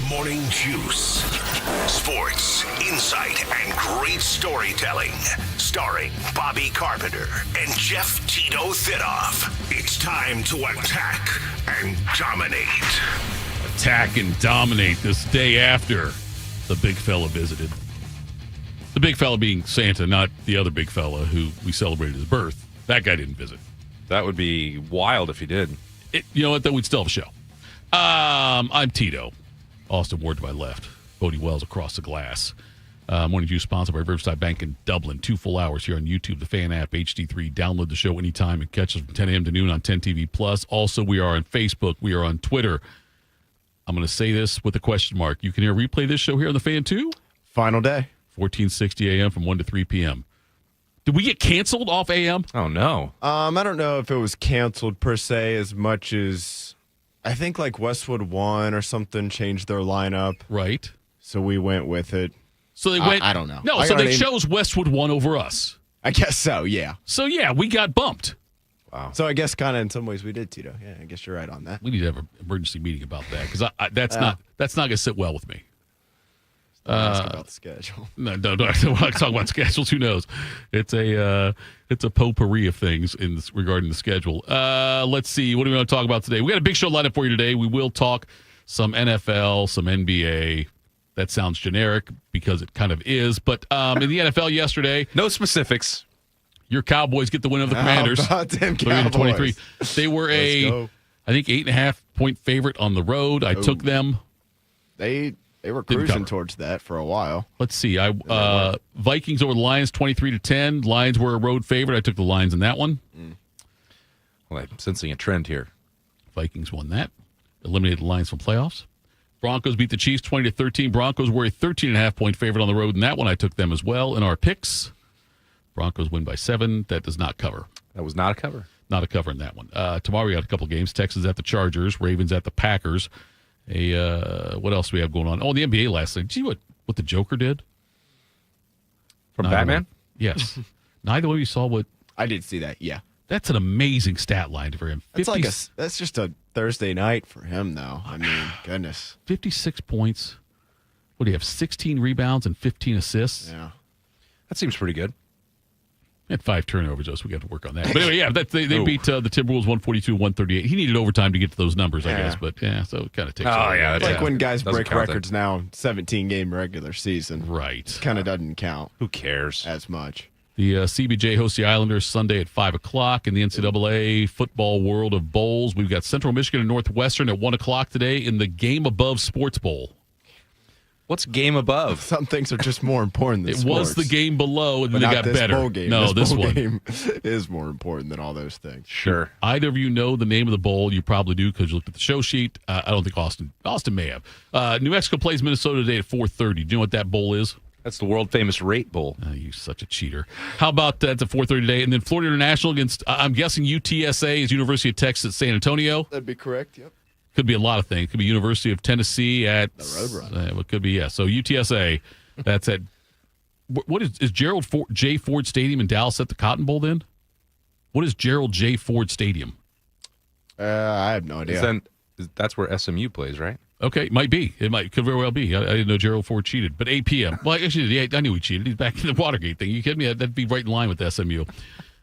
Morning Juice. Sports, insight, and great storytelling. Starring Bobby Carpenter and Jeff Tito Thitoff. It's time to attack and dominate. Attack and dominate this day after the big fella visited. The big fella being Santa, not the other big fella who we celebrated his birth. That guy didn't visit. That would be wild if he did. You know what? Then we'd still have a show. I'm Tito. Austin Ward to my left. Bodie Wells across the glass. Morning Juice sponsored by Riverside Bank in Dublin. 2 full hours here on YouTube, the Fan app, HD3. Download the show anytime and catch us from 10 a.m. to noon on 10 TV Plus. Also, we are on Facebook. We are on Twitter. I'm going to say this with a question mark. You can hear replay this show here on the Fan too. Final day. 1460 a.m. from 1 to 3 p.m. Did we get canceled off AM? Oh, no. I don't know if it was canceled per se as much as I think like Westwood One or something changed their lineup. Right. So we went with it. So they went. I don't know. No, so they chose Westwood One over us. I guess so, yeah. So, yeah, we got bumped. Wow. So I guess kind of in some ways we did, Tito. Yeah, I guess you're right on that. We need to have an emergency meeting about that because that's not going to sit well with me. Ask about the schedule. No, don't talk about schedules. Who knows? It's a potpourri of things regarding the schedule. Let's see. What do we want to talk about today? We got a big show lineup for you today. We will talk some NFL, some NBA. That sounds generic because it kind of is. But in the NFL yesterday, No specifics. your Cowboys get the win of the Commanders. How about them 30-23. Cowboys? They were I think 8.5-point favorite on the road. I took them. They were Didn't cruising cover. towards that for a while. Let's see. Vikings over the Lions 23-10. Lions were a road favorite. I took the Lions in that one. Well, I'm sensing a trend here. Vikings won that. Eliminated the Lions from playoffs. Broncos beat the Chiefs 20-13. Broncos were a 13.5-point favorite on the road in that one. I took them as well in our picks. Broncos win by 7. That does not cover. That was not a cover. Not a cover in that one. Tomorrow we got a couple games. Texans at the Chargers. Ravens at the Packers. What else do we have going on? Oh, the NBA last night. Did you see what the Joker did? From Batman? Yes. Neither one of you saw what. I did see that, yeah. That's an amazing stat line for him. That's just a Thursday night for him, though. I mean, goodness. 56 points. What do you have? 16 rebounds and 15 assists. Yeah. That seems pretty good. Had 5 turnovers, though, so we got to work on that. But anyway, yeah, they beat the Timberwolves 142-138. He needed overtime to get to those numbers, I guess. But yeah, so it kind of takes. That's like when guys doesn't break count records now, 17-game regular season. Right. Kind of doesn't count Who cares? as much. The CBJ hosts the Islanders Sunday at 5 o'clock in the NCAA football world of bowls. We've got Central Michigan and Northwestern at 1 o'clock today in the Game Above Sports Bowl. What's game above? Some things are just more important than It sports. was the game below, and But then they not got this better. bowl game. No, this bowl one. game is more important than all those things. Sure. Either of you know the name of the bowl? You probably do because you looked at the show sheet. I don't think Austin may have. New Mexico plays Minnesota today at 4:30. Do you know what that bowl is? That's the world famous rate bowl. You such a cheater. How about that's at 4:30 today? And then Florida International against, I'm guessing UTSA is University of Texas San Antonio. That'd be correct, yep. Could be a lot of things. Could be University of Tennessee at The Roadrunner. it could be, yeah. So UTSA, that's at what is Gerald J. Ford Stadium in Dallas at the Cotton Bowl? Then what is Gerald J. Ford Stadium? I have no idea. That's where SMU plays, right? Okay, might be. Could very well be. I didn't know Gerald Ford cheated, but 8 p.m. Well, actually, yeah, I knew he cheated. He's back in the Watergate thing. You kidding me? That'd be right in line with SMU.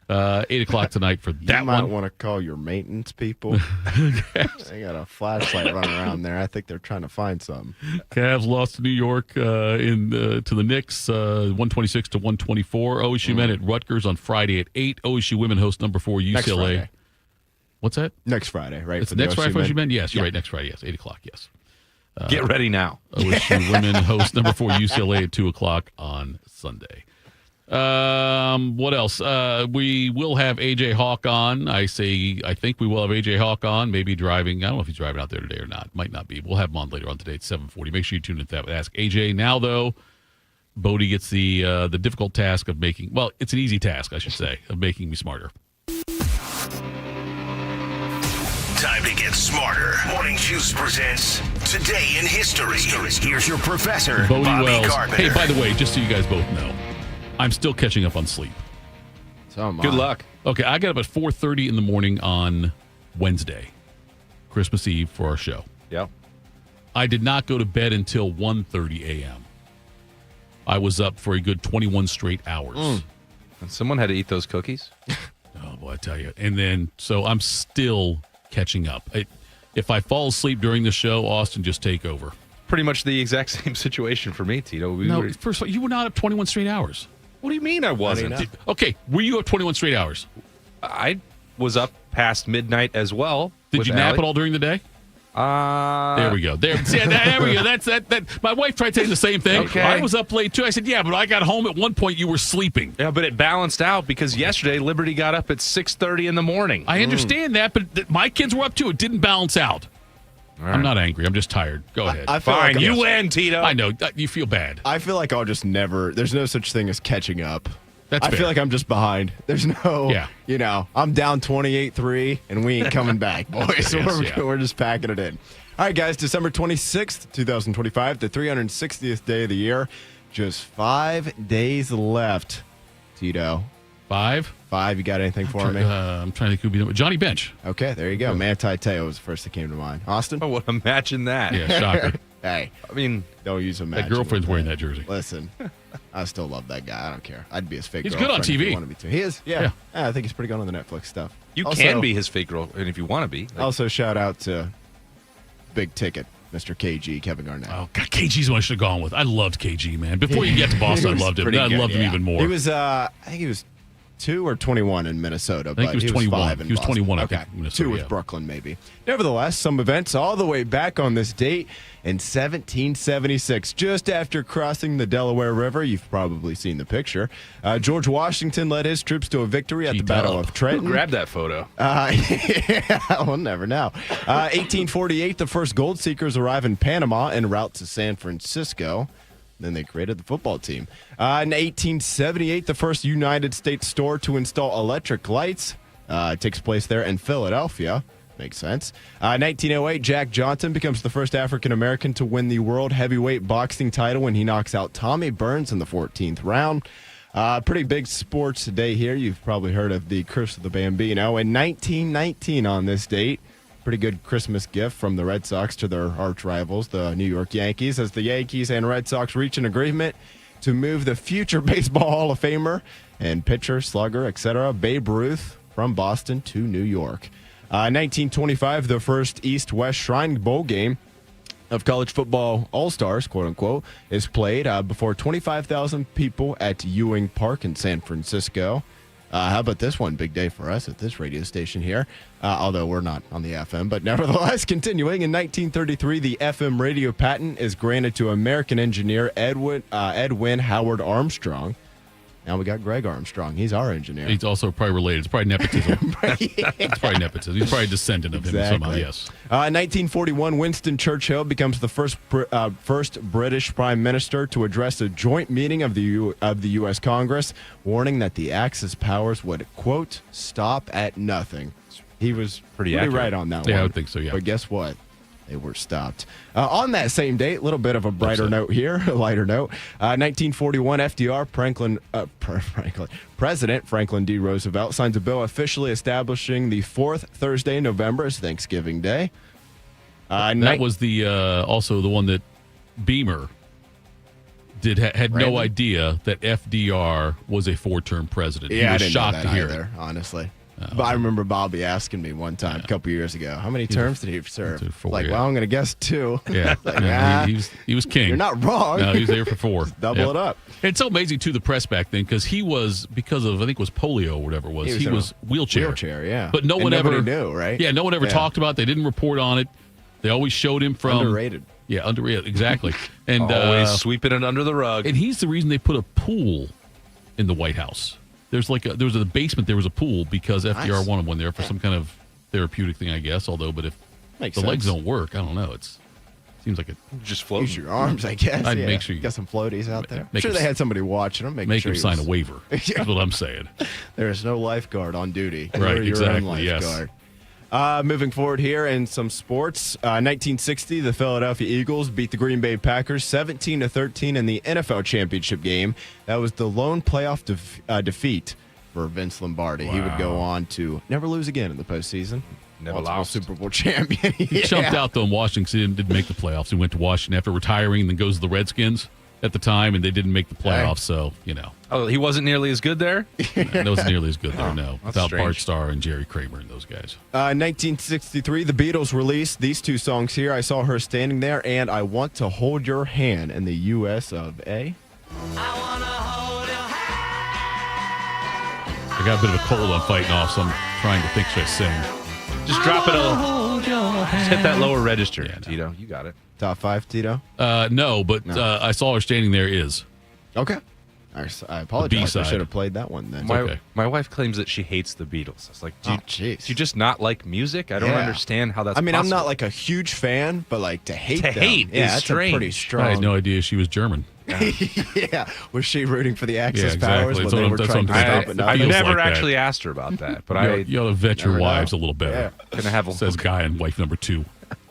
8 o'clock tonight for that You might one. want to call your maintenance people. They got a flashlight running around there. I think they're trying to find something. Cavs lost to New York to the Knicks, 126-124. OSU men at Rutgers on Friday at 8. OSU women host number 4 UCLA. Next Friday. What's that? Next Friday, right? It's for the next Friday for OSU men? Yes, you're Yeah. right. Next Friday, yes. 8 o'clock, yes. Get ready now. OSU women host number 4 UCLA at 2 o'clock on Sunday. What else? We will have AJ Hawk on. I think we will have AJ Hawk on. Maybe driving. I don't know if he's driving out there today or not. Might not be. We'll have him on later on today at 7:40. Make sure you tune in to that. Ask AJ. Now, though, Bodie gets the difficult task of making. Well, it's an easy task, I should say, of making me smarter. Time to get smarter. Morning Juice presents Today in History. Here's your professor, Bodie Bobby Wells. Carpenter. Hey, by the way, just so you guys both know, I'm still catching up on sleep. So am I. Good luck. Okay, I got up at 4:30 in the morning on Wednesday, Christmas Eve, for our show. Yeah. I did not go to bed until 1:30 a.m. I was up for a good 21 straight hours. And someone had to eat those cookies. Oh, boy, I tell you. And then, so I'm still catching up. If I fall asleep during the show, Austin, just take over. Pretty much the exact same situation for me, Tito. First of all, you were not up 21 straight hours. What do you mean I wasn't? Okay, were you up 21 straight hours? I was up past midnight as well. Did you nap at all during the day? There we go. There we go. That's that. My wife tried saying the same thing. Okay. I was up late too. I said, yeah, but I got home at one point. You were sleeping. Yeah, but it balanced out because yesterday Liberty got up at 6:30 in the morning. I understand that, but my kids were up too. It didn't balance out. Right. I'm not angry. I'm just tired. Go ahead. I feel Fine, like you win, Tito. I know you feel bad. I feel like I'll just never. There's no such thing as catching up. That's I fair. feel like I'm just behind. There's no, I'm down 28-3, and we ain't coming back, boys. Yes, We're just packing it in. All right, guys, December 26th, 2025, the 360th day of the year. Just 5 days left. Tito. 5? You got anything for me? I'm trying to think who would be Johnny Bench. Okay, there you go. Manti Te'o was the first that came to mind. Austin? Oh, what imagine that. Yeah, shocker. Hey, I mean, don't use a match. That girlfriend's wearing that jersey. Listen, I still love that guy. I don't care. I'd be his fake He's good girlfriend on if TV. he wanted me to. He is, yeah. I think he's pretty good on the Netflix stuff. you Also- can be his fake girl, and if you want to be. Also, shout out to Big Ticket, Mr. KG, Kevin Garnett. Oh, God, KG's one I should have gone with. I loved KG, man. Before you get to Boston, I was loved him. pretty I good, loved him even more. He was, I think he was 2 or 21 in Minnesota. I think but he was 21. 5 in He was Boston. 21, I okay. think, Minnesota, 2 with Brooklyn, maybe. Nevertheless, some events all the way back on this date in 1776, just after crossing the Delaware River. You've probably seen the picture. George Washington led his troops to a victory at the Tito. Battle of Trenton. Grab that photo. Yeah, we'll never know. 1848, the first gold seekers arrive in Panama en route to San Francisco. Then they created the football team. In 1878, the first United States store to install electric lights takes place there in Philadelphia. Makes sense. 1908, Jack Johnson becomes the first African-American to win the world heavyweight boxing title when he knocks out Tommy Burns in the 14th round. Pretty big sports day here. You've probably heard of the Curse of the Bambino. In 1919 on this date, pretty good Christmas gift from the Red Sox to their arch rivals, the New York Yankees, as the Yankees and Red Sox reach an agreement to move the future Baseball Hall of Famer and pitcher, slugger, etc., Babe Ruth from Boston to New York. 1925, the first East-West Shrine Bowl game of college football all-stars, quote-unquote, is played before 25,000 people at Ewing Park in San Francisco. How about this one? Big day for us at this radio station here, although we're not on the FM. But nevertheless, continuing, in 1933, the FM radio patent is granted to American engineer Edwin Howard Armstrong. Now we got Greg Armstrong. He's our engineer. He's also probably related. It's probably nepotism. It's probably nepotism. He's probably a descendant of him somehow, yes. 1941, Winston Churchill becomes the first British prime minister to address a joint meeting of the U.S. Congress, warning that the Axis powers would, quote, stop at nothing. He was pretty accurate. right on that one. Yeah, I would think so, yeah. But guess what? They were stopped. On that same date, a little bit of a brighter note here, a lighter note. 1941, President Franklin D. Roosevelt signs a bill officially establishing the fourth Thursday in November as Thanksgiving Day. That was the also the one that Beamer had no idea that FDR was a 4-term president. Yeah, he was I didn't shocked know to that hear either, it. honestly. But I remember Bobby asking me one time, a couple years ago, how many terms did he serve? 4, Like, yeah. well, I'm going to guess 2. Yeah, Like, yeah, he was king. You're not wrong. No, he was there for 4. Double it up. And it's so amazing too, the press back then, because he was, because of I think it was polio or whatever it was. He He was was in a wheelchair. Wheelchair, yeah. But no one nobody ever knew, right? Yeah, no one ever talked about it. They didn't report on it. They always showed him from Underrated. Yeah, underrated, exactly. And Always sweeping it under the rug. and he's the reason they put a pool in the White House. There was in the basement. There was a pool because FDR Nice. wanted one there for some kind of therapeutic thing, I guess. Although, but if Makes the sense. legs don't work, I don't know. Seems like it. Just Use floating. your arms, I guess. I'd yeah. make sure you- got some floaties out there. I'm make sure him they s- had somebody watching them. Make sure him he sign a was- waiver. That's what I'm saying. There is no lifeguard on duty. Right, You're your own exactly, yes. lifeguard. Moving forward here in some sports, 1960, the Philadelphia Eagles beat the Green Bay Packers 17-13 in the NFL championship game. That was the lone playoff defeat for Vince Lombardi. He would go on to never lose again in the postseason. Never multiple lost. Super Bowl champion. He jumped out though in Washington, didn't make the playoffs. He went to Washington after retiring, and then goes to the Redskins at the time, and they didn't make the playoffs. So Oh, he wasn't nearly as good there? that wasn't nearly as good there. No, without strange. Bart Starr and Jerry Kramer and those guys. 1963, the Beatles released these two songs here. I Saw Her Standing There and I Want to Hold Your Hand in the U.S. of A. I got a bit of a cold I'm fighting off, so I'm trying to think, should I sing? Just drop it Just hit that lower register, Yeah, no. Tito. You got it. Top 5, Tito? No, but I Saw Her Standing There is. Okay. I apologize. I B-side. should have played that one then. okay. My wife claims that she hates the Beatles. I was like, do jeez. you just not like music? I don't Yeah. understand how that's I mean, I'm possible. not like a huge fan, but like to hate To them. hate yeah, is that's strange. a pretty strong. I had no idea she was German. Yeah. Was she rooting for the Axis Yeah, powers exactly. when they were That's trying what to I'm stop saying. it? I've feels never like that. actually asked her about that, but You ought to vet your Never know. wives a little better. gonna have a Says guy and wife number 2.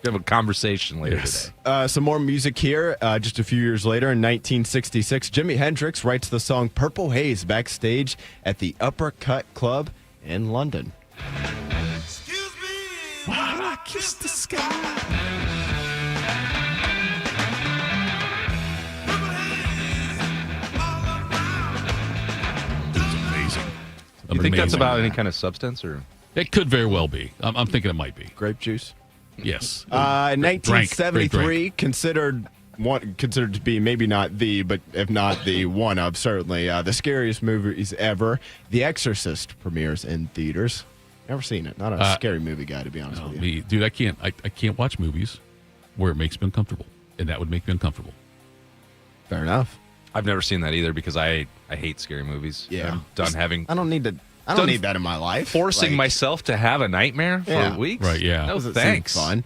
have a conversation later Yes. today. Some more music here. Just a few years later, in 1966, Jimi Hendrix writes the song "Purple Haze" backstage at the Uppercut Club in London. Excuse me while I kiss the sky. It was amazing. You think that's Amazing. about any kind of substance, or It could very well be. I'm thinking it might be. Grape juice. Yes. In Great 1973, considered to be maybe not the, but if not the one of certainly the scariest movies ever. The Exorcist premieres in theaters. Never seen it. Not a scary movie guy, to be honest with you. Me, dude, I can't watch movies where it makes me uncomfortable, and that would make me uncomfortable. Fair enough. I've never seen that either because I hate scary movies. Yeah. I'm done having I don't need that in my life. forcing Like, myself to have a nightmare for Yeah. weeks. Right, yeah. No doesn't seem thanks. fun.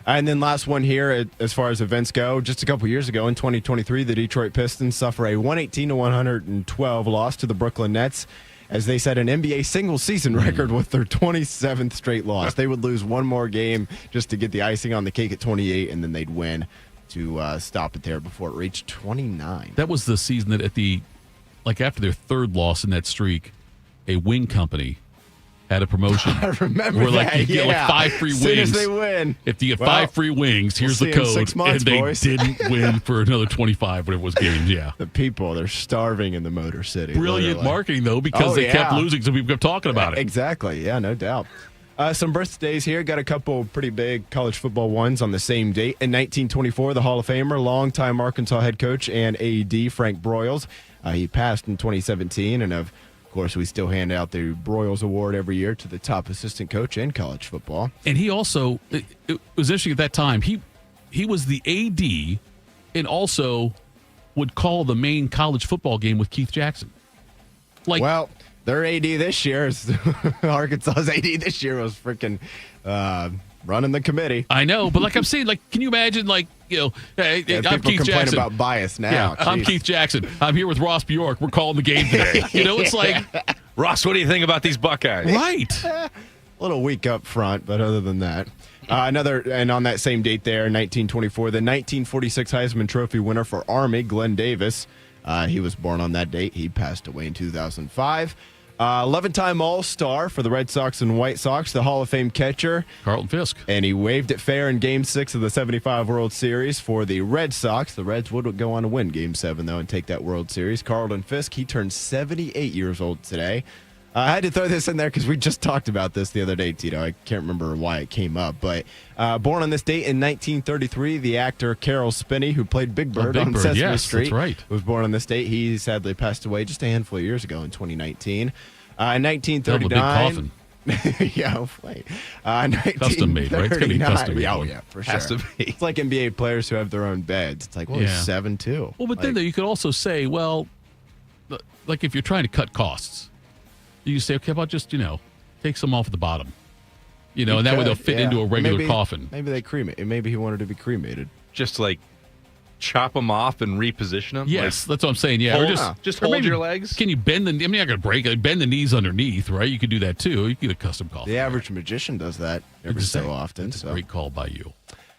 And then last one here, as far as events go, just a couple years ago in 2023, the Detroit Pistons suffer a 118-112 loss to the Brooklyn Nets as they set an NBA single-season record with their 27th straight loss. They would lose one more game just to get the icing on the cake at 28, and then they'd win to stop it there before it reached 29. That was the season that after their third loss in that streak, a wing company had a promotion. I remember where that. you get yeah. 5 free As wings. soon as they win. If you get Well, 5 free wings, here's we'll the see in code. 6 months, and they boys. didn't win for another 25, whatever it was games. Yeah. The people, they're starving in the Motor City. Brilliant literally. marketing, though, because Oh, they kept yeah. losing, so people kept talking about it. Exactly. Yeah, no doubt. Some birthdays here. Got a couple pretty big college football ones on the same date. In 1924, the Hall of Famer, longtime Arkansas head coach and AD Frank Broyles. He passed in 2017, and of course, we still hand out the Broyles Award every year to the top assistant coach in college football. And he also, it was interesting at that time, he was the AD and also would call the main college football game with Keith Jackson. Well, their AD this year is Arkansas's AD this year was freaking running the committee. I know, but like I'm saying, can you imagine, hey, Yeah, I'm people Keith complain Jackson. about bias now. Yeah, I'm Jeez. Keith Jackson. I'm here with Ross Bjork. We're calling the game today. It's like, Ross, what do you think about these Buckeyes? right. A little weak up front, but other than that. And on that same date there, 1924, the 1946 Heisman Trophy winner for Army, Glenn Davis. He was born on that date. He passed away in 2005. 11-time All-Star for the Red Sox and White Sox, the Hall of Fame catcher. Carlton Fisk. And he waved it fair in Game 6 of the 75 World Series for the Red Sox. The Reds would go on to win Game 7, though, and take that World Series. Carlton Fisk, he turned 78 years old today. I had to throw this in there because we just talked about this the other day, Tito. I can't remember why it came up. But born on this date in 1933, the actor Carol Spinney, who played Big Bird Big on Bird, Sesame yes, Street, that's right. was born on this date. He sadly passed away just a handful of years ago in 2019. In Hell of a big 1939... coffin. yeah, hopefully. Custom made, right? It's gotta be 1939. custom made Oh, one. yeah, for sure. Has to be. It's like NBA players who have their own beds. It's like, well, Yeah. he's 7'2". Well, but then though, you could also say, well, like if you're trying to cut costs, you say, okay, about just, take some off at the bottom. And that way they'll fit into a regular coffin. Maybe they cremate. Maybe he wanted to be cremated. Just chop them off and reposition them? Yes, that's what I'm saying. Yeah, Hold- or just or hold maybe- your legs? Can you bend the? You're not gonna break it. Bend the knees underneath, right? You could do that too. You could get a custom coffin. The average magician does that every so often. That's a great call by you.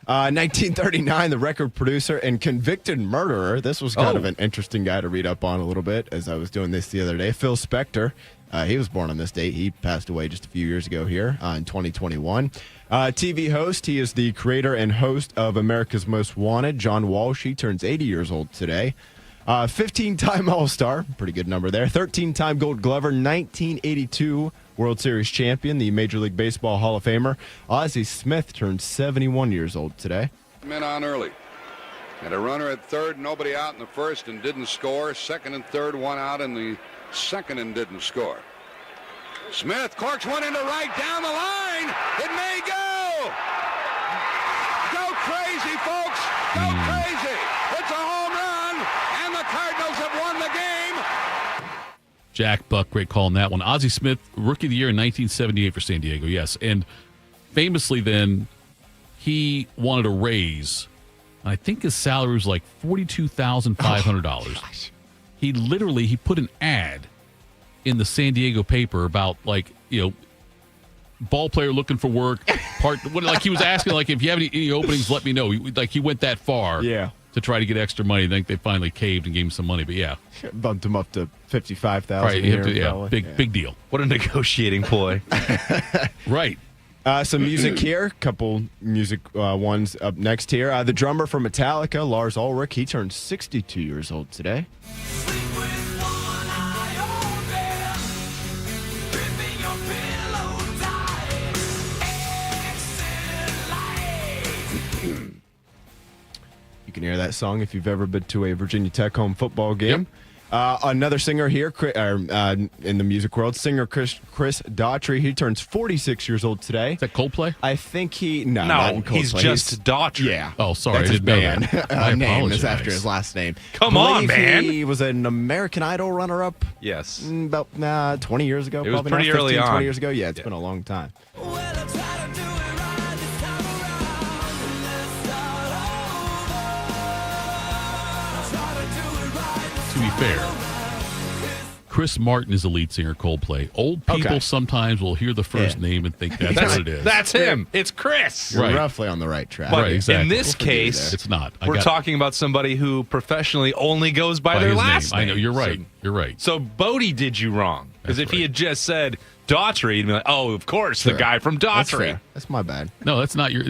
1939, the record producer and convicted murderer. This was kind of an interesting guy to read up on a little bit as I was doing this the other day. Phil Spector. He was born on this date. He passed away just a few years ago here in 2021. TV host. He is the creator and host of America's Most Wanted. John Walsh. He turns 80 years old today. 15-time All-Star. Pretty good number there. 13-time Gold Glover. 1982 World Series champion. The Major League Baseball Hall of Famer. Ozzie Smith turns 71 years old today. Men on early. Had a runner at third, nobody out in the first and didn't score. Second and third, one out in the second and didn't score. Smith corks one into right down the line. It may go. Go crazy, folks. Go crazy. It's a home run, and the Cardinals have won the game. Jack Buck, great call on that one. Ozzie Smith, Rookie of the Year in 1978 for San Diego, yes. And famously then, he wanted a raise. I think his salary was like $42,500. He put an ad in the San Diego paper about ball player looking for work. He was asking if you have any openings, let me know. He went that far. Yeah. To try to get extra money. I think they finally caved and gave him some money, but yeah. Bumped him up to $55,000. Right, big deal. What a negotiating ploy. Right. Some music here. Couple music ones up next here. The drummer for Metallica, Lars Ulrich, he turns 62 years old today. You can hear that song if you've ever been to a Virginia Tech home football game. Yep. Another singer here in the music world, singer Chris Daughtry. He turns 46 years old today. Is that Coldplay? I think not in Coldplay. He's just Daughtry. Yeah. Oh, sorry. That's I his didn't know band. that. Name is after his last name. Come on, man. He was an American Idol runner-up. Yes. About 20 years ago. It was probably pretty not, early 15, on. 20 years ago. Yeah, it's been a long time. To be fair, Chris Martin is the lead singer, Coldplay. Old people sometimes will hear the first name and think that's what it is. That's him. It's Chris. You're Right. roughly on the right track. But Right, exactly. in this We'll forgive you case, It's not. we're talking about somebody who professionally only goes by their his last name. name. I know. You're right. You're right. So Bodie did you wrong. Because That's if he right. had just said Daughtry, you'd be like, oh, of course, the Sure. guy from That's Daughtry. fair. That's my bad. No, that's not your.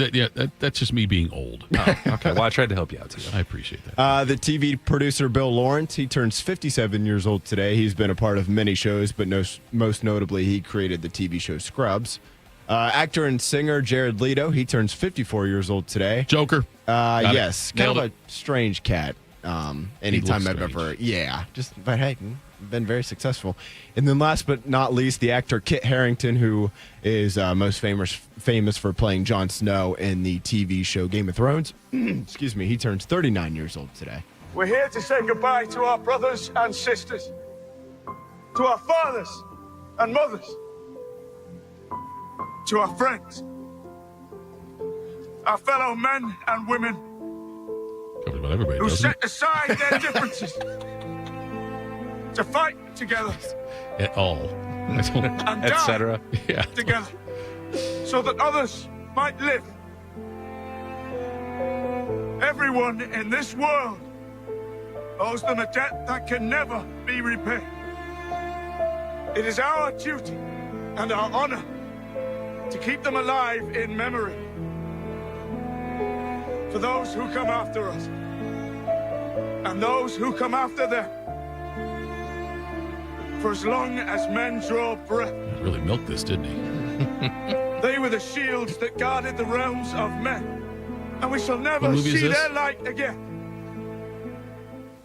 That's just me being old. Oh, okay. Well, I tried to help you out, Tito. I appreciate that. The TV producer Bill Lawrence, he turns 57 years old today. He's been a part of many shows, but most notably, he created the TV show Scrubs. Actor and singer Jared Leto, he turns 54 years old today. Joker. Yes, kind Nailed of it. a strange cat. Anytime I've strange. ever, but hey, been very successful. And then last but not least, the actor Kit Harington, who is most famous for playing Jon Snow in the TV show Game of Thrones. Excuse me, he turns 39 years old today. We're here to say goodbye to our brothers and sisters, to our fathers and mothers, to our friends, our fellow men and women Covers about everybody, who doesn't set aside their differences to fight together it? At all. I don't. and die Etc. Yeah. together so that others might live. Everyone in this world owes them a debt that can never be repaid. It is our duty and our honor to keep them alive in memory for those who come after us and those who come after them. For as long as men draw breath, He really milked this, didn't he? they were the shields that guarded the realms of men, and we shall never What movie is see this? their light again.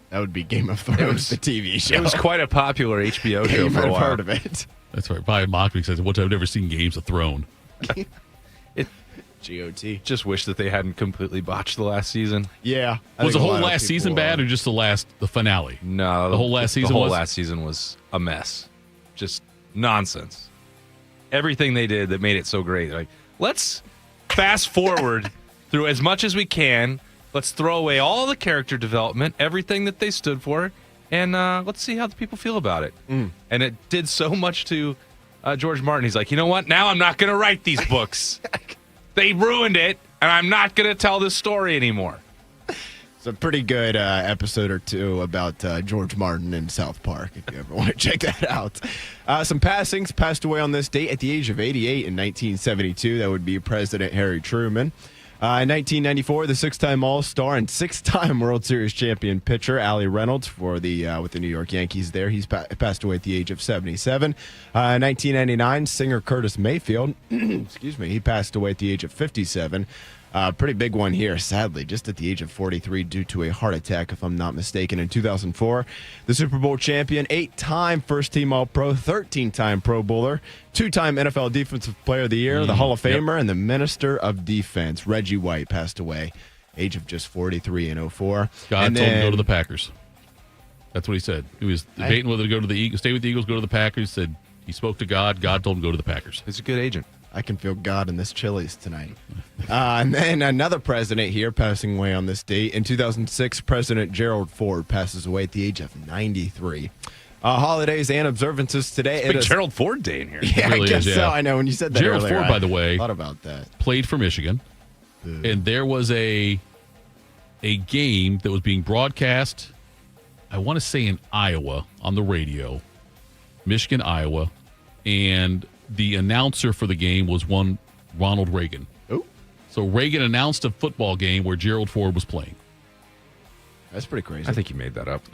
That would be Game of Thrones, the TV show. It was quite a popular HBO Yeah, show you for might a have while. heard of it. That's right. Brian Mockman says, "What I've never seen Games of Thrones." GOT. Just wish that they hadn't completely botched the last season. Yeah. I Was think the a whole lot of last season people, bad, or just the finale? No, The whole last season The whole was? last season was a mess. Just nonsense. Everything they did that made it so great. Like, let's fast forward through as much as we can. Let's throw away all the character development, everything that they stood for, and let's see how the people feel about it. And it did so much to George Martin. He's like, you know what? Now I'm not going to write these books. They ruined it, and I'm not going to tell this story anymore. It's a pretty good episode or two about George Martin in South Park, if you ever want to check that out. Some passings passed away on this date at the age of 88 in 1972. That would be President Harry Truman. In 1994, the six-time All-Star and six-time World Series champion pitcher Allie Reynolds for the with the New York Yankees there. He's passed away at the age of 77. In 1999, singer Curtis Mayfield, excuse me, he passed away at the age of 57. Pretty big one here, sadly, just at the age of 43 due to a heart attack, if I'm not mistaken. In 2004, the Super Bowl champion, 8-time first-team All-Pro, 13-time Pro Bowler, 2-time NFL Defensive Player of the Year, the Hall of Famer, and the Minister of Defense, Reggie White, passed away, age of just 43 in 04. God told him to go to the Packers. That's what he said. He was debating whether to go to the Eagles, stay with the Eagles, go to the Packers. Said he spoke to God. God told him to go to the Packers. He's a good agent. I can feel God in this Chili's tonight. And then another president here passing away on this date. In 2006, President Gerald Ford passes away at the age of 93. Holidays and observances today. Big Gerald Ford Day in here. Yeah, It really I guess is, so. yeah. I know when you said that Gerald earlier, Ford, by the way, I thought about that. Played for Michigan, and there was a game that was being broadcast, I want to say in Iowa, on the radio, Michigan, Iowa, and the announcer for the game was one Ronald Reagan. Oh, So Reagan announced a football game where Gerald Ford was playing. that's pretty crazy. I think you made that up.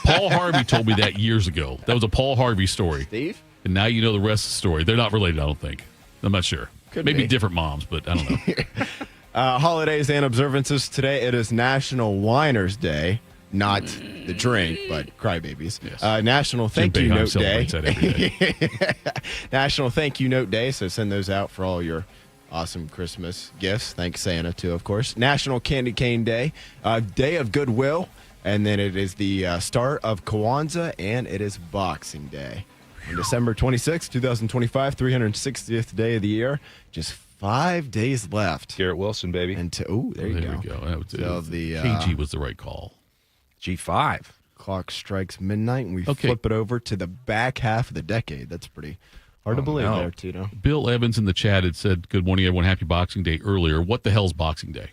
Paul Harvey told me that years ago. That was a Paul Harvey story. Steve? And now you know the rest of the story. They're not related, I don't think. I'm not sure. Could Maybe be. different moms, but I don't know. Holidays and observances today. It is National Whiners Day. Not the drink, but crybabies. Yes. National Thank Jim You Boeheim Note Day. celebrates that every day. National Thank You Note Day. So send those out for all your awesome Christmas gifts. Thanks, Santa, too, of course. National Candy Cane Day. Day of Goodwill. And then it is the start of Kwanzaa, and it is Boxing Day. On December 26, 2025, 360th day of the year. Just 5 days left. Garrett Wilson, baby. And there you There go. we go. That was, So the KG was the right call. G5. clock strikes midnight, and we Okay. flip it over to the back half of the decade. That's pretty hard to believe no. there, Tito. Bill Evans in the chat had said, "Good morning, everyone. Happy Boxing Day." Earlier, what the hell's Boxing Day?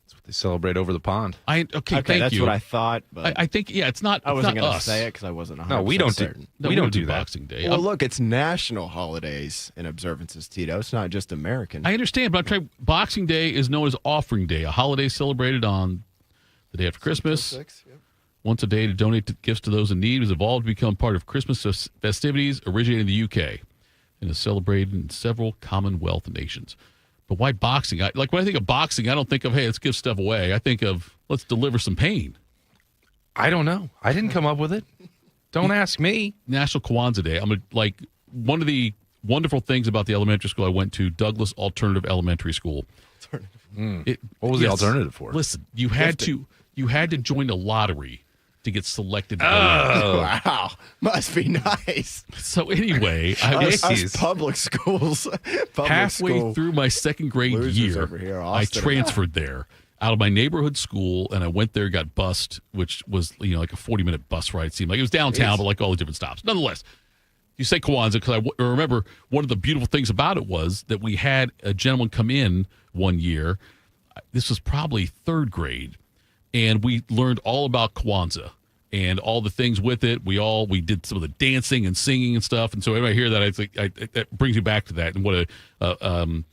That's what they celebrate over the pond. Okay, thank that's you. what I thought, but I think it's not. I wasn't going to say it because I wasn't 100% No, we don't certain. do. We don't do that. Boxing Day. Well, look, it's national holidays and observances, Tito. It's not just American. I understand, but I'm trying. Boxing Day is known as Offering Day, a holiday celebrated on the day after Christmas. 606, yep. Once a day to donate gifts to those in need. It has evolved to become part of Christmas festivities originating in the UK and is celebrated in several Commonwealth nations. But why boxing? When I think of boxing, I don't think of, hey, let's give stuff away. I think of, let's deliver some pain. I don't know. I didn't come up with it. Don't ask me. National Kwanzaa Day. One of the wonderful things about the elementary school I went to, Douglas Alternative Elementary School. What was the alternative for? Listen, you had to join a lottery to get selected. Wow. Must be nice. So anyway, I was Us public schools. halfway through my second grade losers year. over here, I Austin. transferred there out of my neighborhood school, and I went there, got bused, which was like a 40-minute bus ride. It seemed like it was downtown, but like all the different stops. Nonetheless, you say Kwanzaa because I remember one of the beautiful things about it was that we had a gentleman come in one year. This was probably third grade, and we learned all about Kwanzaa and all the things with it. We did some of the dancing and singing and stuff. And so when I hear that, I think that brings me back to that and what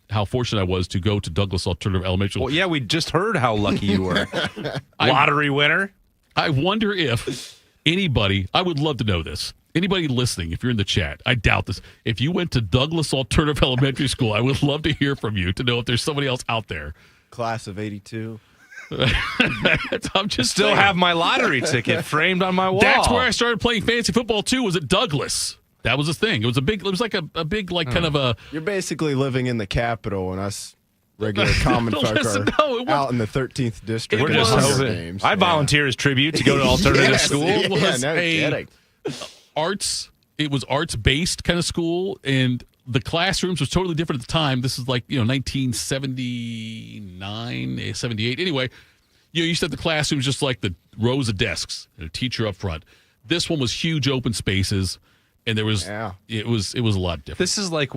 how fortunate I was to go to Douglas Alternative Elementary. Well, yeah, we just heard how lucky you were. Lottery winner. I wonder if anybody, I would love to know this. Anybody listening, if you're in the chat, I doubt this. If you went to Douglas Alternative Elementary School, I would love to hear from you to know if there's somebody else out there. Class of 82. I'm just Still saying. have my lottery ticket framed on my wall. That's where I started playing fantasy football too. Was at Douglas. That was a thing. It was like a big kind of a. You're basically living in the capital, and us regular common folk Listen, are no, it out in the 13th district. It We're just was- hoping. Games. I Yeah. volunteer as tribute to go to alternative Yes, school. yeah, was no a- kidding. arts. It was arts based kind of school, and the classrooms was totally different at the time. This is 1979, 78. Anyway, you used to have the classrooms just like the rows of desks and a teacher up front. This one was huge open spaces, And there was, Yeah. it was a lot different. This is like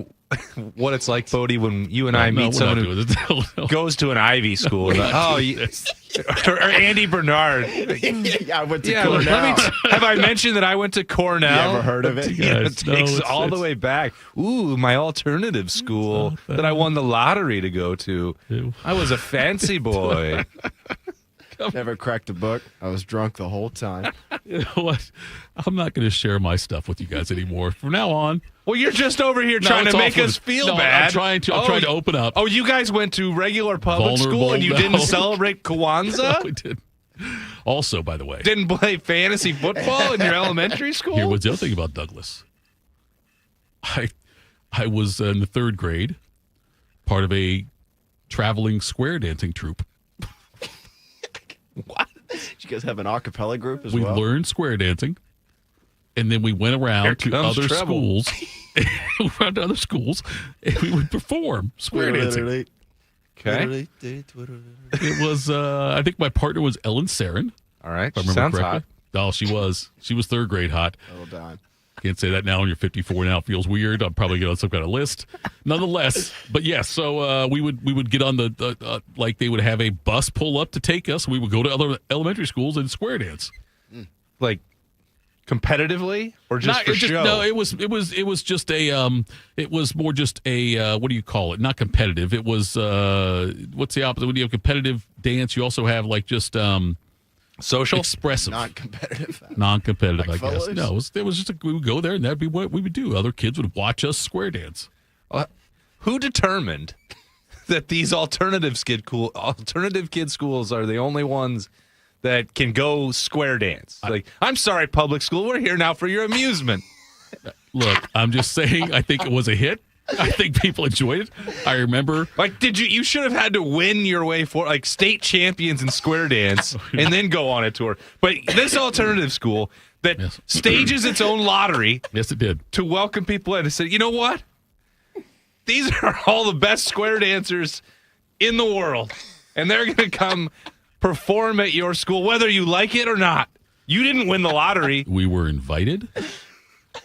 what it's like, Bodie, when you and I meet someone who goes to an Ivy school. Or Andy Bernard. Yeah, I went to Yeah, Cornell. have I mentioned that I went to Cornell? You ever heard of it? Yeah, it Yes, no, takes it's- all the it's- way back. Ooh, my alternative school that I won the lottery to go to. Ew. I was a fancy boy. Never cracked a book. I was drunk the whole time. You know what? I'm not going to share my stuff with you guys anymore. From now on, Well, you're just over here No, trying it's to make awful. us feel No, bad. I'm trying to open up. Oh, you guys went to regular public school Vulnerable, and you no. didn't celebrate Kwanzaa? we did. Also, by the way, Didn't play fantasy football in your elementary school? here was the other thing about Douglas. I was in the 3rd grade, part of a traveling square dancing troupe. What? Did you guys have an a cappella group as We well? learned square dancing, and then we went Here around to comes other trouble. schools. Around to other schools, and we would perform square dancing. Okay. It was, I think my partner was Ellen Sarin. All right. If I remember Sounds correctly. Oh, she was 3rd grade hot. Well done. Can't say that now when you're 54 now. It feels weird. I'm probably get on some kind of list. Nonetheless, but yes, so we would get on the like they would have a bus pull up to take us. We would go to other elementary schools and square dance. Like competitively or just for show? No, it was just a it was more just a what do you call it? Not competitive. It was what's the opposite? When you have competitive dance, you also have like just Social? expressive. Not competitive. Non-competitive, Like I guess. Footloose? No, it was just we would go there and that'd be what we would do. Other kids would watch us square dance. Who determined that these alternative kid schools are the only ones that can go square dance? Like, I'm sorry, public school, we're here now for your amusement. Look, I'm just saying, I think it was a hit. I think people enjoyed it. I remember. Like, you should have had to win your way for like state champions in square dance and then go on a tour. But this alternative school that Yes. stages its own lottery Yes, it did. to welcome people in and said, you know what? These are all the best square dancers in the world. And they're going to come perform at your school, whether you like it or not. You didn't win the lottery. We were invited,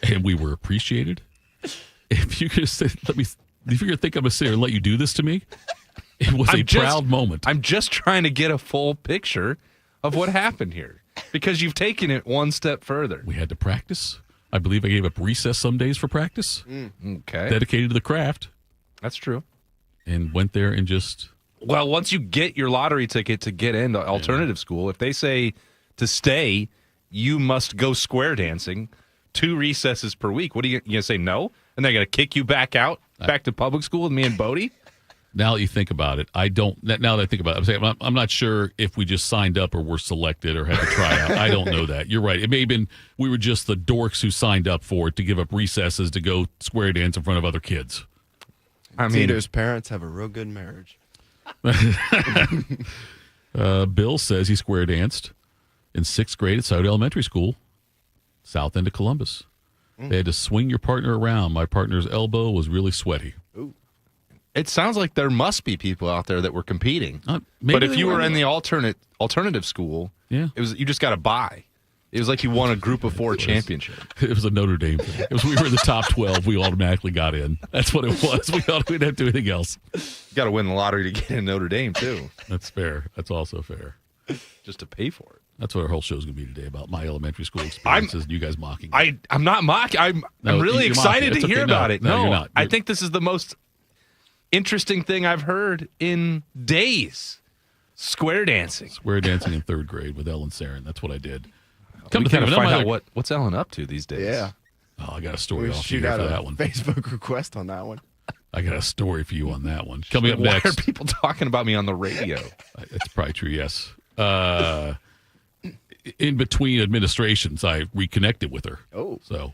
and we were appreciated. If you could say, if you're going to think I'm going to sit here and let you do this to me, it was a proud moment. I'm just trying to get a full picture of what happened here because you've taken it one step further. We had to practice. I believe I gave up recess some days for practice, Okay. dedicated to the craft, That's true. and went there and just. Well, once you get your lottery ticket to get into alternative school, if they say to stay, you must go square dancing 2 recesses per week. What are you going to say no? And they're going to kick you back out, back to public school with me and Bodie? Now that you think about it, I don't. Now that I think about it, I'm saying I'm not sure if we just signed up or were selected or had to try out. I don't know that. You're right. It may have been we were just the dorks who signed up for it to give up recesses to go square dance in front of other kids. I mean, Tito's parents have a real good marriage. Bill says he square danced in 6th grade at South Elementary School, south end of Columbus. They had to swing your partner around. My partner's elbow was really sweaty. it sounds like there must be people out there that were competing. Maybe But if they you were were. in the alternative school, Yeah. it was you just got to buy. It was like you won a group of 4 championship. It was a Notre Dame thing. It was we were in the top 12. We automatically got in. That's what it was. We didn't have to do anything else. You got to win the lottery to get in Notre Dame too, That's fair. That's also fair. just to pay for it. That's what our whole show's going to be today, about my elementary school experiences and you guys mocking me. I'm not mocking. I'm No, really you're excited mocking. to It's hear okay. No, about it. no, you're not. I think this is the most interesting thing I've heard in days. Square dancing. Square dancing in 3rd grade with Ellen Sarin. That's what I did. Come We to think gotta of it, find I'm out like, what's Ellen up to these days. Yeah. oh, I got a story We off shoot here out for a that one. Facebook request on that one. I got a story for you on that one. Coming up Why next. are people talking about me on the radio? That's probably true, yes. In between administrations, I reconnected with her. Oh. So,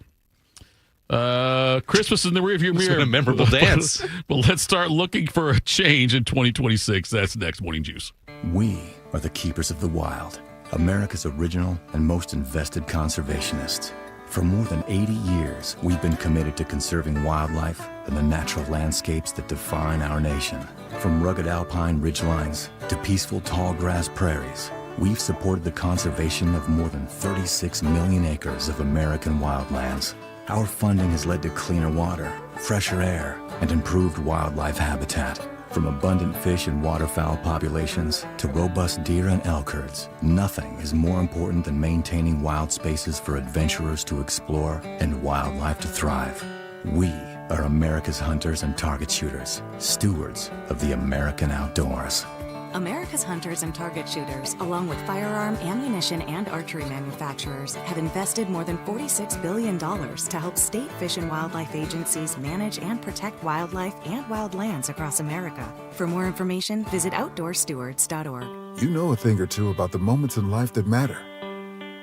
Christmas in the rearview It's mirror. been a memorable dance. But let's start looking for a change in 2026. That's next. Morning Juice. We are the keepers of the wild, America's original and most invested conservationists. For more than 80 years, we've been committed to conserving wildlife and the natural landscapes that define our nation. From rugged alpine ridgelines to peaceful tall grass prairies, we've supported the conservation of more than 36 million acres of American wildlands. Our funding has led to cleaner water, fresher air, and improved wildlife habitat. From abundant fish and waterfowl populations to robust deer and elk herds, nothing is more important than maintaining wild spaces for adventurers to explore and wildlife to thrive. We are America's hunters and target shooters, stewards of the American outdoors. America's hunters and target shooters, along with firearm, ammunition, and archery manufacturers, have invested more than $46 billion to help state fish and wildlife agencies manage and protect wildlife and wildlands across America. For more information, visit outdoorstewards.org. You know a thing or two about the moments in life that matter.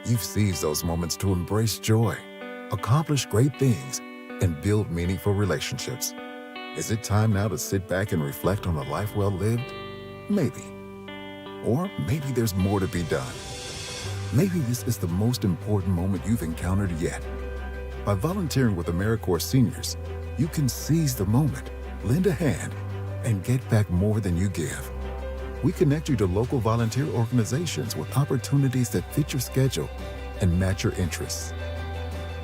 You've seized those moments to embrace joy, accomplish great things, and build meaningful relationships. Is it time now to sit back and reflect on a life well lived? Maybe. Or maybe there's more to be done. Maybe this is the most important moment you've encountered yet. By volunteering with AmeriCorps Seniors, you can seize the moment, lend a hand, and get back more than you give. We connect you to local volunteer organizations with opportunities that fit your schedule and match your interests.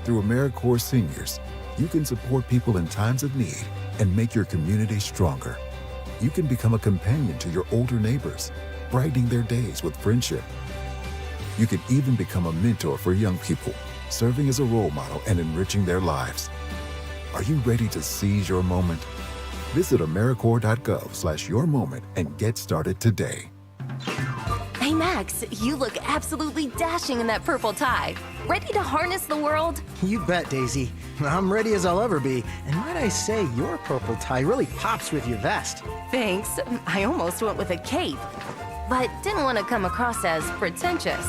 Through AmeriCorps Seniors, you can support people in times of need and make your community stronger. You can become a companion to your older neighbors, brightening their days with friendship. You can even become a mentor for young people, serving as a role model and enriching their lives. Are you ready to seize your moment? Visit AmeriCorps.gov/yourmoment and get started today. Hey Max, you look absolutely dashing in that purple tie. Ready to harness the world? You bet, Daisy. I'm ready as I'll ever be. And might I say, your purple tie really pops with your vest. Thanks. I almost went with a cape, but didn't want to come across as pretentious.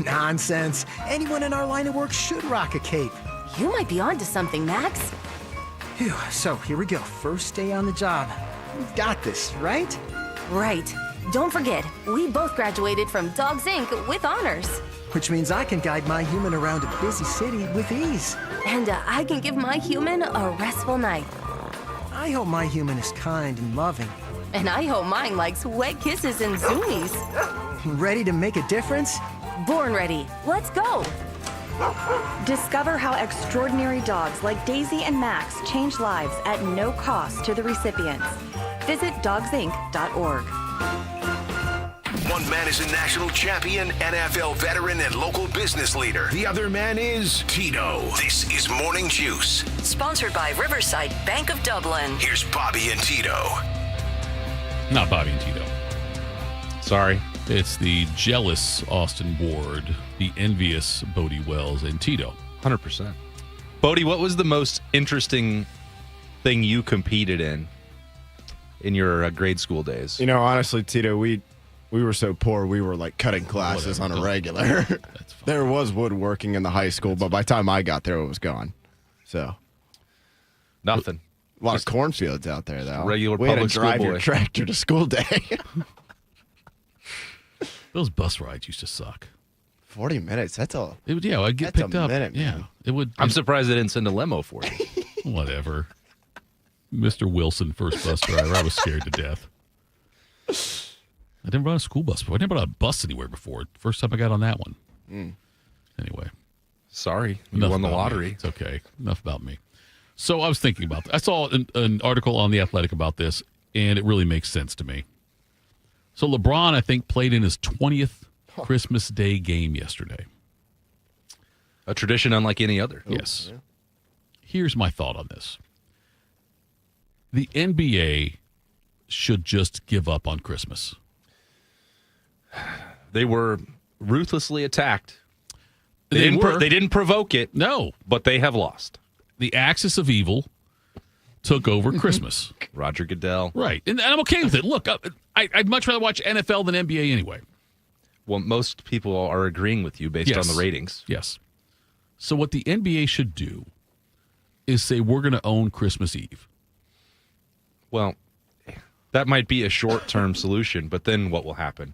Nonsense. Anyone in our line of work should rock a cape. You might be onto something, Max. Phew, so here we go. First day on the job. We've got this, right? Right. Don't forget, we both graduated from Dogs Inc. with honors. Which means I can guide my human around a busy city with ease. And I can give my human a restful night. I hope my human is kind and loving. And I hope mine likes wet kisses and zoomies. Ready to make a difference? Born ready. Let's go. Discover how extraordinary dogs like Daisy and Max change lives at no cost to the recipients. Visit dogsinc.org. One man is a national champion, NFL veteran, and local business leader. The other man is Tito. This is Morning Juice. Sponsored by Riverside Bank of Dublin. Here's Bobby and Tito. Not Bobby and Tito. Sorry. It's the jealous Austin Ward, the envious Bodie Wells, and Tito. 100%. Bodie, what was the most interesting thing you competed in your grade school days? You know, honestly, Tito, we were so poor, we were like cutting classes on a regular. There was woodworking in the high school, but by the time I got there, it was gone. So nothing. A lot of cornfields out there, though. Regular we had to public school drive boy. your tractor to school day. Those bus rides used to suck. 40 minutes. That's all. Yeah, I'd get That's picked a up. minute, Yeah, man. it would. I'm surprised they didn't send a limo for you. Whatever. Mr. Wilson, first bus driver. I was scared to death. I didn't run a school bus before. I never run a bus anywhere before. First time I got on that one. Anyway. Sorry. You Enough won the about lottery. me. It's okay. Enough about me. So I was thinking about that. I saw an article on The Athletic about this, and it really makes sense to me. So LeBron, I think, played in his 20th Christmas Day game yesterday. A tradition unlike any other. Yes. Yeah. Here's my thought on this. The NBA should just give up on Christmas. They were ruthlessly attacked. They didn't provoke it. No. But they have lost. The axis of evil took over Christmas. Roger Goodell. Right. And I'm okay with it. Look, I'd much rather watch NFL than NBA anyway. Well, most people are agreeing with you based on the ratings. Yes. So what the NBA should do is say, we're going to own Christmas Eve. Well, that might be a short-term solution, but then what will happen?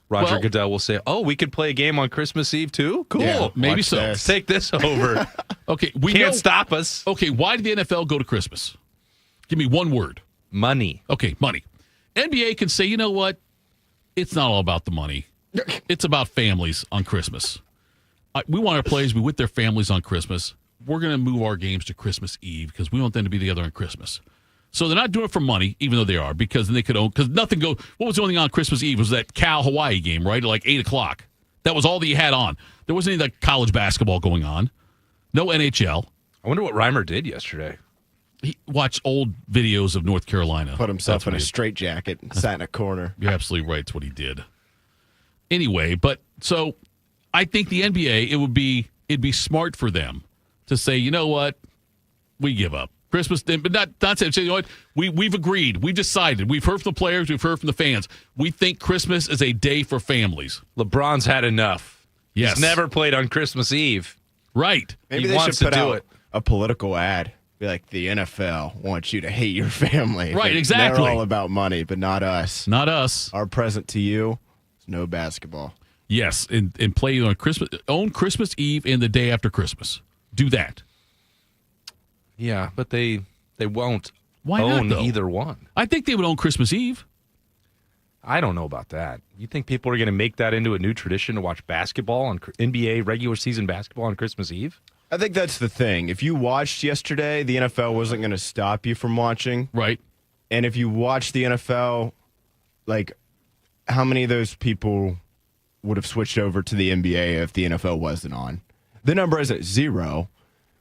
Roger Goodell will say, we could play a game on Christmas Eve too? Cool. Yeah, maybe Watch so. this. Take this over. Okay. We can't stop us. Okay, why did the NFL go to Christmas? Give me one word. Money. Okay, money. NBA can say, you know what? It's not all about the money. It's about families on Christmas. We want our players to be with their families on Christmas. we're going to move our games to Christmas Eve because we want them to be together on Christmas. So they're not doing it for money, even though they are, because then they could own, because nothing goes. What was the only thing on Christmas Eve was that Cal-Hawaii game, right? At like 8 o'clock. That was all that you had on. There wasn't any like college basketball going on. No NHL. I wonder what Reimer did yesterday. He watched old videos of North Carolina. Put himself in a straitjacket and sat in a corner. You're absolutely right. It's what he did. Anyway, but so I think the NBA, it'd be smart for them to say, you know what, we give up Christmas, but not say, you know what, we've agreed, we've decided, we've heard from the players, we've heard from the fans. We think Christmas is a day for families. LeBron's had enough. Yes, he's never played on Christmas Eve. Right. Maybe he they wants should put to do out it. a political ad. Be like, the NFL wants you to hate your family. Right, exactly. They're all about money, but not us. Not us. Our present to you is no basketball. Yes, and play on Christmas Eve and the day after Christmas. Do that. Yeah, but they won't Why own not, though? either one. I think they would own Christmas Eve. I don't know about that. You think people are going to make that into a new tradition to watch basketball on NBA regular season basketball on Christmas Eve? I think that's the thing. If you watched yesterday, the NFL wasn't going to stop you from watching. Right. And if you watch the NFL, like, how many of those people would have switched over to the NBA if the NFL wasn't on? The number isn't 0,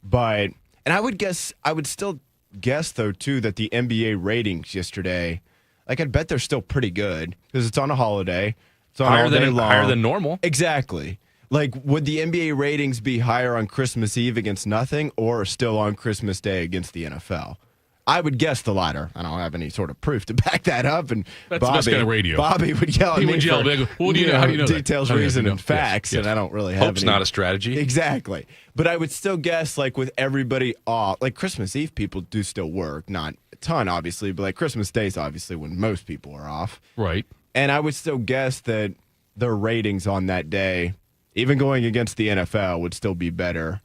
but, and I would still guess, though, too, that the NBA ratings yesterday, like, I'd bet they're still pretty good because it's on a holiday. It's on all day long. Higher than normal. Exactly. Like, would the NBA ratings be higher on Christmas Eve against nothing or still on Christmas Day against the NFL? I would guess the latter. I don't have any sort of proof to back that up. And that's the best kind of radio. Bobby would yell at me would yell, for, well, do you know, how do you know details, that? reason, How do you know? and facts, Yes. and I don't really have Hope's any. not a strategy. Exactly. But I would still guess, like, with everybody off, like, Christmas Eve people do still work. Not a ton, obviously, but, like, Christmas Day is obviously when most people are off. Right. And I would still guess that their ratings on that day, even going against the NFL, would still be better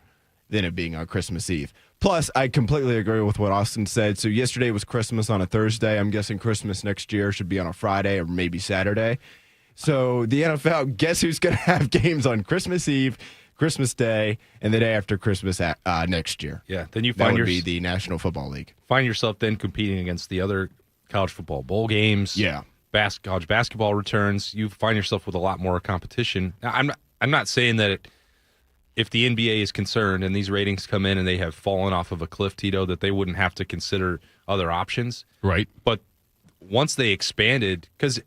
than it being on Christmas Eve. Plus, I completely agree with what Austin said. So yesterday was Christmas on a Thursday. I'm guessing Christmas next year should be on a Friday or maybe Saturday. So the NFL, guess who's going to have games on Christmas Eve, Christmas Day, and the day after Christmas next year? Yeah, then you that find would be the National Football League. Find yourself then competing against the other college football bowl games. Yeah, college basketball returns. You find yourself with a lot more competition. Now, I'm not saying that if the NBA is concerned and these ratings come in and they have fallen off of a cliff, Tito, that they wouldn't have to consider other options. Right. But once they expanded, because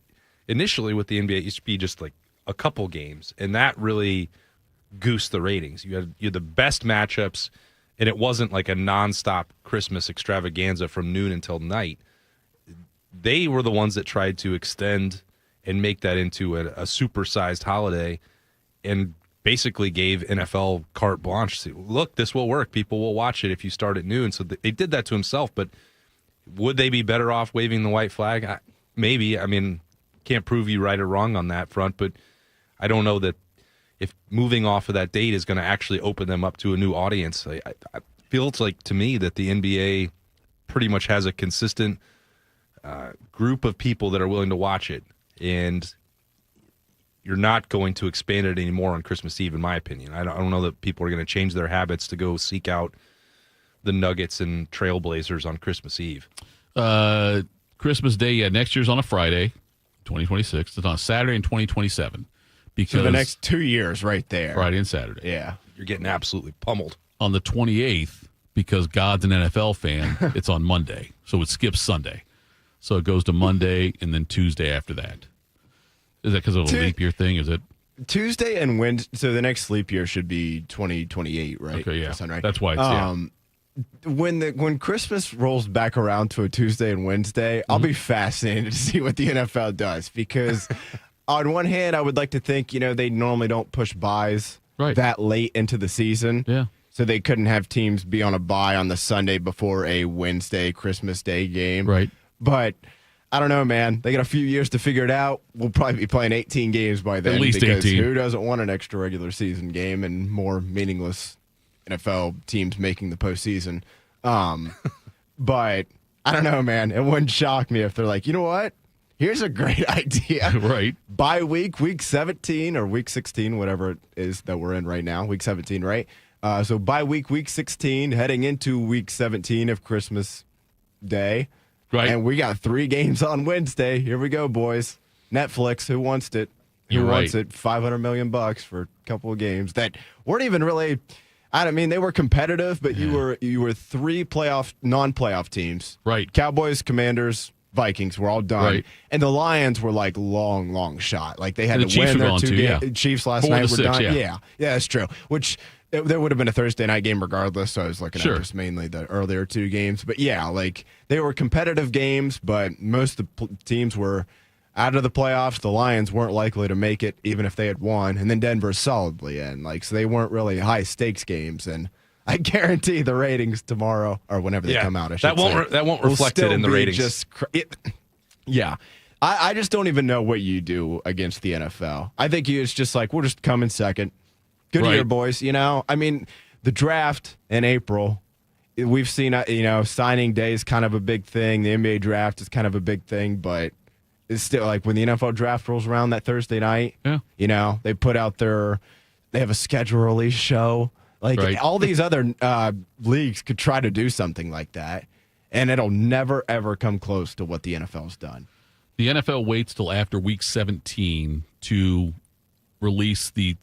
initially with the NBA, it used to be just like a couple games, and that really goosed the ratings. You had the best matchups, and it wasn't like a nonstop Christmas extravaganza from noon until night. They were the ones that tried to extend and make that into a supersized holiday, and basically gave NFL carte blanche. Look, this will work. People will watch it if you start at noon. So they did that to himself, but would they be better off waving the white flag? Maybe. I mean, can't prove you right or wrong on that front, but I don't know that if moving off of that date is going to actually open them up to a new audience. I feels like to me that the NBA pretty much has a consistent group of people that are willing to watch it, and you're not going to expand it anymore on Christmas Eve, in my opinion. I don't know that people are going to change their habits to go seek out the Nuggets and Trailblazers on Christmas Eve. Christmas Day, yeah, next year's on a Friday, 2026. It's on a Saturday in 2027. Because so the next 2 years right there. Friday and Saturday. Yeah. You're getting absolutely pummeled. On the 28th, because God's an NFL fan, it's on Monday. So it skips Sunday. So it goes to Monday and then Tuesday after that. Is that because of a leap year thing? Is it Tuesday and Wednesday? So the next leap year should be 2028, right? Okay, yeah. Right? That's why it's When Christmas rolls back around to a Tuesday and Wednesday, I'll be fascinated to see what the NFL does, because on one hand, I would like to think, they normally don't push buys that late into the season. Yeah. So they couldn't have teams be on a bye on the Sunday before a Wednesday Christmas Day game. Right. But I don't know, man. They got a few years to figure it out. We'll probably be playing 18 games by then. At least because 18. Who doesn't want an extra regular season game and more meaningless NFL teams making the postseason? But I don't know, man. It wouldn't shock me if they're like, you know what? Here's a great idea. Right. Bye week 17 or week 16, whatever it is that we're in right now, week 17, right? So by week 16, heading into week 17 of Christmas Day. Right. And we got 3 games on Wednesday. Here we go, boys. Netflix, who wants it? Who wants it? $500 million for a couple of games that weren't even really. I mean, they were competitive, but you were 3 non-playoff teams. Right. Cowboys, Commanders, Vikings were all done, right. And the Lions were like long shot. Like they had and to win their 2 games. Yeah. Chiefs last 4 night to were 6, done. Yeah, that's true. Which there would have been a Thursday night game regardless. So I was looking Sure. at just mainly the earlier 2 games. But yeah, like they were competitive games, but most of the teams were out of the playoffs. The Lions weren't likely to make it, even if they had won. And then Denver's solidly in. Like so, they weren't really high stakes games. And I guarantee the ratings tomorrow or whenever they come out. That won't reflect it in the ratings. I just don't even know what you do against the NFL. I think it's just like we'll just come in second. Good year, boys. You know, I mean, the draft in April. We've seen, signing day is kind of a big thing. The NBA draft is kind of a big thing, but it's still like when the NFL draft rolls around that Thursday night. Yeah. They put out they have a schedule release show. Like all these other leagues could try to do something like that, and it'll never ever come close to what the NFL's done. The NFL waits till after week 17 to release the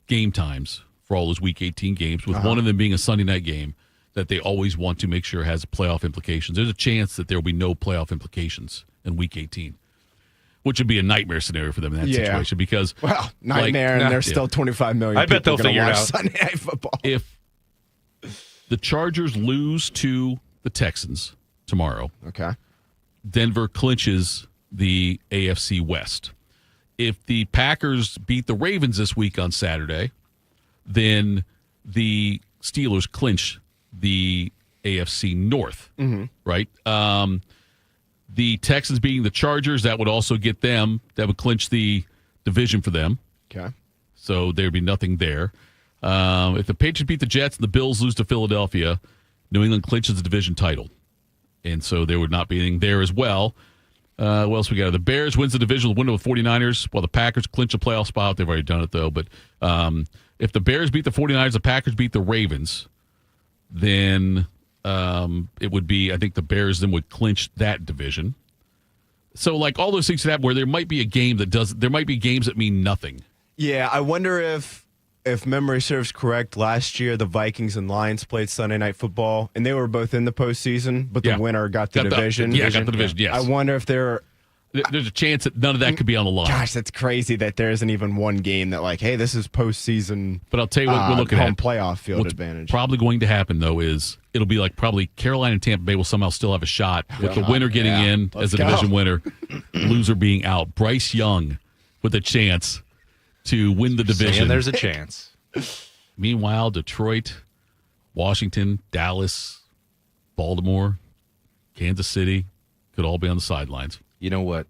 game times for all those week 18 games, with one of them being a Sunday night game that they always want to make sure has playoff implications. There's a chance that there will be no playoff implications in week 18, which would be a nightmare scenario for them in that situation because nightmare, and there's still 25 million. I bet they'll figure it out. Sunday Night Football. If the Chargers lose to the Texans tomorrow, Denver clinches the AFC West. If the Packers beat the Ravens this week on Saturday, then the Steelers clinch the AFC North, right? The Texans beating the Chargers, that would also get them. That would clinch the division for them. Okay. So there would be nothing there. If the Patriots beat the Jets and the Bills lose to Philadelphia, New England clinches the division title. And so there would not be anything there as well. What else we got? The Bears wins the divisional window with 49ers, while the Packers clinch a playoff spot. They've already done it, though. But if the Bears beat the 49ers, the Packers beat the Ravens, then it would be, I think the Bears then would clinch that division. So, like, all those things that happen where there might be a game there might be games that mean nothing. Yeah, I wonder if memory serves correct, last year the Vikings and Lions played Sunday Night Football, and they were both in the postseason, but the winner got the division. Got the division, yes. I wonder if there's a chance that none of that could be on the line. Gosh, that's crazy that there isn't even one game that, like, hey, this is postseason. But I'll tell you what we're looking home at. Playoff field What's advantage. Probably going to happen, though, is it'll be like probably Carolina and Tampa Bay will somehow still have a shot with the winner getting in as a division winner, loser being out. Bryce Young with a chance to win the division. And there's a chance. Meanwhile, Detroit, Washington, Dallas, Baltimore, Kansas City could all be on the sidelines. You know what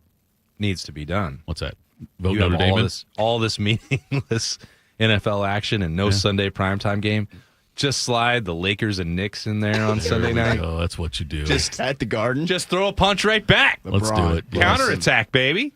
needs to be done? What's that? Vote You Notre have Dame. all this meaningless NFL action and no Sunday primetime game. Just slide the Lakers and Knicks in there on Sunday night. Oh, that's what you do. Just at the Garden. Just throw a punch right back. Let's do it. Counterattack, baby.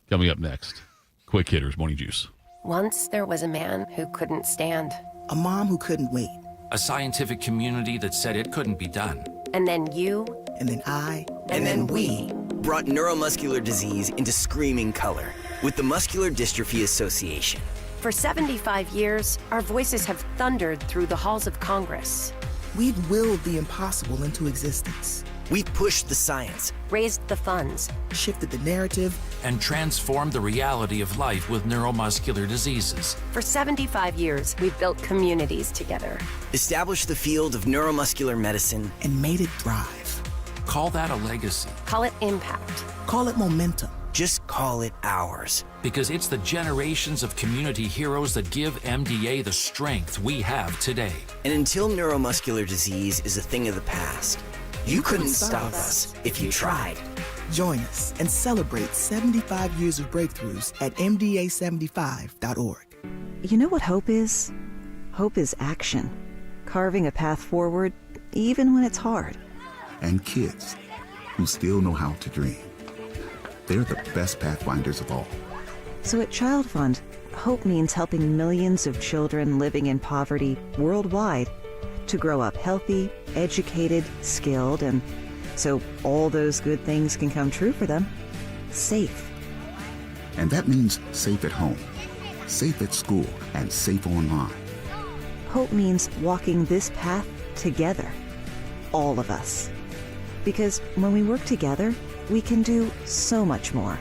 Coming up next, Quick Hitters Morning Juice. Once there was a man who couldn't stand. A mom who couldn't wait. A scientific community that said it couldn't be done. And then you. And then I. And then we brought neuromuscular disease into screaming color with the Muscular Dystrophy Association. For 75 years, our voices have thundered through the halls of Congress. We've willed the impossible into existence. We've pushed the science, raised the funds, shifted the narrative, and transformed the reality of life with neuromuscular diseases. For 75 years, we've built communities together. Established the field of neuromuscular medicine, and made it thrive. Call that a legacy. Call it impact. Call it momentum. Just call it ours. Because it's the generations of community heroes that give MDA the strength we have today. And until neuromuscular disease is a thing of the past, you couldn't stop us if you tried. Join us and celebrate 75 years of breakthroughs at MDA75.org. You know what hope is? Hope is action. Carving a path forward, even when it's hard. And kids who still know how to dream. They're the best pathfinders of all. So at Child Fund, Hope means helping millions of children living in poverty worldwide to grow up healthy, educated, skilled, and so all those good things can come true for them. Safe. And that means safe at home, safe at school, and safe online. Hope means walking this path together. All of us. Because when we work together, we can do so much more.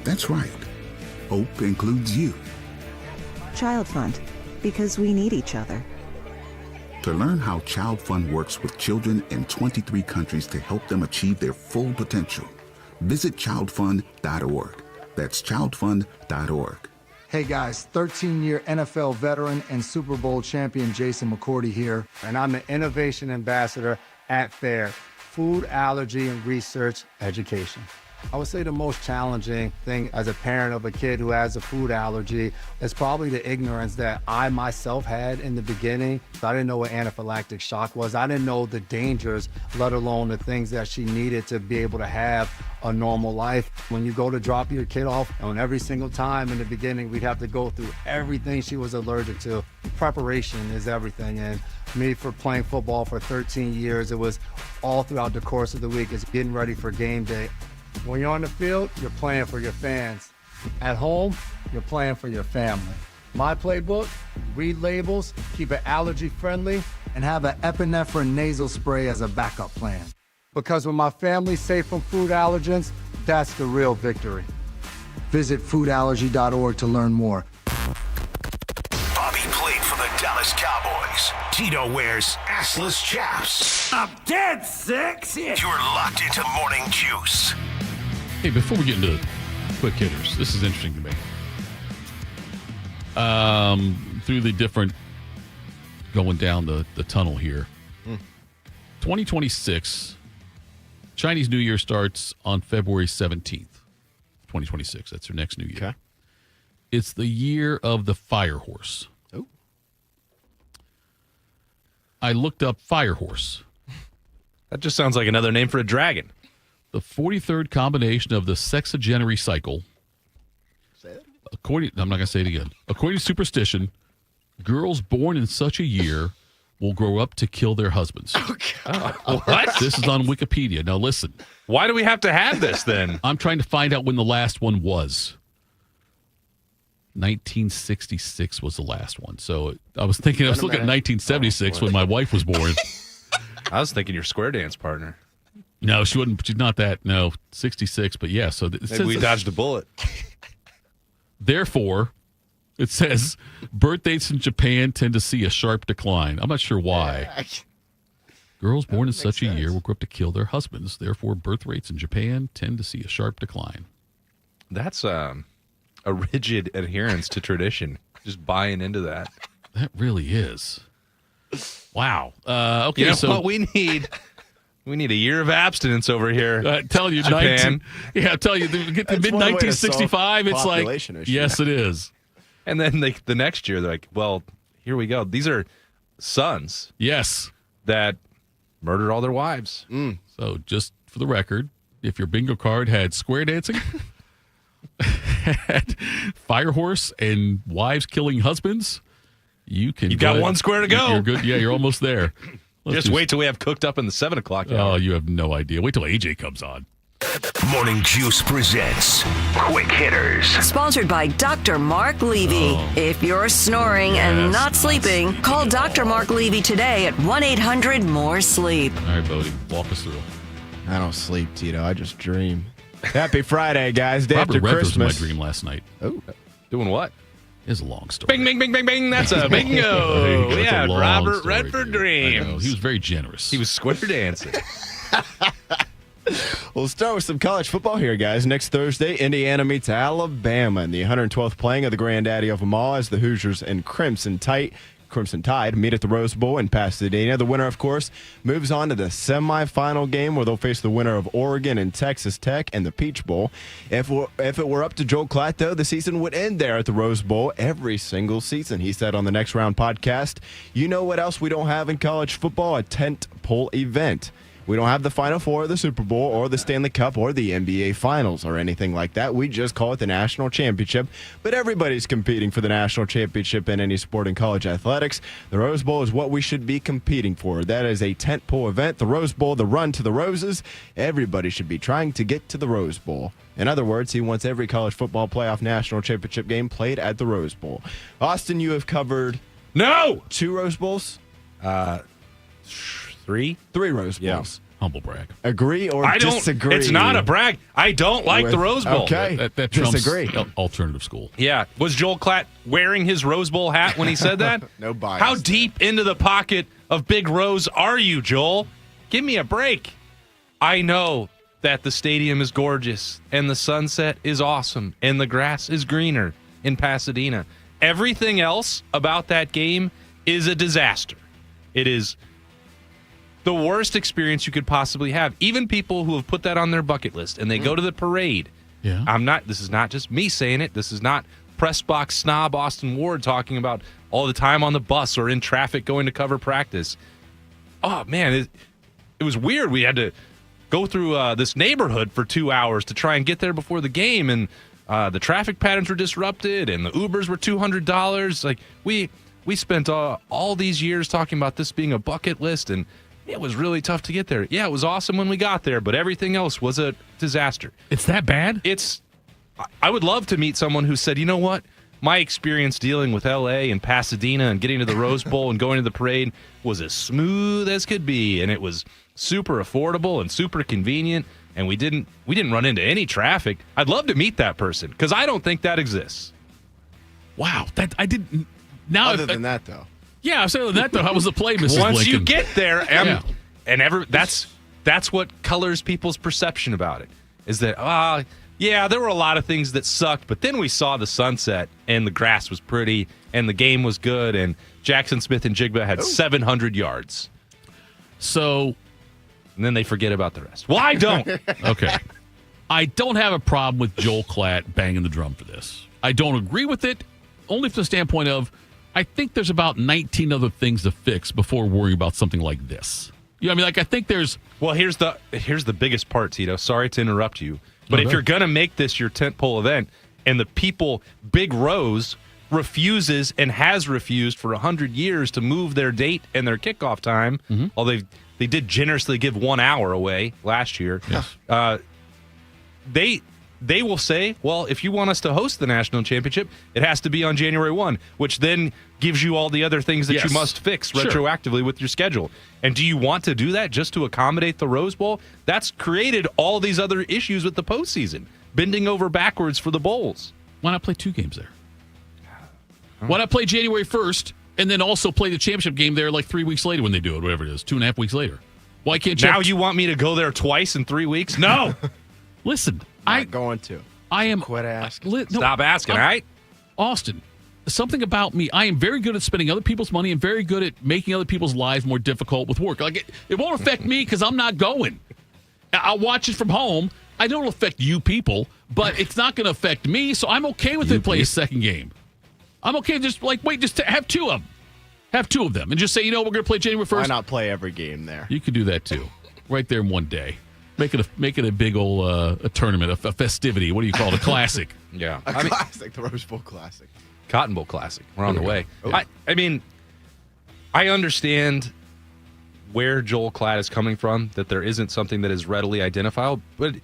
That's right. Hope includes you. Child Fund. Because we need each other. To learn how Child Fund works with children in 23 countries to help them achieve their full potential, visit childfund.org. That's childfund.org. Hey guys, 13-year NFL veteran and Super Bowl champion Jason McCourty here, and I'm the Innovation Ambassador at FAIR, Food Allergy and Research Education. I would say the most challenging thing as a parent of a kid who has a food allergy is probably the ignorance that I myself had in the beginning. I didn't know what anaphylactic shock was. I didn't know the dangers, let alone the things that she needed to be able to have a normal life. When you go to drop your kid off, and every single time in the beginning, we'd have to go through everything she was allergic to. Preparation is everything. And me, for playing football for 13 years, it was all throughout the course of the week. It's getting ready for game day. When you're on the field, you're playing for your fans. At home, you're playing for your family. My playbook, read labels, keep it allergy friendly, and have an epinephrine nasal spray as a backup plan. Because when my family's safe from food allergens, that's the real victory. Visit foodallergy.org to learn more. Bobby played for the Dallas Cowboys. Tito wears assless chaps. I'm dead sexy. You're locked into Morning Juice. Hey, before we get into quick hitters, this is interesting to me. Through the different going down the tunnel here. 2026, Chinese New Year starts on February 17th, 2026. That's their next New Year. Okay. It's the year of the fire horse. Oh. I looked up fire horse. That just sounds like another name for a dragon. The 43rd combination of the sexagenary cycle. I'm not going to say it again. According to superstition, girls born in such a year will grow up to kill their husbands. What? This is on Wikipedia. Now listen. Why do we have to have this then? I'm trying to find out when the last one was. 1966 was the last one. So I was looking at 1976 when my wife was born. I was thinking your square dance partner. No, she wouldn't. She's not that. No, 66. But yeah, so maybe we dodged a bullet. Therefore, it says birth dates in Japan tend to see a sharp decline. I'm not sure why. Girls born in such a year will grow up to kill their husbands. Therefore, birth rates in Japan tend to see a sharp decline. That's a rigid adherence to tradition. Just buying into that. That really is. Wow. Okay, you know so what we need? We need a year of abstinence over here. Tell you, Japan. I tell you, get to mid 1965. It's like, issue. yes, it is. And then the next year, they're like, well, here we go. These are sons. Yes. That murdered all their wives. So just for the record, if your bingo card had square dancing, had fire horse, and wives killing husbands, you've got one square to go. You're good. Yeah, you're almost there. Just wait till we have cooked up in the 7 o'clock hour. Oh, you have no idea. Wait till AJ comes on. Morning Juice presents Quick Hitters. Sponsored by Dr. Mark Levy. If you're snoring and not sleeping, call Dr. Mark Levy today at 1-800-MORE-SLEEP. All right, Bodie, walk us through. I don't sleep, Tito. I just dream. Happy Friday, guys. Day Robert after Redford Christmas. was my dream last night. Oh. Doing what? It's a long story. Bing, bing, bing, bing, bing. That's a bingo. That's Yeah, a long Robert story, Redford dude. I dreams. know. He was very generous. He was square dancing. We'll start with some college football here, guys. Next Thursday, Indiana meets Alabama in the 112th playing of the granddaddy of them all as the Hoosiers and Crimson Tide meet at the Rose Bowl in Pasadena. The winner, of course, moves on to the semifinal game where they'll face the winner of Oregon and Texas Tech in the Peach Bowl. If it were up to Joel Klatt, though, the season would end there at the Rose Bowl every single season. He said on the Next Round podcast, you know what else we don't have in college football? A tent pole event. We don't have the Final Four or the Super Bowl or the Stanley Cup or the NBA Finals or anything like that. We just call it the National Championship. But everybody's competing for the National Championship in any sport in college athletics. The Rose Bowl is what we should be competing for. That is a tentpole event. The Rose Bowl, the run to the roses. Everybody should be trying to get to the Rose Bowl. In other words, he wants every college football playoff national championship game played at the Rose Bowl. Austin, you have covered 2 Rose Bowls? 3? 3 Rose Bowls. Yeah. Humble brag. Agree or I don't, disagree? It's not a brag. I don't like the Rose Bowl. Okay. That trumps Disagree. alternative school. Yeah. Was Joel Klatt wearing his Rose Bowl hat when he said that? No bias. How deep into the pocket of Big Rose are you, Joel? Give me a break. I know that the stadium is gorgeous and the sunset is awesome and the grass is greener in Pasadena. Everything else about that game is a disaster. It is the worst experience you could possibly have. Even people who have put that on their bucket list and they go to the parade. Yeah. This is not just me saying it. This is not press box snob Austin Ward talking about all the time on the bus or in traffic going to cover practice. Oh man, it was weird. We had to go through this neighborhood for 2 hours to try and get there before the game, and the traffic patterns were disrupted, and the Ubers were $200. Like we spent all these years talking about this being a bucket list, and it was really tough to get there. Yeah, it was awesome when we got there, but everything else was a disaster. It's that bad? I would love to meet someone who said, you know what? My experience dealing with L.A. and Pasadena and getting to the Rose Bowl and going to the parade was as smooth as could be, and it was super affordable and super convenient, and we didn't run into any traffic. I'd love to meet that person because I don't think that exists. Wow, that I didn't. Now, Other than that, though. Yeah, other than that, though, how was the play, Mrs. Once Lincoln? you get there, that's what colors people's perception about it. Is that yeah, there were a lot of things that sucked, but then we saw the sunset and the grass was pretty and the game was good and Jackson Smith and Jigba had 700 yards. So, and then they forget about the rest. Well, I don't. Okay. I don't have a problem with Joel Klatt banging the drum for this. I don't agree with it, only from the standpoint of I think there's about 19 other things to fix before worrying about something like this. You know what I mean? Like, I think there's... Well, here's the biggest part, Tito. Sorry to interrupt you. But if you're going to make this your tentpole event and the people, Big Rose, refuses and has refused for 100 years to move their date and their kickoff time, although they did generously give 1 hour away last year, they will say, well, if you want us to host the national championship, it has to be on January 1, which then gives you all the other things that you must fix retroactively with your schedule. And do you want to do that just to accommodate the Rose Bowl? That's created all these other issues with the postseason, bending over backwards for the bowls. Why not play 2 games there? Why not play January 1st and then also play the championship game there like 3 weeks later when they do it, whatever it is, 2.5 weeks later? Why can't you? Now you want me to go there twice in 3 weeks? No. Listen, I'm going to. I am. Quit asking. Stop asking, all right? Austin, something about me. I am very good at spending other people's money and very good at making other people's lives more difficult with work. Like it won't affect me because I'm not going. I'll watch it from home. I know it'll affect you people, but it's not going to affect me, so I'm okay with it playing a second game. I'm okay just have 2 of them. Have 2 of them and just say, we're going to play January 1st. Why not play every game there? You could do that too. Right there in one day. Make it a big old a tournament, a festivity. What do you call it? A classic. Yeah. Classic, the Rose Bowl Classic. Cotton Bowl Classic. We're on the way. I mean, I understand where Joel Klatt is coming from, that there isn't something that is readily identifiable, but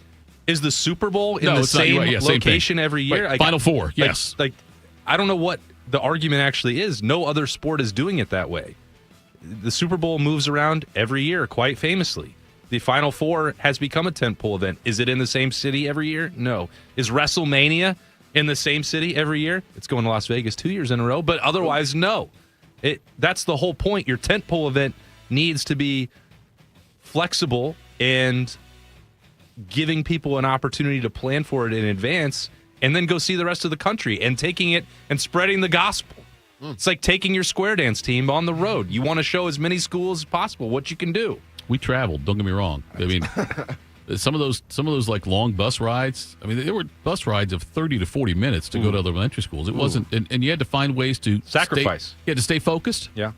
is the Super Bowl in the same location every year? Right. Final Four, yes. Like, I don't know what the argument actually is. No other sport is doing it that way. The Super Bowl moves around every year, quite famously. The Final Four has become a tentpole event. Is it in the same city every year? No. Is WrestleMania in the same city every year? It's going to Las Vegas 2 years in a row, but otherwise, no. That's the whole point. Your tentpole event needs to be flexible and giving people an opportunity to plan for it in advance and then go see the rest of the country and taking it and spreading the gospel. It's like taking your square dance team on the road. You want to show as many schools as possible what you can do. We traveled. Don't get me wrong. I mean, some of those like long bus rides. I mean, there were bus rides of 30 to 40 minutes to go to other elementary schools. It wasn't, and you had to find ways to sacrifice. You had to stay focused. Yeah,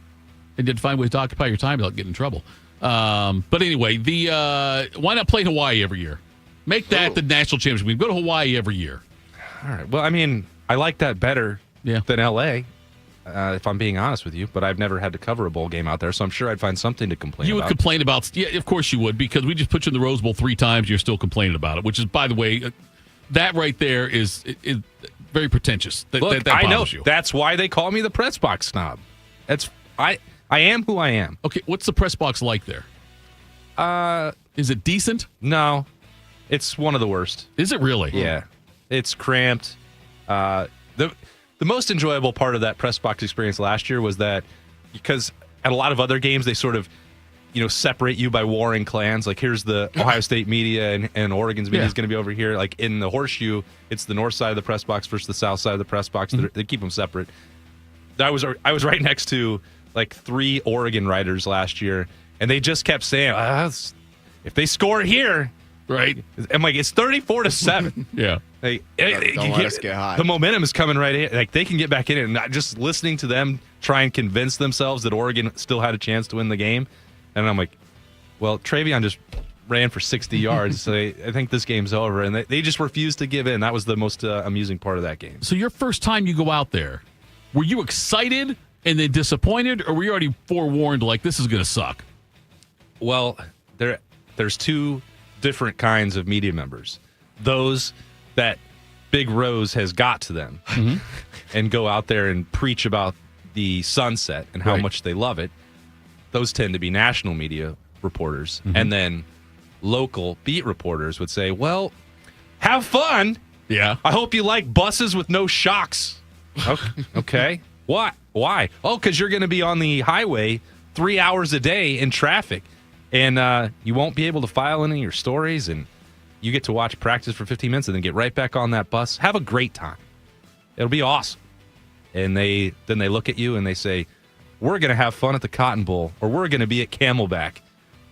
and you had to find ways to occupy your time without getting in trouble. But anyway, why not play Hawaii every year? Make that the national championship. We go to Hawaii every year. All right. Well, I mean, I like that better than L.A., if I'm being honest with you. But I've never had to cover a bowl game out there, so I'm sure I'd find something to complain about. You would complain about, yeah, of course you would, because we just put you in the Rose Bowl 3 times. You're still complaining about it, which is, by the way, that right there is very pretentious. Look, that I know. bothers you. That's why they call me the press box snob. I am who I am. Okay, what's the press box like there? Is it decent? No, it's one of the worst. Is it really? Yeah, it's cramped. The most enjoyable part of that press box experience last year was that because at a lot of other games they sort of separate you by warring clans. Like here's the Ohio State media and Oregon's media is going to be over here. Like in the horseshoe, it's the north side of the press box versus the south side of the press box. They keep them separate. I was right next to like 3 Oregon writers last year, and they just kept saying, if they score here, right? I'm like, it's 34-7. Yeah. Don't let us get high. The momentum is coming right in. Like they can get back in it, and not just listening to them try and convince themselves that Oregon still had a chance to win the game. And I'm like, well, Travion just ran for 60 yards, so I think this game's over. And they just refused to give in. That was the most amusing part of that game. So your first time you go out there, were you excited and then disappointed, or were you already forewarned like this is going to suck? Well, there's 2 different kinds of media members. Those that Big Rose has got to them and go out there and preach about the sunset and how much they love it. Those tend to be national media reporters. And then local beat reporters would say, well, have fun. Yeah. I hope you like buses with no shocks. Okay. What? Why? Oh, because you're going to be on the highway 3 hours a day in traffic. And you won't be able to file any of your stories. And you get to watch practice for 15 minutes and then get right back on that bus. Have a great time. It'll be awesome. And then they look at you and they say, we're going to have fun at the Cotton Bowl, or we're going to be at Camelback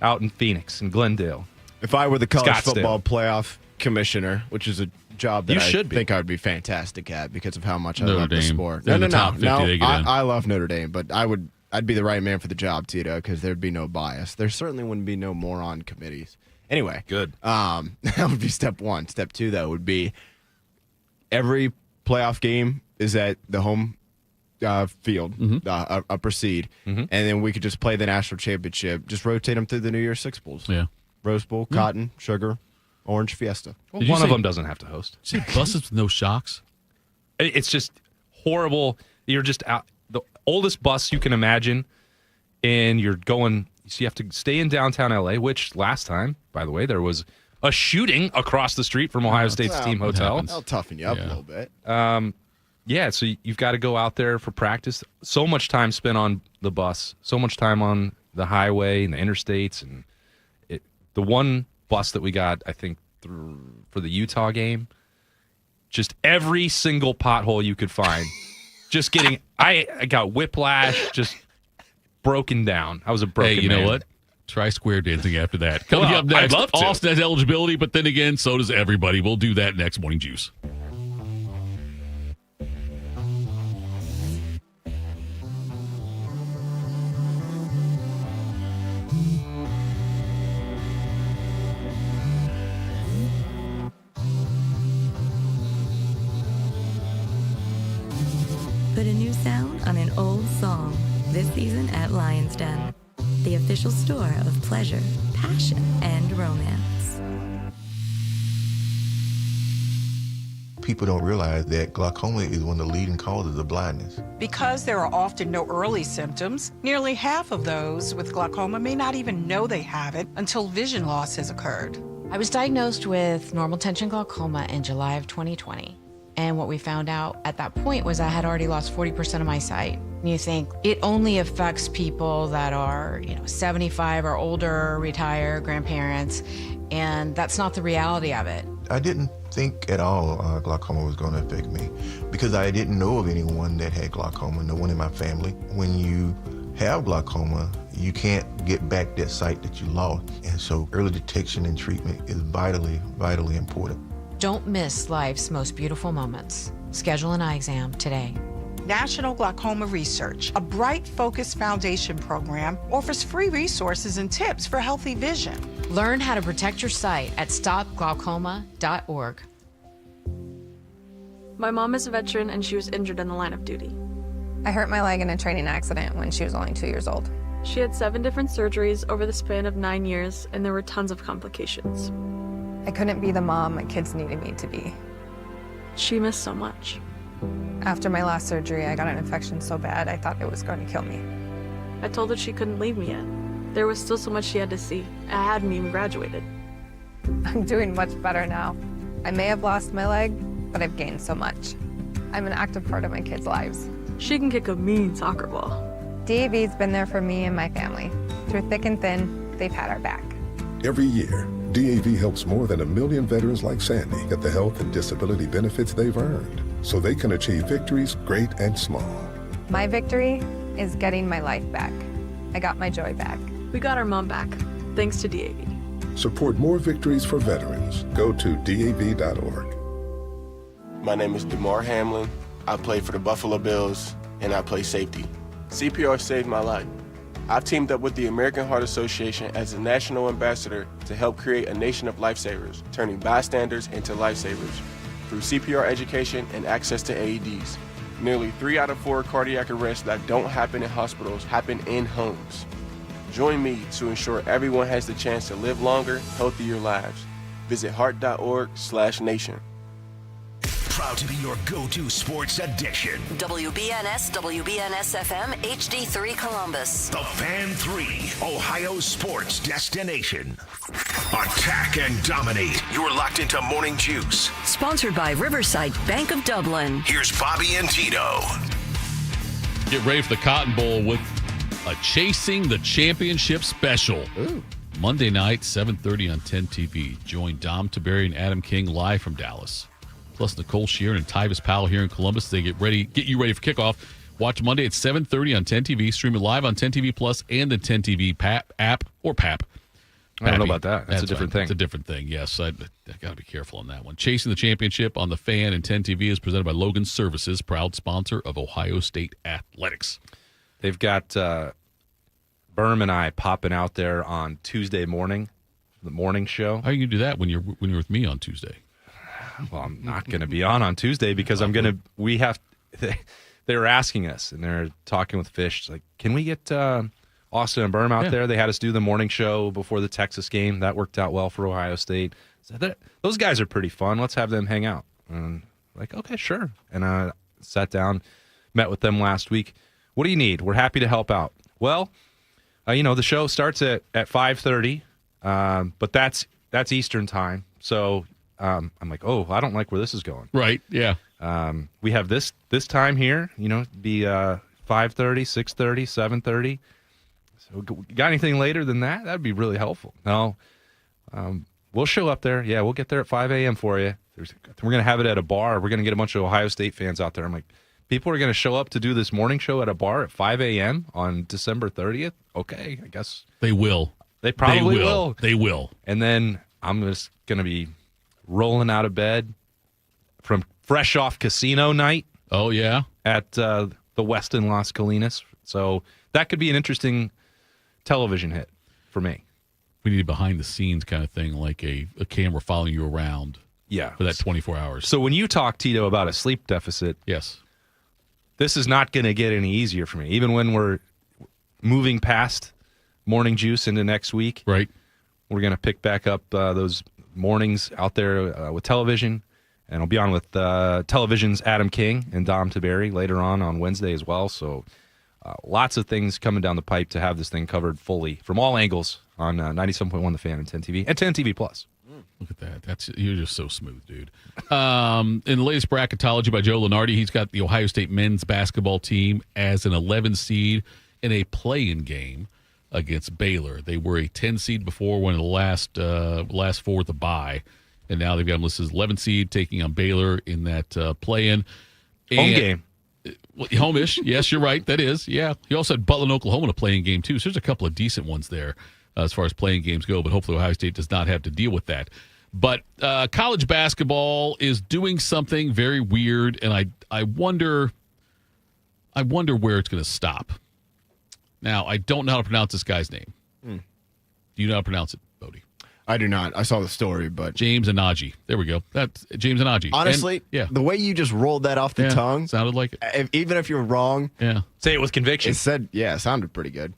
out in Phoenix and Glendale. If I were the college Scottsdale. football playoff commissioner, which is a job that You should be. think I would be fantastic at because of how much I Notre love the Dame. sport. They're in the top 50, they get in. I love Notre Dame, but I'd be the right man for the job, Tito, because there'd be no bias. There certainly wouldn't be no moron committees. Anyway, good. That would be step 1. Step 2, though, would be every playoff game is at the home field, upper seed, and then we could just play the national championship. Just rotate them through the New Year's Six Bowls. Yeah, Rose Bowl, Cotton, Sugar, Orange Fiesta. Well, one of them doesn't have to host. See buses with no shocks. It's just horrible. You're just out the oldest bus you can imagine, and you're going. So you have to stay in downtown LA, which last time, by the way, there was a shooting across the street from Ohio State's team hotel. That'll toughen you up a little bit. Yeah, so you've got to go out there for practice. So much time spent on the bus, so much time on the highway and the interstates. And the one bus that we got, I think, for the Utah game, just every single pothole you could find. Just getting, I got whiplash, just broken down. I was a broken man. Hey, you know what? Try square dancing after that. Coming up next, I'd love to. Austin has eligibility, but then again, so does everybody. We'll do that next Morning Juice. Put a new sound on an old song. This season at Lion's Den, the official store of pleasure, passion, and romance. People don't realize that glaucoma is one of the leading causes of blindness. Because there are often no early symptoms, nearly half of those with glaucoma may not even know they have it until vision loss has occurred. I was diagnosed with normal tension glaucoma in July of 2020. And what we found out at that point was I had already lost 40% of my sight. And you think it only affects people that are, 75 or older, retired, grandparents, and that's not the reality of it. I didn't think at all glaucoma was going to affect me because I didn't know of anyone that had glaucoma, no one in my family. When you have glaucoma, you can't get back that sight that you lost. And so early detection and treatment is vitally, vitally important. Don't miss life's most beautiful moments. Schedule an eye exam today. National Glaucoma Research, a bright, focused foundation program, offers free resources and tips for healthy vision. Learn how to protect your sight at stopglaucoma.org. My mom is a veteran and she was injured in the line of duty. I hurt my leg in a training accident when she was only 2 years old. She had 7 different surgeries over the span of 9 years, and there were tons of complications. I couldn't be the mom my kids needed me to be. She missed so much. After my last surgery, I got an infection so bad I thought it was going to kill me. I told her she couldn't leave me yet. There was still so much she had to see. I hadn't even graduated. I'm doing much better now. I may have lost my leg, but I've gained so much. I'm an active part of my kids' lives. She can kick a mean soccer ball. DAV's been there for me and my family. Through thick and thin, they've had our back. Every year, DAV helps more than 1 million veterans like Sandy get the health and disability benefits they've earned, so they can achieve victories great and small. My victory is getting my life back. I got my joy back. We got our mom back, thanks to DAV. Support more victories for veterans. Go to DAV.org. My name is DeMar Hamlin. I play for the Buffalo Bills, and I play safety. CPR saved my life. I've teamed up with the American Heart Association as a national ambassador to help create a nation of lifesavers, turning bystanders into lifesavers through CPR education and access to AEDs. Nearly 3 out of 4 cardiac arrests that don't happen in hospitals happen in homes. Join me to ensure everyone has the chance to live longer, healthier lives. Visit heart.org/nation. Proud to be your go-to sports addiction. WBNS, WBNS FM, HD3 Columbus. The Fan 3, Ohio sports destination. Attack and dominate. You're locked into Morning Juice. Sponsored by Riverside Bank of Dublin. Here's Bobby and Tito. Get ready for the Cotton Bowl with a Chasing the Championship special. Ooh. Monday night, 7:30 on 10 TV. Join Dom Tiberi and Adam King live from Dallas. Plus Nicole Sheeran and Tyvis Powell here in Columbus. They get you ready for kickoff. Watch Monday at 7:30 on 10 TV. Stream it live on 10 TV Plus and the 10 TV app or PAP. I don't know about that. That's a different thing. It's a different thing, yes. I got to be careful on that one. Chasing the Championship on the Fan and 10 TV is presented by Logan Services, proud sponsor of Ohio State Athletics. They've got Berm and I popping out there on Tuesday morning, the morning show. How are you going to do that when you're with me on Tuesday? Well, I'm not going to be on Tuesday because they were asking us and they're talking with Fish. Like, can we get Austin and Berm out there? They had us do the morning show before the Texas game. That worked out well for Ohio State. So those guys are pretty fun. Let's have them hang out. And like, okay, sure. And I sat down, met with them last week. What do you need? We're happy to help out. Well, the show starts at 5:30, but that's Eastern time. So I'm like, oh, I don't like where this is going. Right, yeah. We have this time here, be 5:30, 6:30, 7:30. So got anything later than that? That'd be really helpful. No, we'll show up there. Yeah, we'll get there at 5 a.m. for you. We're going to have it at a bar. We're going to get a bunch of Ohio State fans out there. I'm like, people are going to show up to do this morning show at a bar at 5 a.m. on December 30th? Okay, I guess. They will. They probably will. They will. And then I'm just going to be rolling out of bed from fresh off casino night. Oh, yeah? At the Westin Las Colinas. So that could be an interesting television hit for me. We need a behind-the-scenes kind of thing, like a camera following you around. Yeah. For that 24 hours. So when you talk, Tito, about a sleep deficit. Yes. This is not going to get any easier for me. Even when we're moving past Morning Juice into next week. Right. We're going to pick back up those mornings out there with television. And I'll be on with television's Adam King and Dom Tiberi later on Wednesday as well. So lots of things coming down the pipe to have this thing covered fully from all angles on 97.1 The Fan and 10 TV and 10 TV Plus. Look at that. You're just so smooth, dude. In the latest bracketology by Joe Lunardi, he's got the Ohio State men's basketball team as an 11 seed in a play-in game against Baylor. They were a 10 seed before, one of the last four with the bye, and now they've got them listed as 11 seed taking on Baylor in that play-in. Home game. Home-ish. Yes, you're right. That is. Yeah. He also had Butler and Oklahoma in a play-in game, too. So there's a couple of decent ones there as far as playing games go, but hopefully Ohio State does not have to deal with that. But college basketball is doing something very weird, and I wonder I wonder where it's going to stop. Now, I don't know how to pronounce this guy's name. Do you know how to pronounce it, Bodie? I do not. I saw the story, but James Anaji. There we go. That's James Anaji. Honestly, the way you just rolled that off the tongue sounded like it. Even if you're wrong, say it with conviction. It sounded pretty good.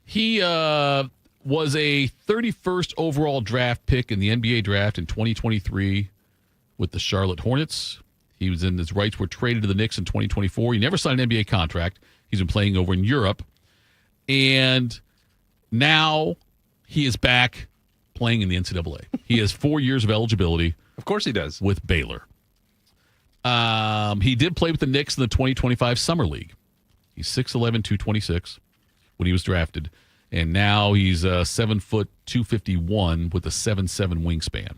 He was a 31st overall draft pick in the NBA draft in 2023 with the Charlotte Hornets. He was in his rights were traded to the Knicks in 2024. He never signed an NBA contract. He's been playing over in Europe. And now he is back playing in the NCAA. He has 4 years of eligibility. Of course he does. With Baylor. He did play with the Knicks in the 2025 Summer League. He's 6'11", 226 when he was drafted. And now he's 7 foot 251 with a 7'7" wingspan.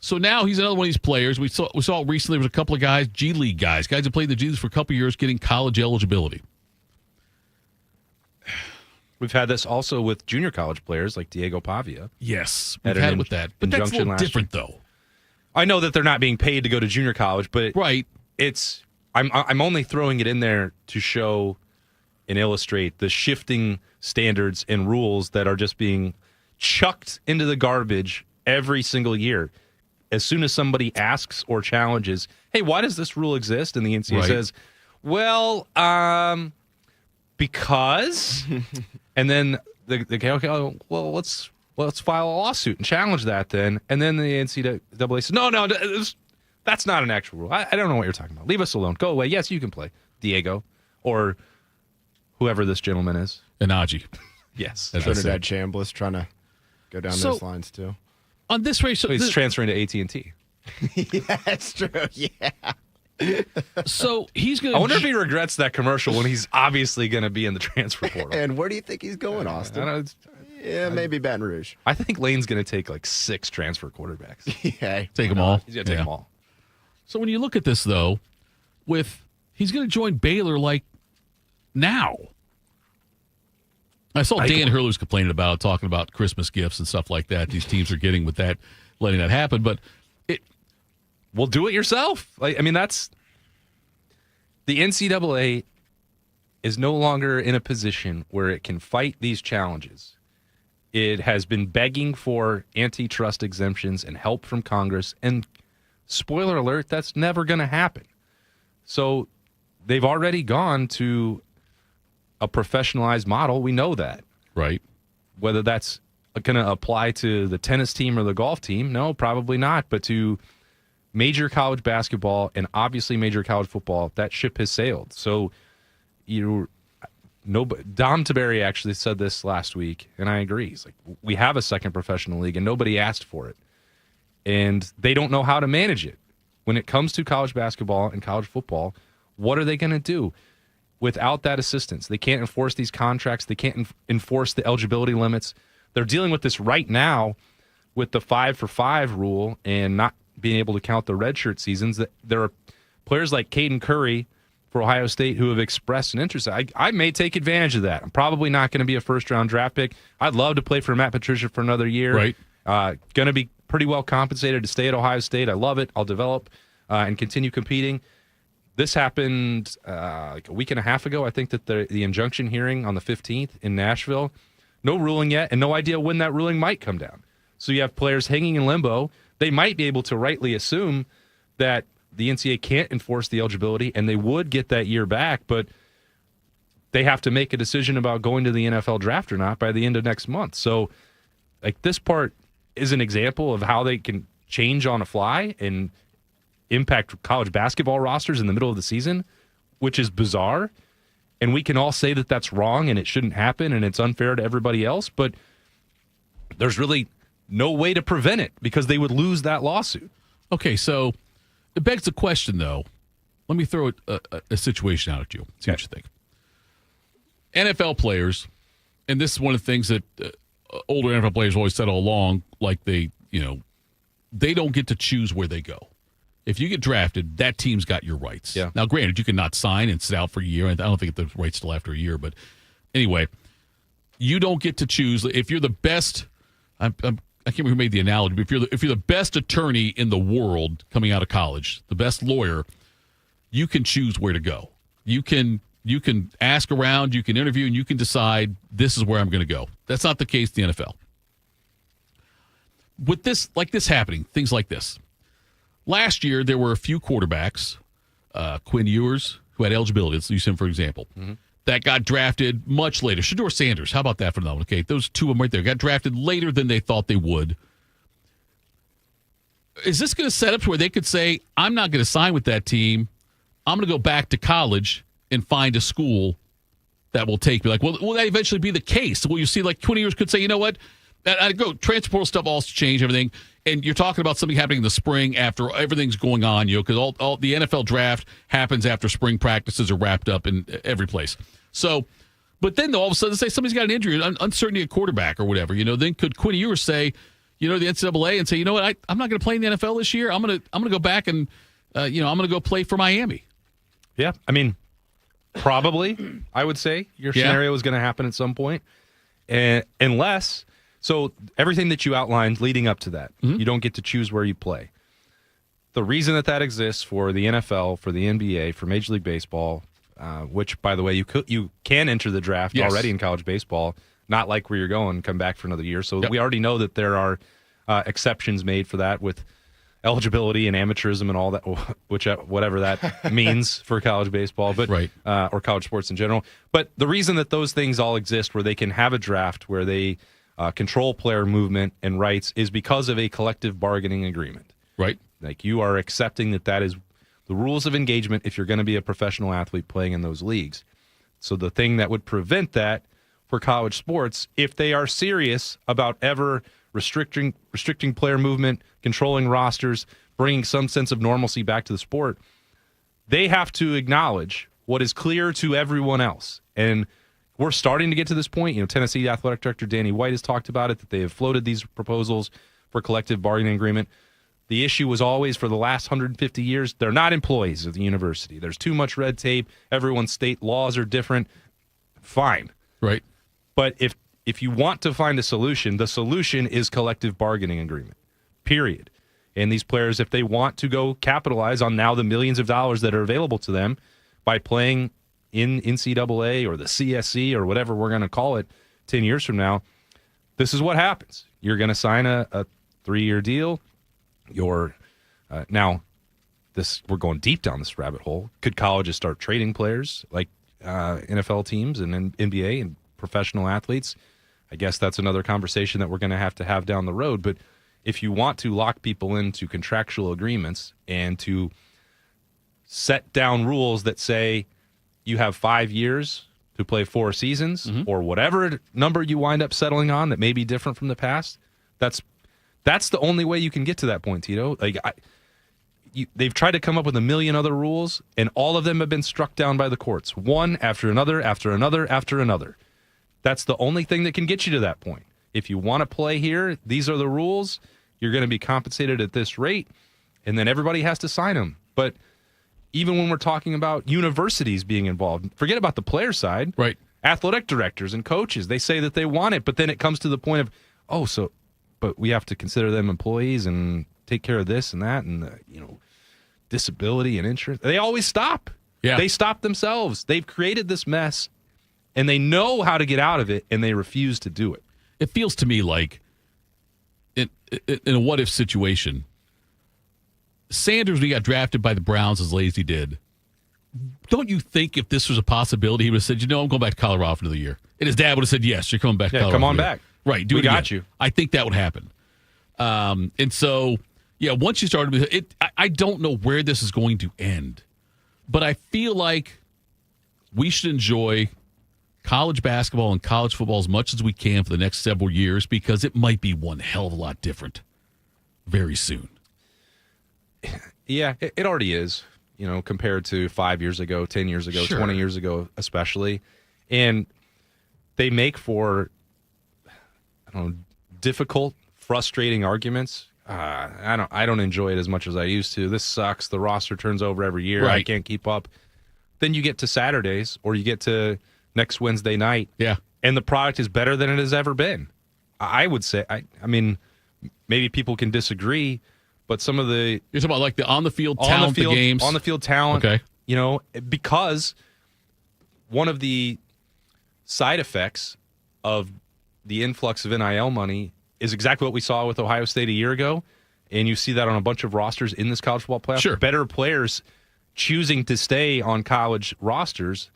So now he's another one of these players. We saw recently there was a couple of guys, G League guys who played the G League for a couple of years getting college eligibility. We've had this also with junior college players like Diego Pavia. Yes, we've had it with that. But that's a little different, though. I know that they're not being paid to go to junior college, but I'm only throwing it in there to show and illustrate the shifting standards and rules that are just being chucked into the garbage every single year. As soon as somebody asks or challenges, hey, why does this rule exist? And the NCAA says, well, because, and then they go, okay, well, let's file a lawsuit and challenge that then. And then the NCAA says, no, that's not an actual rule. I don't know what you're talking about. Leave us alone. Go away. Yes, you can play, Diego, or whoever this gentleman is. Anaji. Yes. Trinidad Chambliss trying to go down those lines too. On this race, he's transferring to AT&T. Yeah, that's true. Yeah. So he's going to. I wonder if he regrets that commercial when he's obviously going to be in the transfer portal. And where do you think he's going, Austin? Maybe Baton Rouge. I think Lane's going to take like 6 transfer quarterbacks. Yeah, take them all. He's going to take them all. So when you look at this, though, he's going to join Baylor like now. I saw Dan Hurley was complaining about talking about Christmas gifts and stuff like that. These teams are getting with that, letting that happen. But well, do it yourself. That's the NCAA is no longer in a position where it can fight these challenges. It has been begging for antitrust exemptions and help from Congress. And spoiler alert, that's never going to happen. So they've already gone to a professionalized model. We know that. Right. Whether that's going to apply to the tennis team or the golf team, no, probably not. But to major college basketball and obviously major college football, that ship has sailed. So Dom Taberi actually said this last week, and I agree. He's like, we have a second professional league, and nobody asked for it. And they don't know how to manage it. When it comes to college basketball and college football, what are they going to do? Without that assistance, they can't enforce these contracts. They can't enforce the eligibility limits. They're dealing with this right now with the 5-for-5 rule and not being able to count the redshirt seasons. There are players like Caden Curry for Ohio State who have expressed an interest. I may take advantage of that. I'm probably not going to be a first-round draft pick. I'd love to play for Matt Patricia for another year. Right. Going to be pretty well compensated to stay at Ohio State. I love it. I'll develop and continue competing. This happened like a week and a half ago. I think that the injunction hearing on the 15th in Nashville, no ruling yet, and no idea when that ruling might come down. So you have players hanging in limbo. They might be able to rightly assume that the NCAA can't enforce the eligibility, and they would get that year back, but they have to make a decision about going to the NFL draft or not by the end of next month. So like this part is an example of how they can change on a fly and impact college basketball rosters in the middle of the season, which is bizarre. And we can all say that that's wrong and it shouldn't happen and it's unfair to everybody else, but there's really no way to prevent it because they would lose that lawsuit. Okay, so it begs the question, though. Let me throw a situation out at you. See what you think. NFL players, and this is one of the things that older NFL players always said all along, like they don't get to choose where they go. If you get drafted, that team's got your rights. Yeah. Now, granted, you cannot sign and sit out for a year. I don't think the rights still after a year. But anyway, you don't get to choose. If you're the best, I can't remember who made the analogy, but if you're the best attorney in the world coming out of college, the best lawyer, you can choose where to go. You can You can ask around, you can interview, and you can decide this is where I'm going to go. That's not the case in the NFL. With this happening, things like this. Last year, there were a few quarterbacks, Quinn Ewers, who had eligibility. Let's use him for example. That got drafted much later. Shedeur Sanders, how about that for now? Okay, those two of them right there got drafted later than they thought they would. Is this going to set up to where they could say, I'm not going to sign with that team. I'm going to go back to college and find a school that will take me? Like, will that eventually be the case? Will you see, like, 20 years could say, you know what? I go, transfer portal stuff also change everything. And you're talking about something happening in the spring after everything's going on, because all the NFL draft happens after spring practices are wrapped up in every place. So, but then all of a sudden, say somebody's got an injury, uncertainty at quarterback or whatever, then could Quinn Ewers say, the NCAA and say, you know what, I'm not going to play in the NFL this year. I'm going to go back and, I'm going to go play for Miami. Yeah, I mean, probably, I would say your scenario is going to happen at some point, unless. So everything that you outlined leading up to that, you don't get to choose where you play. The reason that exists for the NFL, for the NBA, for Major League Baseball, which, by the way, you can enter the draft already in college baseball, not like where you're going, come back for another year. So we already know that there are exceptions made for that with eligibility and amateurism and all that, whatever that means for college baseball, but or college sports in general. But the reason that those things all exist, where they can have a draft, where they control player movement and rights, is because of a collective bargaining agreement. Right. Like, you are accepting that is the rules of engagement if you're going to be a professional athlete playing in those leagues. So the thing that would prevent that for college sports, if they are serious about ever restricting player movement, controlling rosters, bringing some sense of normalcy back to the sport, they have to acknowledge what is clear to everyone else. And we're starting to get to this point. Tennessee Athletic Director Danny White has talked about it, that they have floated these proposals for collective bargaining agreement. The issue was always, for the last 150 years, they're not employees of the university. There's too much red tape. Everyone's state laws are different. Fine. Right. But if you want to find a solution, the solution is collective bargaining agreement, period. And these players, if they want to go capitalize on now the millions of dollars that are available to them by playing in NCAA or the CSC or whatever we're going to call it 10 years from now, this is what happens. You're going to sign a 3-year deal. Now, we're going deep down this rabbit hole. Could colleges start trading players like NFL teams and NBA and professional athletes? I guess that's another conversation that we're going to have down the road. But if you want to lock people into contractual agreements and to set down rules that say you have 5 years to play 4 seasons, or whatever number you wind up settling on that may be different from the past, that's the only way you can get to that point, Tito. Like, they've tried to come up with a million other rules, and all of them have been struck down by the courts, one after another, after another, after another. That's the only thing that can get you to that point. If you want to play here, these are the rules. You're going to be compensated at this rate, and then everybody has to sign them. But even when we're talking about universities being involved, forget about the player side. Right. Athletic directors and coaches, they say that they want it, but then it comes to the point of, but we have to consider them employees and take care of this and that and, disability and insurance. They always stop. Yeah. They stop themselves. They've created this mess, and they know how to get out of it, and they refuse to do it. It feels to me like, in a what-if situation, Sanders, when he got drafted by the Browns as late as he did, don't you think if this was a possibility, he would have said, I'm going back to Colorado for another year? And his dad would have said, yes, you're coming back to Colorado. Come on back. Right. We got you. I think that would happen. And so, once you started with it, I don't know where this is going to end. But I feel like we should enjoy college basketball and college football as much as we can for the next several years, because it might be one hell of a lot different very soon. Yeah, it already is, compared to 5 years ago, 10 years ago, Sure. 20 years ago, especially. And they make for, difficult, frustrating arguments. I don't enjoy it as much as I used to. This sucks. The roster turns over every year. Right. I can't keep up. Then you get to Saturdays, or you get to next Wednesday night. Yeah. And the product is better than it has ever been. I would say, I mean, maybe people can disagree, but some of the... You're talking about like the on-the-field talent, the games? On-the-field talent. Okay. Because one of the side effects of the influx of NIL money is exactly what we saw with Ohio State a year ago. And you see that on a bunch of rosters in this college football playoff. Sure. Better players choosing to stay on college rosters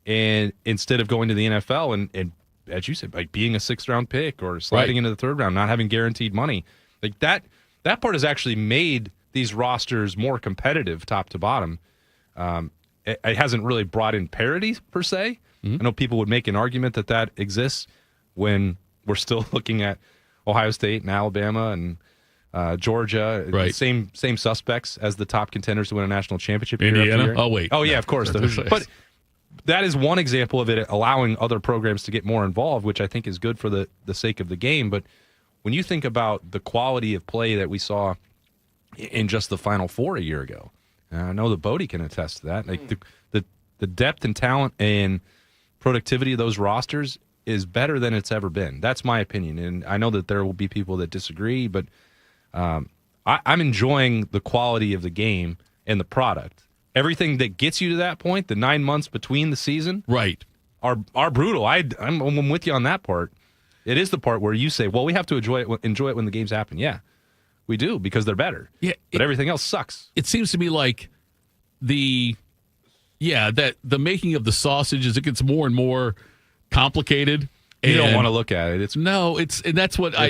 and instead of going to the NFL and as you said, like being a 6th-round pick or sliding into the 3rd round, not having guaranteed money. Like that part has actually made these rosters more competitive top to bottom. It hasn't really brought in parity per se. I know people would make an argument that exists when we're still looking at Ohio State and Alabama and Georgia, right. Same suspects as the top contenders to win a national championship. Indiana? Year after year. Oh, wait. Oh, yeah, of course. But that is one example of it allowing other programs to get more involved, which I think is good for the sake of the game. But when you think about the quality of play that we saw in just the Final Four a year ago, and I know that Bodie can attest to that. Like the depth and talent and productivity of those rosters is better than it's ever been. That's my opinion. And I know that there will be people that disagree, but I'm enjoying the quality of the game and the product. Everything that gets you to that point, the 9 months between the season, right, are brutal. I'm with you on that part. It is the part where you say, well, we have to enjoy it when the games happen. Yeah, we do, because they're better. Yeah, but everything else sucks. It seems to me like the making of the sausages, it gets more and more complicated. You don't want to look at it. It's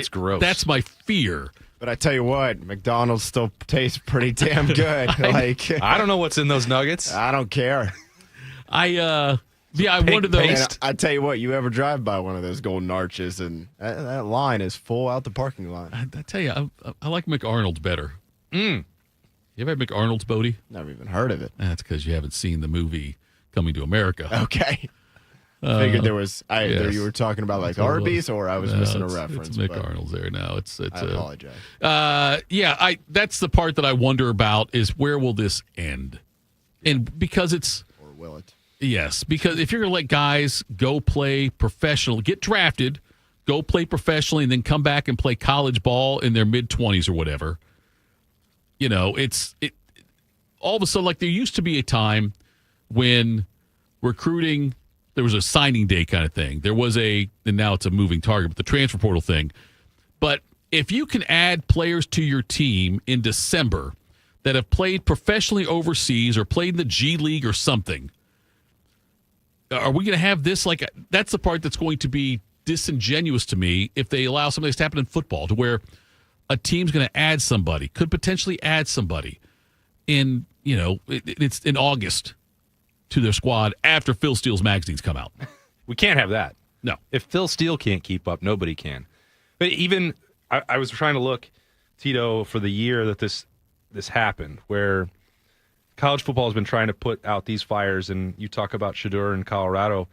gross. That's my fear. But I tell you what, McDonald's still tastes pretty damn good. I don't know what's in those nuggets. I don't care. I wonder though. I tell you what, you ever drive by one of those Golden Arches, and that line is full out the parking lot. I tell you, I like McArnold's better. You ever had McArnold's, Bodie? Never even heard of it. That's because you haven't seen the movie Coming to America. Okay. I figured there was either you were talking about like Arby's or I was missing a reference. It's McArnold's there now. I apologize. That's the part that I wonder about is where will this end? And because or will it? Yes, because if you're going to let guys go play professional, get drafted, go play professionally, and then come back and play college ball in their mid-20s or whatever, all of a sudden, like there used to be a time when recruiting, there was a signing day kind of thing. There was and now it's a moving target, but the transfer portal thing. But if you can add players to your team in December that have played professionally overseas or played in the G League or something, are we going to have this? Like, that's the part that's going to be disingenuous to me if they allow something that's happened in football to where a team's going to add somebody, could potentially add somebody in, it's in August to their squad after Phil Steele's magazines come out. We can't have that. No. If Phil Steele can't keep up, nobody can. But even, I was trying to look, Tito, for the year that this happened, where college football has been trying to put out these fires, and you talk about Shedeur in Colorado.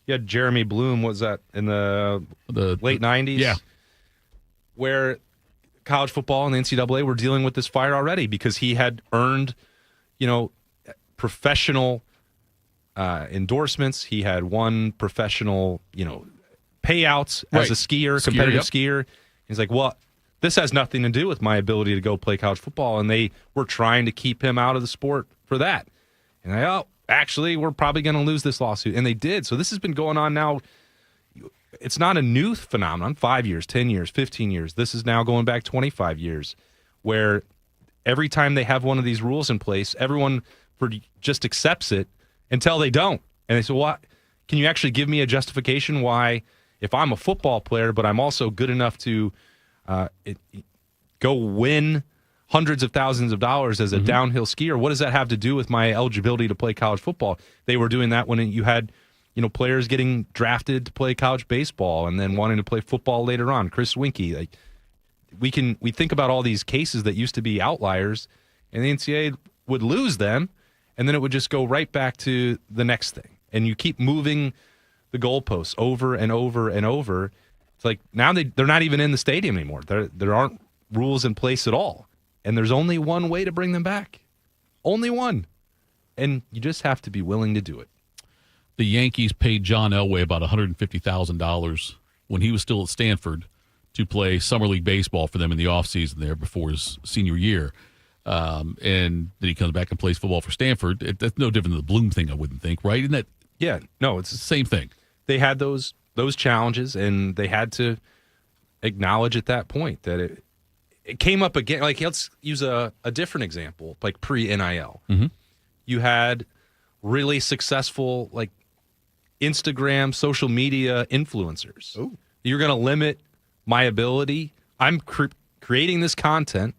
You had Jeremy Bloom, was that in the late 90s? Yeah. Where college football and the NCAA were dealing with this fire already because he had earned, professional endorsements. He had won professional, payouts as a skier, competitive skier. He's like, well, this has nothing to do with my ability to go play college football. And they were trying to keep him out of the sport for that. And actually, we're probably going to lose this lawsuit. And they did. So this has been going on now. It's not a new phenomenon, 5 years, 10 years, 15 years. This is now going back 25 years, where every time they have one of these rules in place, everyone just accepts it until they don't. And they say, what? Can you actually give me a justification why, if I'm a football player, but I'm also good enough to go win hundreds of thousands of dollars as a downhill skier, what does that have to do with my eligibility to play college football? They were doing that when you had players getting drafted to play college baseball and then wanting to play football later on. Chris Winkie. Like, we think about all these cases that used to be outliers, and the NCAA would lose them, and then it would just go right back to the next thing. And you keep moving the goalposts over and over and over. It's like now they're not even in the stadium anymore. There aren't rules in place at all. And there's only one way to bring them back. Only one. And you just have to be willing to do it. The Yankees paid John Elway about $150,000 when he was still at Stanford to play summer league baseball for them in the offseason there before his senior year. And then he comes back and plays football for Stanford. That's no different than the Bloom thing, I wouldn't think, right? Isn't that Yeah, no, it's the same thing. They had those challenges, and they had to acknowledge at that point that it came up again. Like, let's use a different example, like pre-NIL. Mm-hmm. You had really successful, like, Instagram, social media influencers. Ooh. You're going to limit my ability. I'm creating this content.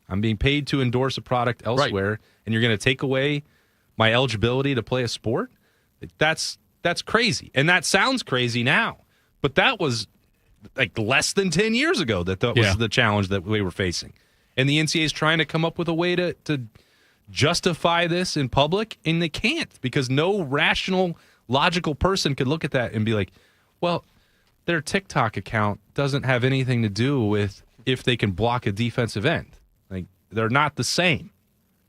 I'm being paid to endorse a product elsewhere, and you're going to take away my eligibility to play a sport? That's crazy. And that sounds crazy now. But that was like less than 10 years ago that was the challenge that we were facing. And the NCAA is trying to come up with a way to justify this in public, and they can't, because no rational, logical person could look at that and be like, well, their TikTok account doesn't have anything to do with if they can block a defensive end. Like, they're not the same.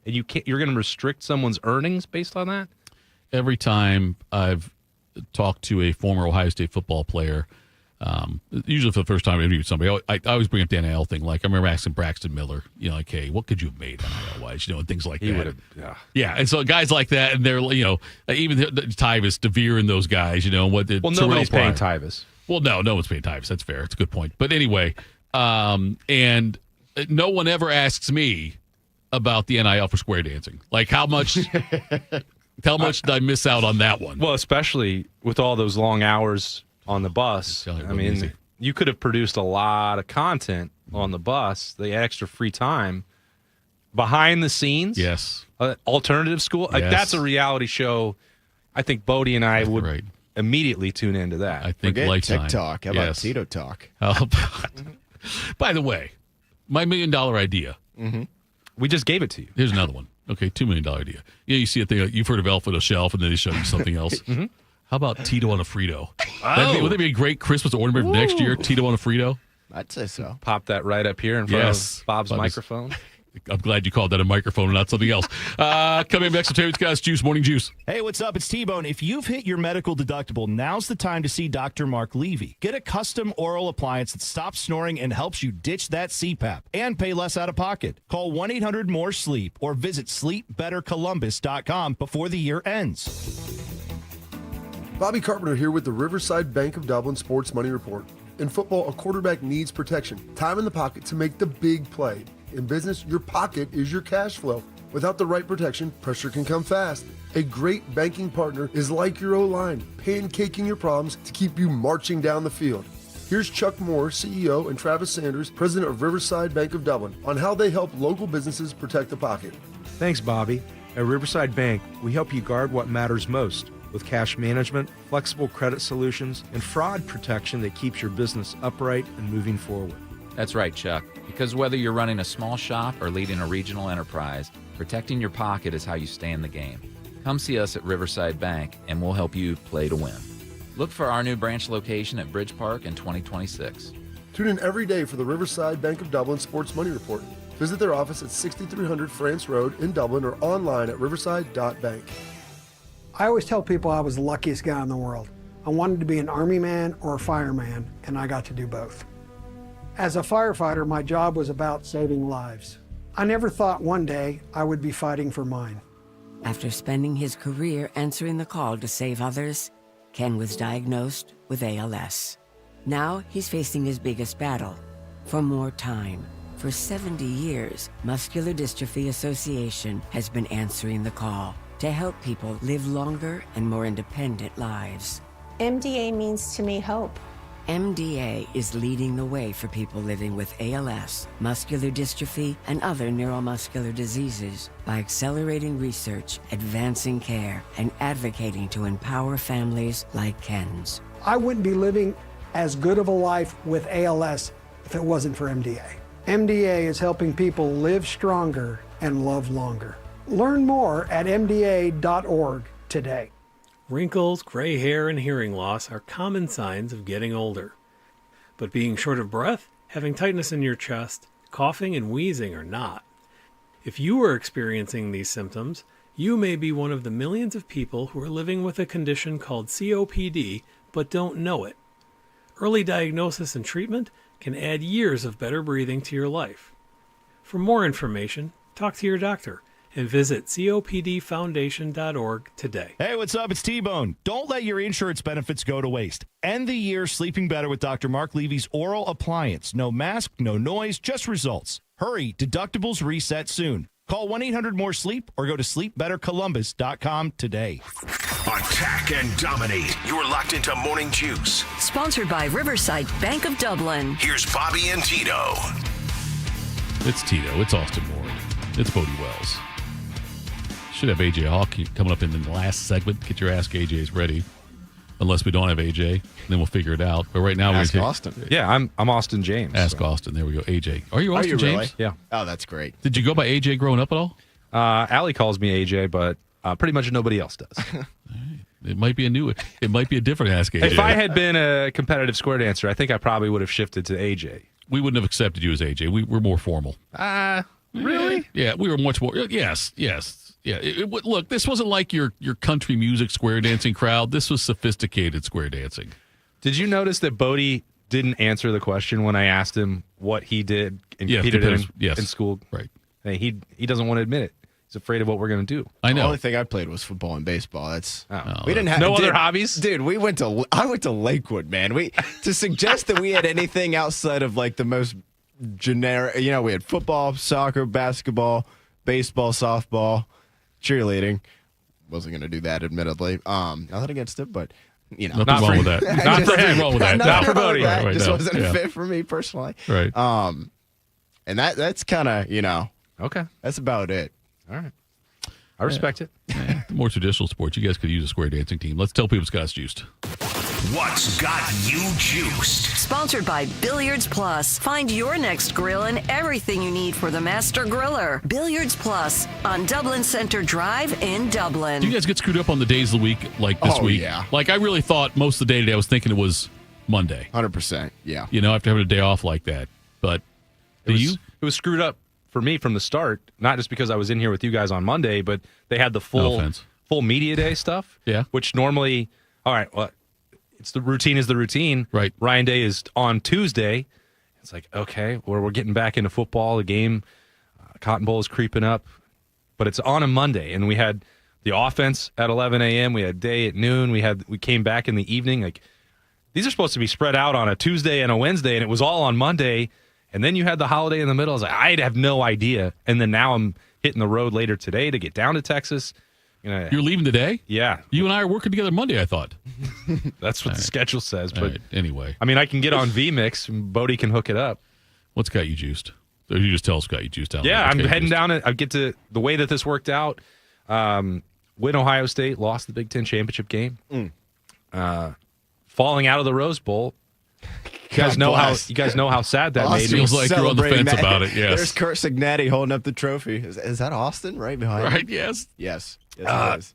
And you're going to restrict someone's earnings based on that? Every time I've talked to a former Ohio State football player, usually for the first time I interview somebody, I always bring up the NIL thing. Like, I remember asking Braxton Miller, like, hey, what could you have made NIL-wise, and things like that. Yeah, and so guys like that, and they're, even Tyvis, DeVere, and those guys, what did nobody's paying Tyvis. Well, no one's paying Tyvis. That's fair. It's a good point. But anyway, and no one ever asks me about the NIL for square dancing. Like, how much did I miss out on that one? Well, especially with all those long hours on the bus. I mean, you could have produced a lot of content on the bus, the extra free time, behind the scenes. Yes. Alternative school. Like, that's a reality show. I think Bodie and I would immediately tune into that. I think Lifetime. TikTok. How about Tito Talk? How about, by the way, my $1 million idea. Mm-hmm. We just gave it to you. Here's another one. Okay, $2 million idea. Yeah, you see it there. You've heard of Elf on a Shelf, and then they show you something else. Mm-hmm. How about Tito on a Frito? Would that be a great Christmas ornament for next year? Tito on a Frito? I'd say so. Pop that right up here in front of Bob's microphone. I'm glad you called that a microphone and not something else. Coming up next, Terry's Guys Juice, Morning Juice. Hey, what's up? It's T-Bone. If you've hit your medical deductible, now's the time to see Dr. Mark Levy. Get a custom oral appliance that stops snoring and helps you ditch that CPAP and pay less out of pocket. Call 1-800-MORE-SLEEP or visit sleepbettercolumbus.com before the year ends. Bobby Carpenter here with the Riverside Bank of Dublin Sports Money Report. In football, a quarterback needs protection, time in the pocket to make the big play. In business, your pocket is your cash flow. Without the right protection, pressure can come fast. A great banking partner is like your O-line, pancaking your problems to keep you marching down the field. Here's Chuck Moore, CEO, and Travis Sanders, president of Riverside Bank of Dublin, on how they help local businesses protect the pocket. Thanks, Bobby. At Riverside Bank, we help you guard what matters most with cash management, flexible credit solutions, and fraud protection that keeps your business upright and moving forward. That's right, Chuck. Because whether you're running a small shop or leading a regional enterprise, protecting your pocket is how you stay in the game. Come see us at Riverside Bank, and we'll help you play to win. Look for our new branch location at Bridge Park in 2026. Tune in every day for the Riverside Bank of Dublin Sports Money Report. Visit their office at 6300 France Road in Dublin or online at riverside.bank. I always tell people I was the luckiest guy in the world. I wanted to be an Army man or a fireman, and I got to do both. As a firefighter, my job was about saving lives. I never thought one day I would be fighting for mine. After spending his career answering the call to save others, Ken was diagnosed with ALS. Now he's facing his biggest battle, for more time. For 70 years, Muscular Dystrophy Association has been answering the call to help people live longer and more independent lives. MDA means to me hope. MDA is leading the way for people living with ALS, muscular dystrophy, and other neuromuscular diseases by accelerating research, advancing care, and advocating to empower families like Ken's. I wouldn't be living as good of a life with ALS if it wasn't for MDA. MDA is helping people live stronger and love longer. Learn more at mda.org today. Wrinkles, gray hair, and hearing loss are common signs of getting older. But being short of breath, having tightness in your chest, coughing, and wheezing are not. If you are experiencing these symptoms, you may be one of the millions of people who are living with a condition called COPD but don't know it. Early diagnosis and treatment can add years of better breathing to your life. For more information, talk to your doctor and visit copdfoundation.org today. Hey, what's up? It's T-Bone. Don't let your insurance benefits go to waste. End the year sleeping better with Dr. Mark Levy's oral appliance. No mask, no noise, just results. Hurry, deductibles reset soon. Call 1-800-MORE-SLEEP or go to sleepbettercolumbus.com today. Attack and dominate. You're locked into Morning Juice. Sponsored by Riverside Bank of Dublin. Here's Bobby and Tito. It's Tito. It's Austin Moore. It's Bodie Wells. Should have AJ Hawk coming up in the last segment. Get your Ask AJs ready. Unless we don't have AJ, then we'll figure it out. But right now, Ask we're Austin. Yeah, I'm Austin James. Ask Austin. There we go. AJ. Are you Austin James? James? Yeah. Oh, that's great. Did you go by AJ growing up at all? Allie calls me AJ, but pretty much nobody else does. It might be it might be a different Ask AJ. If I had been a competitive square dancer, I think I probably would have shifted to AJ. We wouldn't have accepted you as AJ. We're more formal. Really? Yeah, we were much more. Yes. Yeah. Look, this wasn't like your country music square dancing crowd. This was sophisticated square dancing. Did you notice that Bodie didn't answer the question when I asked him what he did and competed in school? Right. He doesn't want to admit it. He's afraid of what we're going to do. I know. The only thing I played was football and baseball. We didn't have no other hobbies, dude. I went to Lakewood, man. To suggest that we had anything outside of like the most generic. We had football, soccer, basketball, baseball, softball, cheerleading. Wasn't going to do that, admittedly. Nothing against it, but nothing wrong with that. Not for him. Wrong with that. Not for Bodie. Right, just wasn't fit for me personally. Right. And that's kind of okay. That's about it. All right. I respect it. Yeah, the more traditional sports, you guys could use a square dancing team. Let's tell people it's got us juiced. What's got you juiced? Sponsored by Billiards Plus. Find your next grill and everything you need for the master griller. Billiards Plus on Dublin Center Drive in Dublin. Do you guys get screwed up on the days of the week like this week? Yeah. Like I really thought most of the day today I was thinking it was Monday. 100%. Yeah. After having a day off like that. But it was screwed up for me from the start, not just because I was in here with you guys on Monday, but they had the full media day stuff. Yeah. Which normally, all right, well, it's the routine is the routine. Right. Ryan Day is on Tuesday. It's like, okay, we're getting back into football. The game, Cotton Bowl is creeping up, but it's on a Monday, and we had the offense at 11 a.m. We had day at noon. We came back in the evening. Like these are supposed to be spread out on a Tuesday and a Wednesday, and it was all on Monday. And then you had the holiday in the middle. I was like, I have no idea. And then now I'm hitting the road later today to get down to Texas. You're leaving today? Yeah. You and I are working together Monday, I thought. That's what the schedule says. But anyway. I mean, I can get on VMix and Bodie can hook it up. What's got you juiced? Or you just tell us what got you juiced down. Yeah, I'm heading down. I get to the way that this worked out. Win Ohio State, lost the Big Ten championship game. Falling out of the Rose Bowl. You guys know how sad that made me. Feels like you're on the fence about it. Yes. There's Kurt Signetti holding up the trophy. Is that Austin right behind? Right. Yes. Yes. It is.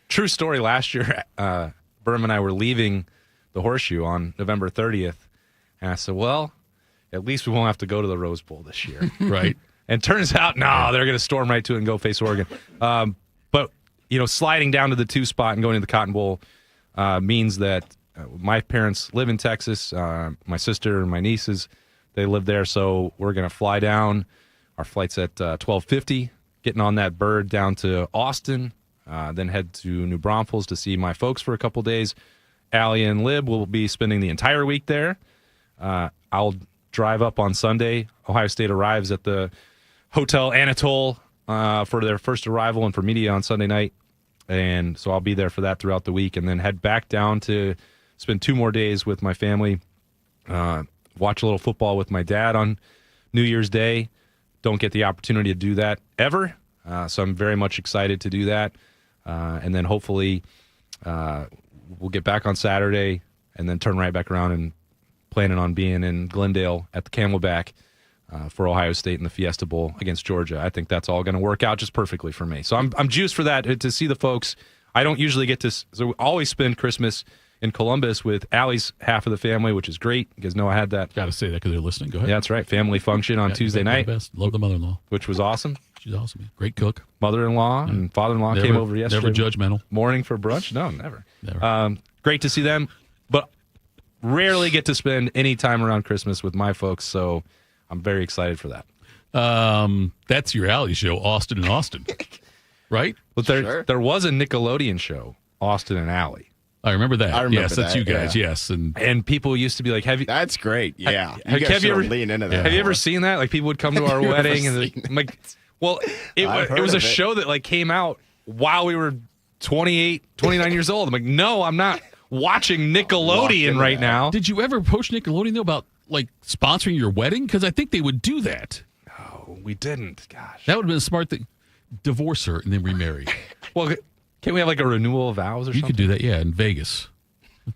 True story. Last year, Berm and I were leaving the Horseshoe on November 30th, and I said, "Well, at least we won't have to go to the Rose Bowl this year." Right. And turns out, they're going to storm right to it and go face Oregon. But sliding down to the 2 spot and going to the Cotton Bowl means that. My parents live in Texas. My sister and my nieces, they live there. So we're going to fly down. Our flight's at 12:50, getting on that bird down to Austin, then head to New Braunfels to see my folks for a couple days. Allie and Lib will be spending the entire week there. I'll drive up on Sunday. Ohio State arrives at the Hotel Anatole for their first arrival and for media on Sunday night. And so I'll be there for that throughout the week and then head back down to spend 2 more days with my family, watch a little football with my dad on New Year's Day. Don't get the opportunity to do that ever, so I'm very much excited to do that. And then hopefully we'll get back on Saturday and then turn right back around and planning on being in Glendale at the Camelback for Ohio State in the Fiesta Bowl against Georgia. I think that's all going to work out just perfectly for me. So I'm juiced for that, to see the folks. I don't usually get to, so we always spend Christmas in Columbus with Allie's half of the family, which is great. You guys know I had that. Got to say that because they're listening. Go ahead. Yeah, that's right. Family function on Tuesday night. Best. Love the mother-in-law. Which was awesome. She's awesome. Great cook. Mother-in-law and father-in-law came over yesterday. Never judgmental. Morning for brunch? No, never. Great to see them, but rarely get to spend any time around Christmas with my folks, so I'm very excited for that. That's your Allie show, Austin and Austin. right? But there was a Nickelodeon show, Austin and Alley. I remember that. I remember yes, that's that, you guys. yeah. Yes, and people used to be like, "Have you?" That's great. Yeah, Have you ever lean into that? Have you ever seen that? Like people would come to our wedding, and I'm like, well, it was a show that like came out while we were 28, 29 years old. I'm like, no, I'm not watching Nickelodeon right now. Did you ever approach Nickelodeon though about like sponsoring your wedding? Because I think they would do that. No, we didn't. Gosh, that would have been a smart thing. Divorce her and then remarry. Well, can't we have like a renewal of vows or something? You could do that, yeah, in Vegas.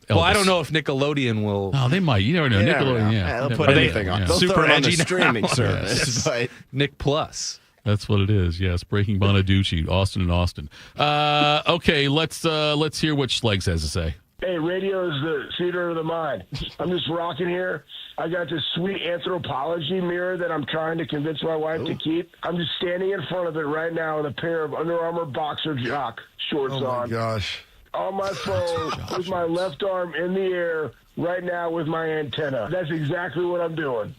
Well, I don't know if Nickelodeon will. Oh, they might. You never know. Nickelodeon, they'll put anything on. They'll Super throw it on edgy the streaming now. service, but Nick Plus. That's what it is. Yes, Breaking Bonaducci, Austin and Austin. Okay, let's hear what Schleggs has to say. Hey, radio is the theater of the mind. I'm just rocking here. I got this sweet anthropology mirror that I'm trying to convince my wife to keep. I'm just standing in front of it right now with a pair of Under Armour boxer jock shorts on. Oh, my gosh. On my phone with my left arm in the air right now with my antenna. That's exactly what I'm doing.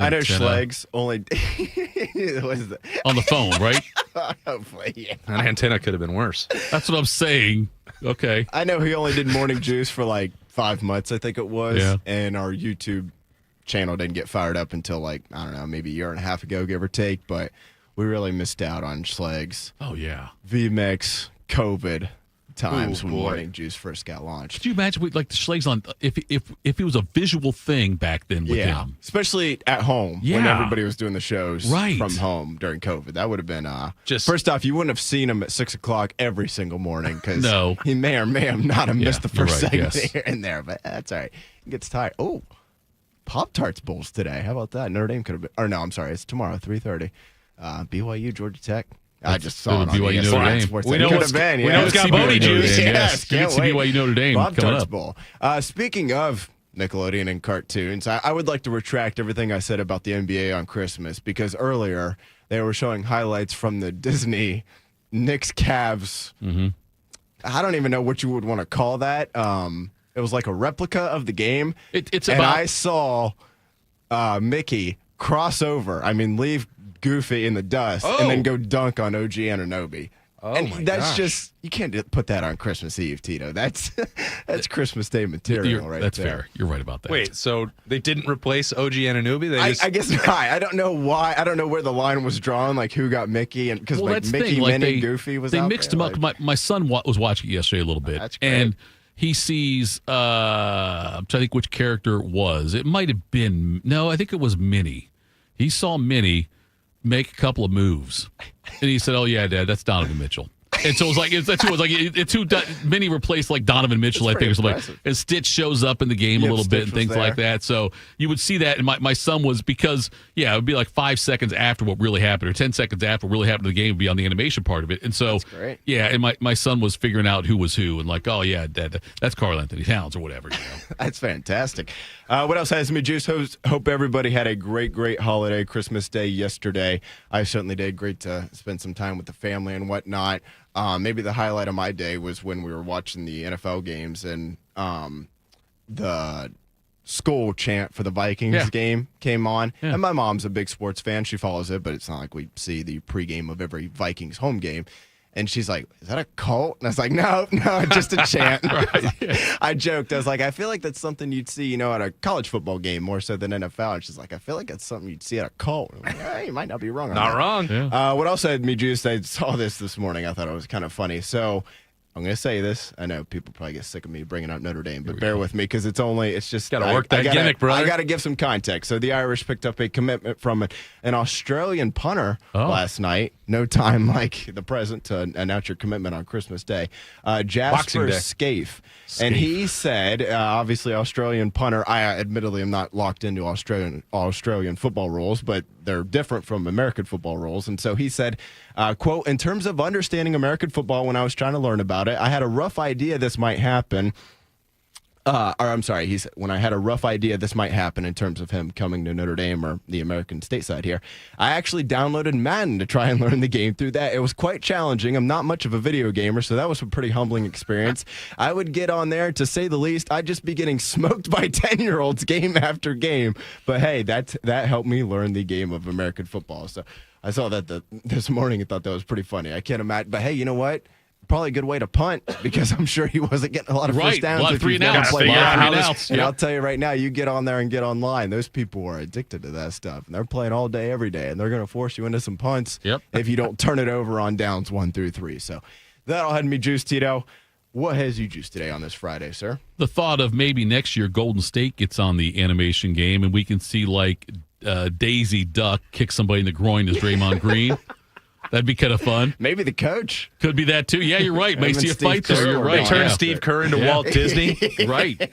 I know Schleggs only what is that? On the phone, right? Hopefully, yeah. An antenna could have been worse. That's what I'm saying. Okay. I know he only did morning juice for like 5 months, I think it was. Yeah. And our YouTube channel didn't get fired up until like, I don't know, maybe a year and a half ago, give or take. But we really missed out on Schleggs. Oh, yeah. VMix, COVID times Ooh, when boy. morning juice first got launched. Could you imagine like the Schleggs on if it was a visual thing back then with him? Especially at home when Yeah. everybody was doing the shows Right. from home during COVID. That would have been just first off, you wouldn't have seen him at 6 o'clock every single morning because No. he may or may have not have missed the you're first right, segment yes. here and there, but that's all right. He gets tired. Oh, Pop-Tarts Bowls today. How about that? Notre Dame could have been, or no, I'm sorry, it's tomorrow, 3:30. BYU, Georgia Tech. I just saw it on BYU ESPN Notre Dame. Sports. We It know could what's- have been, we know it's got Bodie juice. Yes, Good to can't see wait. BYU Notre Dame coming Pop-Tarts up. Bowl. Speaking of Nickelodeon and cartoons, I would like to retract everything I said about the NBA on Christmas because earlier they were showing highlights from the Disney Knicks Cavs. Mm-hmm. I don't even know what you would want to call that. It was like a replica of the game. It's and about I saw Mickey cross over. I mean, leave Goofy in the dust and then go dunk on OG Anunoby. Oh, and my that's gosh. just you can't put that on Christmas Eve, Tito. That's Christmas Day material right That's there. fair. You're right about that. Wait, so they didn't replace OG Anunoby? They I guess not. I don't know why. I don't know where the line was drawn, like who got Mickey, and because like that's the Mickey, thing. Like Minnie, Goofy was they out mixed there, them up. like- My son was watching it yesterday a little bit, that's great. and he sees. I'm trying to think which character it was. It might have been I think it was Minnie. He saw Minnie make a couple of moves, and he said, "Oh yeah, Dad, that's Donovan Mitchell." And so it was like it's who Minnie replaced like Donovan Mitchell, I think, or something. impressive. And Stitch shows up in the game a Yep, little bit Stitch and was things like there. that. So you would see that, and my son was because it would be like 5 seconds after what really happened, or 10 seconds after what really happened to the game would be on the animation part of it. And so That's great. yeah, and my son was figuring out who was who, and like, oh yeah, that's Karl Anthony Towns or whatever. You know? That's fantastic. What else has me juice? Hope everybody had a great holiday, Christmas Day yesterday. I certainly did. Great to spend some time with the family and whatnot. Maybe the highlight of my day was when we were watching the NFL games and the school chant for the Vikings game came on. Yeah. And my mom's a big sports fan. She follows it, but it's not like we see the pregame of every Vikings home game. And she's like, is that a cult? And I was like, no, just a chant. I joked. I was like, I feel like that's something you'd see, at a college football game more so than NFL. And she's like, I feel like that's something you'd see at a cult. I'm like, you might not be wrong on Not that. wrong. Yeah. What else had me juiced? I saw this morning. I thought it was kind of funny. So I'm going to say this. I know people probably get sick of me bringing up Notre Dame, but bear with me because it's just Gotta work that gimmick, brother. I got to give some context. So the Irish picked up a commitment from an Australian punter last night. No time like the present to announce your commitment on Christmas Day. Jasper Scaife. And he said, obviously Australian punter. I admittedly am not locked into Australian football rules, but they're different from American football rules. And so he said, quote, in terms of understanding American football, when I was trying to learn about it, I had a rough idea this might happen. He said, when I had a rough idea this might happen in terms of him coming to Notre Dame or the American stateside here, I actually downloaded Madden to try and learn the game through that. It was quite challenging. I'm not much of a video gamer, so that was a pretty humbling experience. I would get on there, to say the least. I'd just be getting smoked by 10-year-olds game after game. But hey, that helped me learn the game of American football. So I saw that this morning and thought that was pretty funny. I can't imagine. But hey, you know what? Probably a good way to punt because I'm sure he wasn't getting a lot of first downs. A lot of if you've never played outs. And I'll tell you right now, you get on there and get online. Those people are addicted to that stuff, and they're playing all day, every day, and they're going to force you into some punts if you don't turn it over on downs 1 through 3. So that'll have me juiced, Tito. What has you juiced today on this Friday, sir? The thought of maybe next year Golden State gets on the animation game and we can see like Daisy Duck kick somebody in the groin as Draymond Green. That'd be kind of fun. Maybe the coach. Could be that too. Yeah, you're right. May see a fight there. You're right. Turn Steve Kerr into Walt Disney. Right.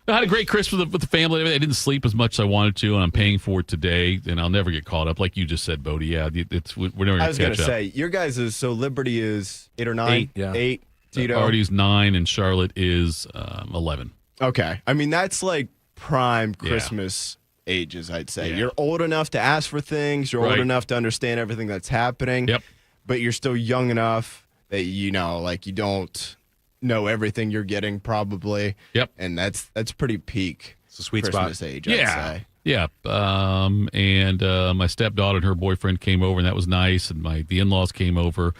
I had a great Christmas with the family. I didn't sleep as much as I wanted to, and I'm paying for it today, and I'll never get caught up. Like you just said, Bodie. Yeah, we're never going to catch up. I was going to say, your guys is, so Liberty is 8 or 9? 8, yeah. 8, Tito? Artie's 9, and Charlotte is 11. Okay. I mean, that's like prime Christmas ages, I'd say. Yeah. You're old enough to ask for things. You're old enough to understand everything that's happening. Yep. But you're still young enough that, you don't know everything you're getting probably. Yep. And that's pretty peak. It's a sweet Christmas spot. age, I'd say. Yeah. And my stepdaughter and her boyfriend came over, and that was nice. And the in-laws came over.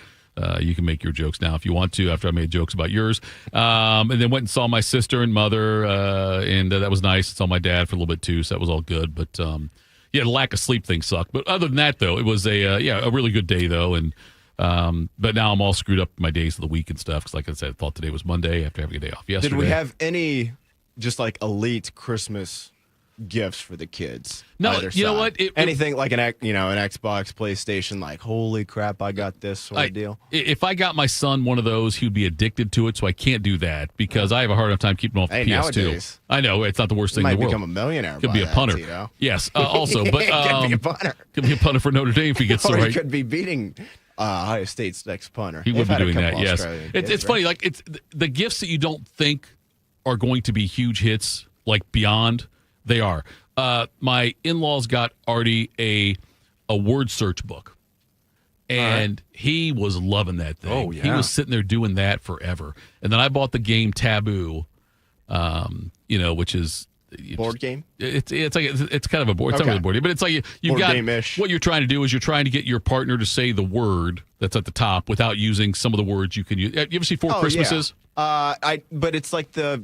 You can make your jokes now if you want to after I made jokes about yours. And then went and saw my sister and mother, and that was nice. Saw my dad for a little bit too, so that was all good. But, the lack of sleep thing sucked. But other than that, though, it was a really good day, though. And but now I'm all screwed up my days of the week and stuff because, like I said, I thought today was Monday after having a day off yesterday. Did we have any just like elite Christmas gifts for the kids? No, you know what? Anything like an Xbox, PlayStation, like, holy crap, I got this sort of deal? If I got my son one of those, he would be addicted to it, so I can't do that because I have a hard enough time keeping him off the PS2. Nowadays, I know, it's not the worst thing in the world. Might become a millionaire. Could be a punter. Tito. Yes, also. But could be a punter. Could be a punter for Notre Dame if he gets the right. He could be beating Ohio State's next punter. He would be doing that, yes. It's funny, like it's the gifts that you don't think are going to be huge hits, like beyond, they are. My in-laws got Artie a word search book, and he was loving that thing. Oh, yeah. He was sitting there doing that forever. And then I bought the game Taboo, which is board game. It's kind of a board. It's not really a board game, but it's like you've got game-ish. What you're trying to do is you're trying to get your partner to say the word that's at the top without using some of the words you can use. You ever see Four Christmases? Yeah. But it's like the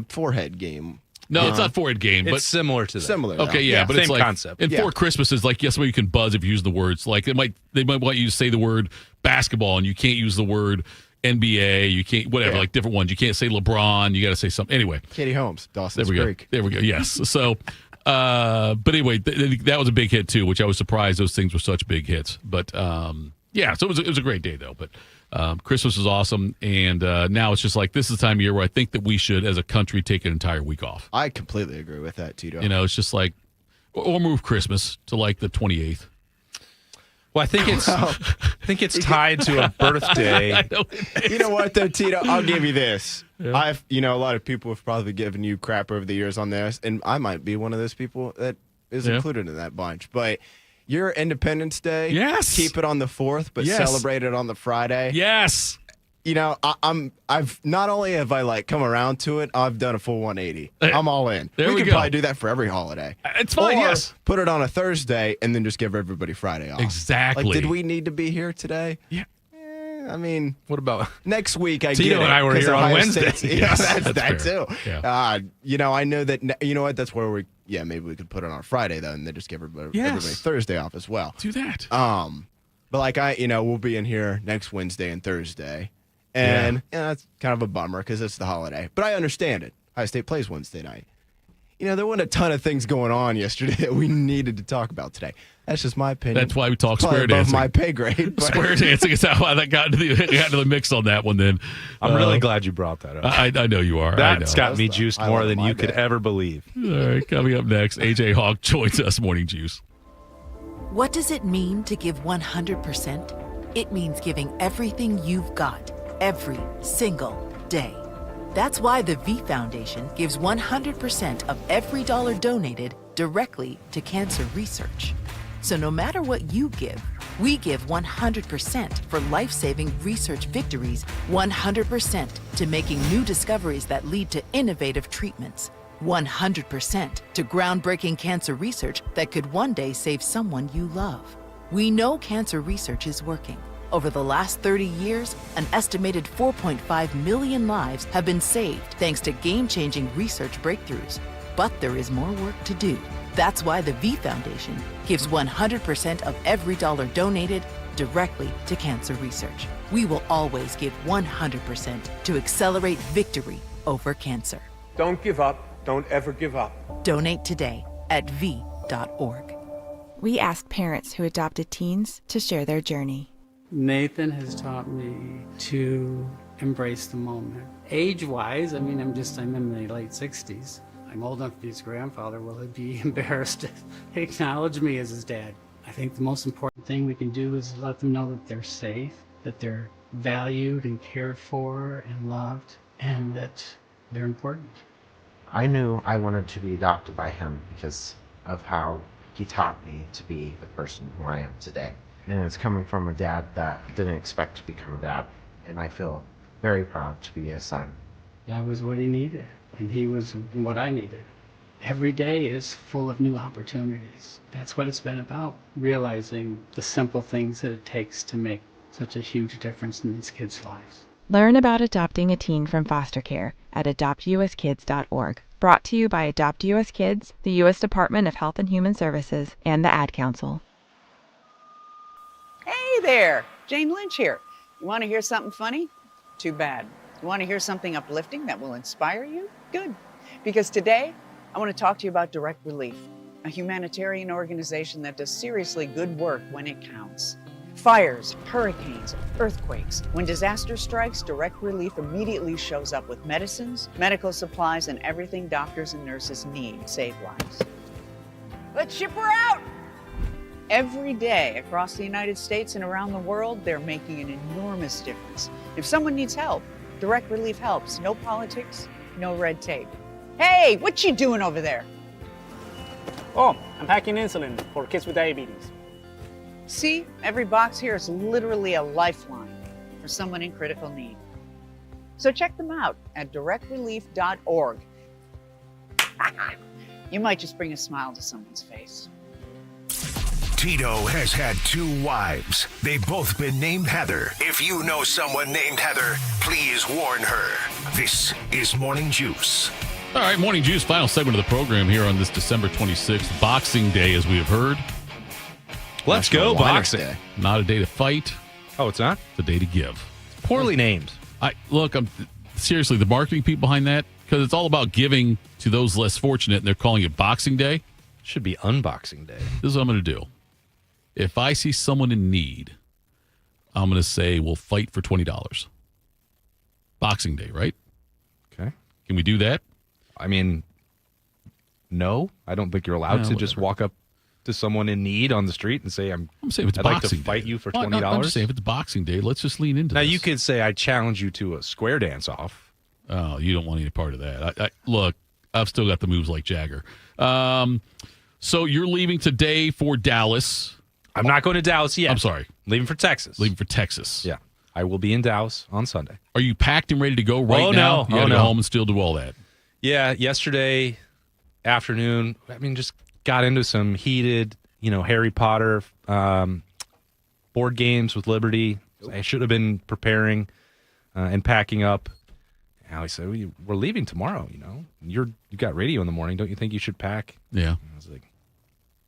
forehead game. No, it's not forehead game, but it's similar to that. Similar. Okay, yeah, but same it's like concept. In Four Christmases, like somebody you can buzz if you use the words. Like they might want you to say the word basketball, and you can't use the word NBA. You can't like different ones. You can't say LeBron. You got to say something. Anyway, Katie Holmes, Dawson's Creek. There we go. Yes. So, but anyway, that was a big hit too, which I was surprised those things were such big hits. But so it was a great day though. But Christmas was awesome, and now it's just like this is the time of year where I think that we should, as a country, take an entire week off. I completely agree with that, Tito. It's just like, or move Christmas to like the 28th. Well, I think it's tied to a birthday. You know what, though, Tito? I'll give you this. Yeah. A lot of people have probably given you crap over the years on this, and I might be one of those people that is included in that bunch. But your Independence Day, keep it on the 4th, but celebrate it on the Friday. Yes. I've not only have I come around to it, I've done a full 180. I'm all in. We could probably do that for every holiday. It's fine, or put it on a Thursday and then just give everybody Friday off. Exactly. Did we need to be here today? Yeah. I mean, what about next week? I Tito get it, and I were here on Wednesday. That's that too. Yeah. I know that. You know what? That's where we. Yeah, maybe we could put it on Friday though, and then just give everybody Thursday off as well. Do that. But we'll be in here next Wednesday and Thursday. And that's kind of a bummer because it's the holiday. But I understand it. Ohio State plays Wednesday night. There weren't a ton of things going on yesterday that we needed to talk about today. That's just my opinion. That's why we talk square dancing. My pay grade. But. Square dancing is how I got into the mix on that one. Then I'm really glad you brought that up. I know you are. That's got me juiced more than you could ever believe. All right, coming up next, AJ Hawk joins us. Morning Juice. What does it mean to give 100%? It means giving everything you've got. Every single day. That's why the V Foundation gives 100% of every dollar donated directly to cancer research. So no matter what you give, we give 100% for life-saving research victories, 100% to making new discoveries that lead to innovative treatments, 100% to groundbreaking cancer research that could one day save someone you love. We know cancer research is working. Over the last 30 years, an estimated 4.5 million lives have been saved thanks to game-changing research breakthroughs. But there is more work to do. That's why the V Foundation gives 100% of every dollar donated directly to cancer research. We will always give 100% to accelerate victory over cancer. Don't give up. Don't ever give up. Donate today at v.org. We asked parents who adopted teens to share their journey. Nathan has taught me to embrace the moment. Age-wise, I'm in my late 60s. I'm old enough to be his grandfather. Will he be embarrassed to acknowledge me as his dad? I think the most important thing we can do is let them know that they're safe, that they're valued and cared for and loved, and that they're important. I knew I wanted to be adopted by him because of how he taught me to be the person who I am today. And it's coming from a dad that didn't expect to become a dad. And I feel very proud to be his son. That was what he needed, and he was what I needed. Every day is full of new opportunities. That's what it's been about, realizing the simple things that it takes to make such a huge difference in these kids' lives. Learn about adopting a teen from foster care at adoptuskids.org. Brought to you by Adopt US Kids, the U.S. Department of Health and Human Services, and the Ad Council. Hey there, Jane Lynch here. You want to hear something funny? Too bad. You want to hear something uplifting that will inspire you? Good. Because today, I want to talk to you about Direct Relief, a humanitarian organization that does seriously good work when it counts. Fires, hurricanes, earthquakes. When disaster strikes, Direct Relief immediately shows up with medicines, medical supplies, and everything doctors and nurses need to save lives. Let's ship her out! Every day across the United States and around the world, they're making an enormous difference. If someone needs help, Direct Relief helps. No politics, no red tape. Hey, what you doing over there? Oh, I'm packing insulin for kids with diabetes. See, every box here is literally a lifeline for someone in critical need. So check them out at directrelief.org. You might just bring a smile to someone's face. Tito has had 2 wives. They've both been named Heather. If you know someone named Heather, please warn her. This is Morning Juice. All right, Morning Juice, final segment of the program here on this December 26th, Boxing Day, as we have heard. Let's go, boxing. Day. Not a day to fight. Oh, it's not? It's a day to give. Poorly named. I'm seriously, the marketing people behind that, because it's all about giving to those less fortunate, and they're calling it Boxing Day. Should be Unboxing Day. This is what I'm going to do. If I see someone in need, I'm going to say we'll fight for $20. Boxing Day, right? Okay. Can we do that? I mean, no. I don't think you're allowed to just walk up to someone in need on the street and say, I'm saying if it's I'd like to Boxing fight Day. you for Well, $20. no, I'm just saying if it's Boxing Day, let's just lean into now, this. you could say, I challenge you to a square dance off. Oh, you don't want any part of that. Look, I've still got the moves like Jagger. So you're leaving today for Dallas. I'm not going to Dallas yet. I'm sorry. Leaving for Texas. Leaving for Texas. Yeah. I will be in Dallas on Sunday. Are you packed and ready to go right now? You gotta go home and still do all that. Yeah, yesterday afternoon, just got into some heated, Harry Potter board games with Liberty. I should have been preparing and packing up. Allie said, we're leaving tomorrow, You got radio in the morning. Don't you think you should pack? Yeah. I was like,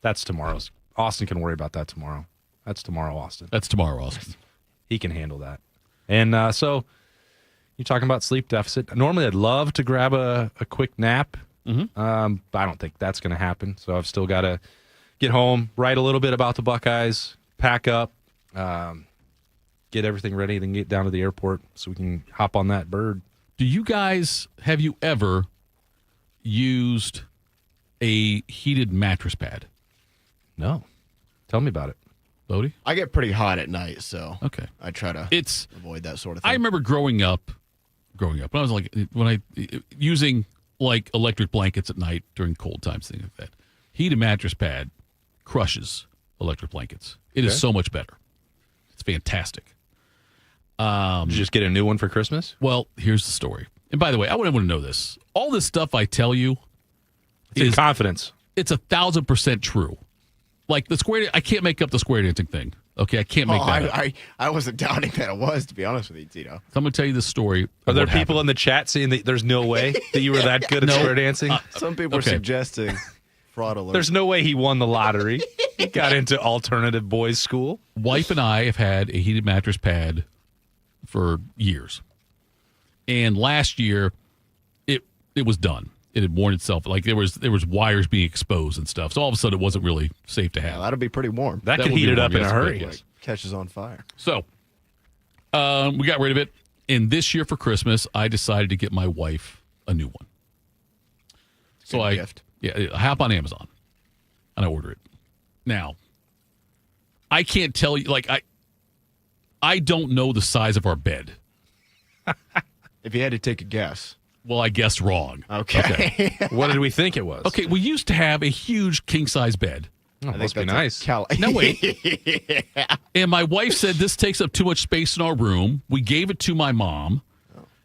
that's tomorrow's. Austin can worry about that tomorrow. That's tomorrow, Austin. That's tomorrow, Austin. He can handle that. And so you're talking about sleep deficit. Normally, I'd love to grab a quick nap. But I don't think that's going to happen. So I've still got to get home, write a little bit about the Buckeyes, pack up, get everything ready, then get down to the airport so we can hop on that bird. Have you ever used a heated mattress pad? No. Tell me about it. Bodie? I get pretty hot at night, so okay. I try to avoid that sort of thing. I remember growing up, when I was using like electric blankets at night during cold times, things like that. Heated mattress pad crushes electric blankets. It is so much better. It's fantastic. Did you just get a new one for Christmas? Well, here's the story. And by the way, I want everyone to know this. All this stuff I tell you, It's confidence. It's 1,000% true. Like the square, I can't make up the square dancing thing. Okay, I can't make that up. I wasn't doubting that it was, to be honest with you, Tito. So I'm going to tell you this story. Are there people in the chat saying that there's no way that you were that good at square dancing? Some people are suggesting fraud alert. There's no way he won the lottery. He got into alternative boys' school. Wife and I have had a heated mattress pad for years. And last year, it was done. It had worn itself. Like there was wires being exposed and stuff. So all of a sudden, it wasn't really safe to have. Yeah, that'll be pretty warm. That could heat it up in a hurry. Like, catches on fire. So we got rid of it. And this year for Christmas, I decided to get my wife a new one. So I hop on Amazon and I order it. Now, I can't tell you, like I don't know the size of our bed. If you had to take a guess. Well, I guessed wrong. Okay. What did we think it was? Okay, we used to have a huge king-size bed. Oh, must be nice. No, wait. And my wife said this takes up too much space in our room. We gave it to my mom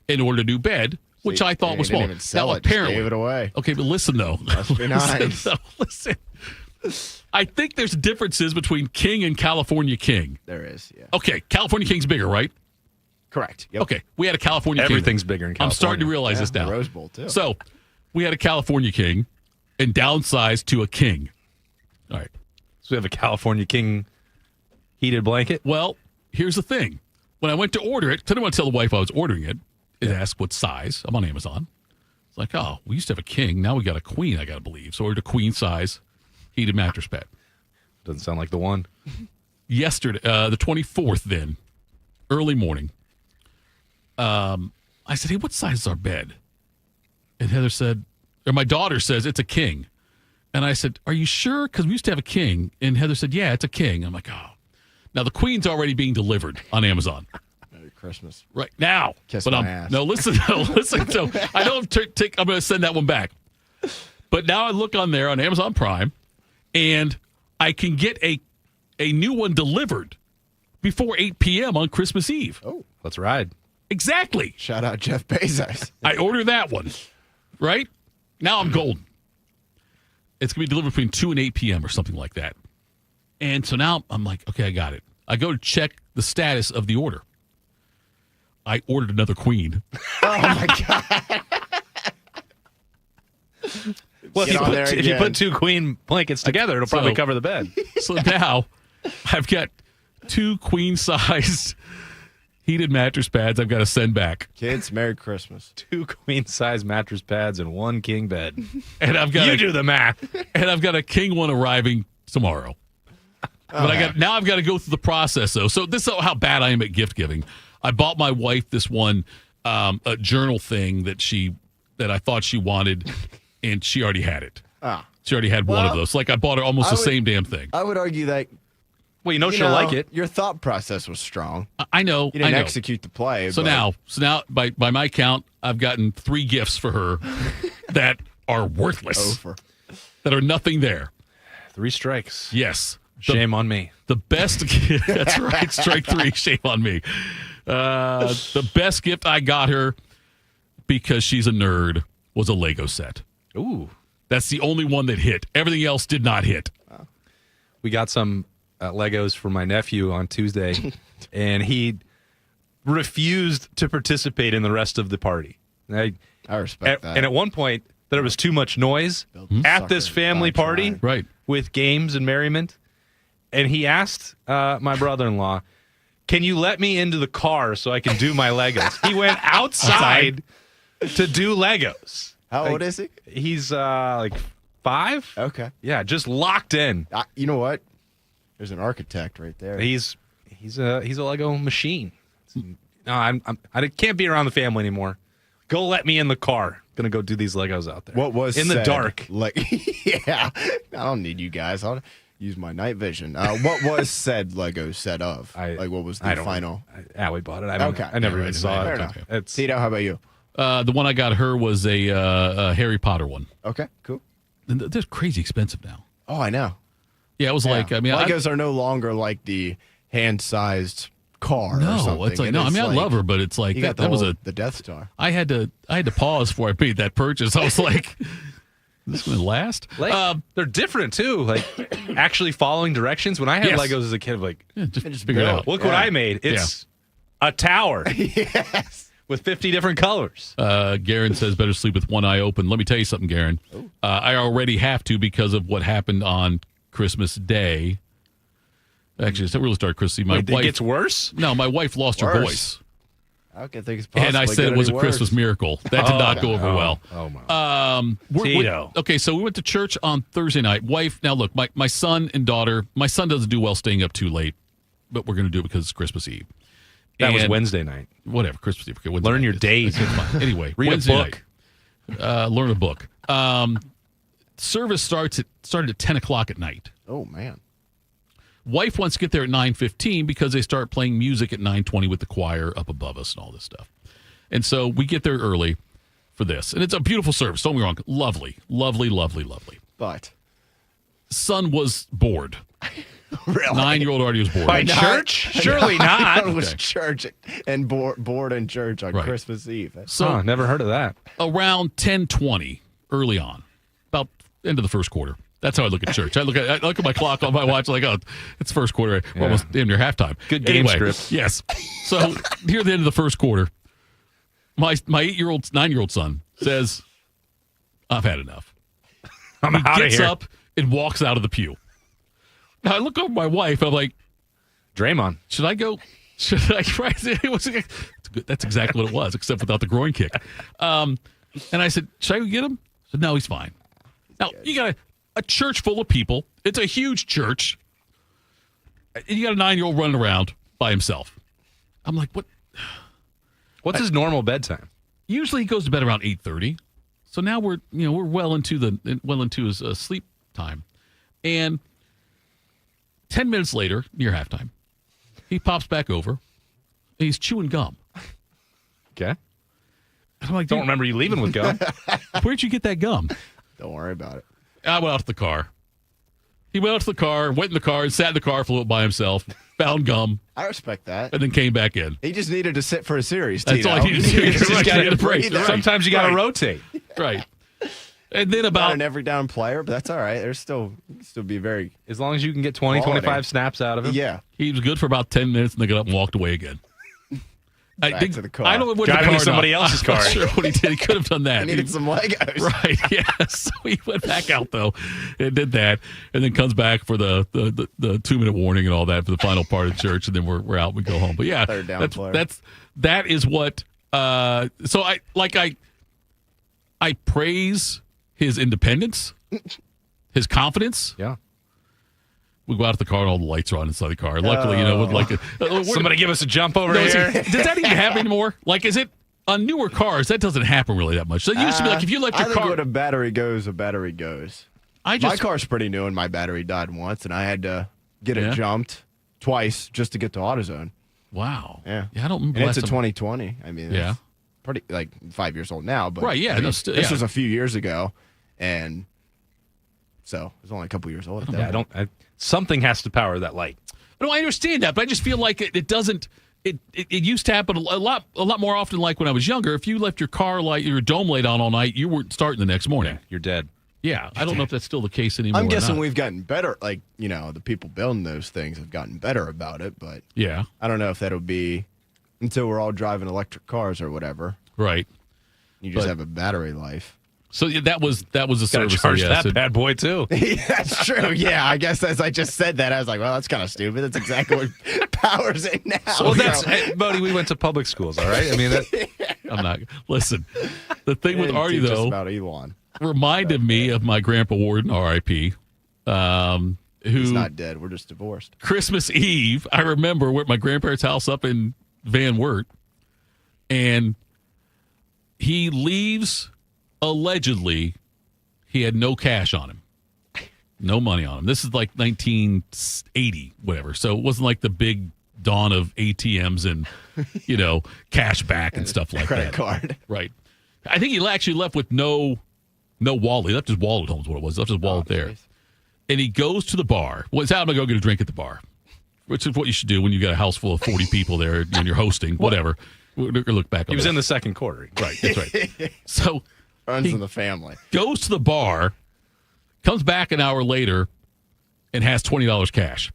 in order to do bed, which I thought was small. Didn't even sell it, apparently, just gave it away. Okay, but listen, though. Must be nice. Listen. I think there's differences between king and California king. There is, yeah. Okay, California king's bigger, right? Correct. Yep. Okay, we had a California king. Everything's bigger in California. I'm starting to realize this now. The Rose Bowl, too. So, we had a California king and downsized to a king. All right. So we have a California king heated blanket? Well, here's the thing. When I went to order it, 'cause I didn't want to tell the wife I was ordering it, it asked what size. I'm on Amazon. It's like, oh, we used to have a king. Now we got a queen, I got to believe. So I ordered a queen size heated mattress pad. Doesn't sound like the one. Yesterday, the 24th then, early morning, I said, hey, what size is our bed? And Heather said, or my daughter says, it's a king. And I said, are you sure? Because we used to have a king. And Heather said, yeah, it's a king. I'm like, oh. Now, the queen's already being delivered on Amazon. Merry Christmas. Right now. Kiss my ass. No, listen. No, listen. So I know I'm going to send that one back. But now I look on there on Amazon Prime, and I can get a new one delivered before 8 p.m. on Christmas Eve. Oh, let's ride. Exactly. Shout out Jeff Bezos. I order that one, right? Now I'm golden. It's going to be delivered between 2 and 8 p.m. or something like that. And so now I'm like, okay, I got it. I go to check the status of the order. I ordered another queen. Oh, my God. Well, if you put two queen blankets together, it'll probably cover the bed. So now I've got 2 queen-sized heated mattress pads I've got to send back. Kids, Merry Christmas. 2 queen-size mattress pads and 1 king bed. And I've got do the math. And I've got a king one arriving tomorrow. But I've got to go through the process though. So this is how bad I am at gift giving. I bought my wife this one a journal thing that I thought she wanted, and she already had it. She already had one of those. Like I bought her almost the same damn thing. I would argue that. Well, you know she'll like it. Your thought process was strong. I know. You didn't execute the play. So now, by my count, I've gotten 3 gifts for her that are worthless. That are nothing there. 3 strikes. Yes. Shame on me. The best. That's right. Strike 3. Shame on me. The best gift I got her, because she's a nerd, was a Lego set. Ooh. That's the only one that hit. Everything else did not hit. We got some Legos for my nephew on Tuesday, and he refused to participate in the rest of the party. I respect that. And at one point, there was too much noise at this family party with games and merriment. And he asked my brother-in-law, can you let me into the car so I can do my Legos? He went outside to do Legos. How old is he? He's like 5. Okay. Yeah, just locked in. You know what? There's an architect right there. He's a Lego machine. No, I can't be around the family anymore. Go let me in the car. Gonna go do these Legos out there. What was in the dark? Yeah, I don't need you guys. I'll use my night vision. What was said Lego set of? What was the final? We bought it. I never even saw it. Tito, how about you? The one I got her was a Harry Potter one. Okay, cool. And they're crazy expensive now. Oh, I know. Yeah, it was like, I mean, Legos are no longer like the hand-sized car. No, or something. It's like I mean, I love her, but it's like that was the Death Star. I had to pause before I made that purchase. I was like, This is going to last. Like, they're different too. Like actually following directions. When I had Legos as a kid, like just figure it out. Look what I made. It's a tower. Yes. With 50 different colors. Garen says better sleep with one eye open. Let me tell you something, Garen. I already have to because of what happened on Christmas Day. Actually, it really started Christmas Eve. Wait, it gets worse? No, my wife lost her voice. Okay, I think it's possible. And I said it was a Christmas miracle. That did not go over well. Oh, my. Tito. Okay, so we went to church on Thursday night. Wife, now look, my son and daughter, my son doesn't do well staying up too late, but we're going to do it because it's Christmas Eve. That was Wednesday night. Whatever, Christmas Eve. Okay, Wednesday Learn night. your days. It's fine. Anyway, Read Wednesday a book. Night. Learn a book. Service started at 10 o'clock at night. Oh, man. Wife wants to get there at 9:15 because they start playing music at 9:20 with the choir up above us and all this stuff. And so we get there early for this. And it's a beautiful service. Don't get me wrong. Lovely, lovely, lovely, lovely. But son was bored. Really? 9-year-old already was bored. By church? Surely not. It was church and bored in church on Christmas Eve. So never heard of that. Around 10:20, early on, about end of the first quarter. That's how I look at church. I look at my clock on my watch like, oh, it's first quarter. We're almost damn near halftime. Good game script. Yes. So near the end of the first quarter, my 9-year-old son says, I've had enough. I'm he out of gets here. up and walks out of the pew. Now I look over at my wife. I'm like, Draymond. Should I go? Should I? That's exactly what it was, except without the groin kick. And I said, should I go get him? I said, no, he's fine. Now, you got a church full of people. It's a huge church. You got a 9-year-old running around by himself. I'm like, what? What's his normal bedtime? Usually he goes to bed around 8:30. So now we're well into his sleep time. And 10 minutes later, near halftime, he pops back over and he's chewing gum. Okay. And I'm like, don't remember you leaving with gum. Where'd you get that gum? Don't worry about it. I went out to the car. He went out to the car, went in the car, and sat in the car for a little by himself, found gum. I respect that. And then came back in. He just needed to sit for a series, That's Tito. all he needed to do. He just got to break. Sometimes you got to rotate. Right. And then Not an every down player, but that's all right. There's still be very as long as you can get 20, quality. 25 snaps out of him. Yeah. He was good for about 10 minutes and then got up and walked away again. Back to the car. I don't know what Got the into car somebody not. else's I'm car. not sure what he did. He could have done that. He needed some Legos. Right, yeah. So he went back out, though, and did that, and then comes back for the 2-minute warning and all that for the final part of church, and then we're out. We go home. But, yeah, Third down player. that is what so I praise his independence, his confidence. Yeah. We go out to the car and all the lights are on inside the car. Luckily, with like somebody give us a jump over here. Does that even happen anymore? Like, is it on newer cars? That doesn't happen really that much. So it used to be like if you left your I think car. when a battery goes, a battery goes. My car's pretty new, and my battery died once, and I had to get it jumped twice just to get to AutoZone. Wow. Yeah. I don't remember. And it's a 2020. I mean, yeah, it's pretty 5 years old now, but right. Yeah. I mean, this was a few years ago, and so it was only a couple years old. Something has to power that light. No, I understand that, but I just feel like it doesn't. It used to happen a lot more often. Like when I was younger, if you left your car light, your dome light on all night, you weren't starting the next morning. You're dead. Yeah, I don't know if that's still the case anymore. I'm guessing or not. we've gotten better. Like, the people building those things have gotten better about it, but yeah, I don't know if that'll be until we're all driving electric cars or whatever. Right. You just have a battery life. So that was a Gotta service. charge that bad boy too. That's true. Yeah, I guess as I just said that, I was like, well, that's kind of stupid. That's exactly what powers it now. Well, hey, Bodie, we went to public schools, all right? I mean, I'm not. Listen, the thing with Artie, teach us though, about Elon. reminded me of my grandpa Warden, R.I.P., He's not dead. We're just divorced. Christmas Eve, I remember we're at my grandparents' house up in Van Wert, and he leaves, allegedly, he had no cash on him. No money on him. This is like 1980, whatever. So it wasn't like the big dawn of ATMs and, cash back and stuff like Credit that. card. Right. I think he actually left with no wallet. He left his wallet home is what it was. He left his wallet there. Geez. And he goes to the bar. Well, it's how I'm going to go get a drink at the bar, which is what you should do when you got a house full of 40 people there and you're hosting, whatever. We'll look back on he was that. in the second quarter. Right, that's right. So Runs in the family. Goes to the bar, comes back an hour later, and has $20 cash,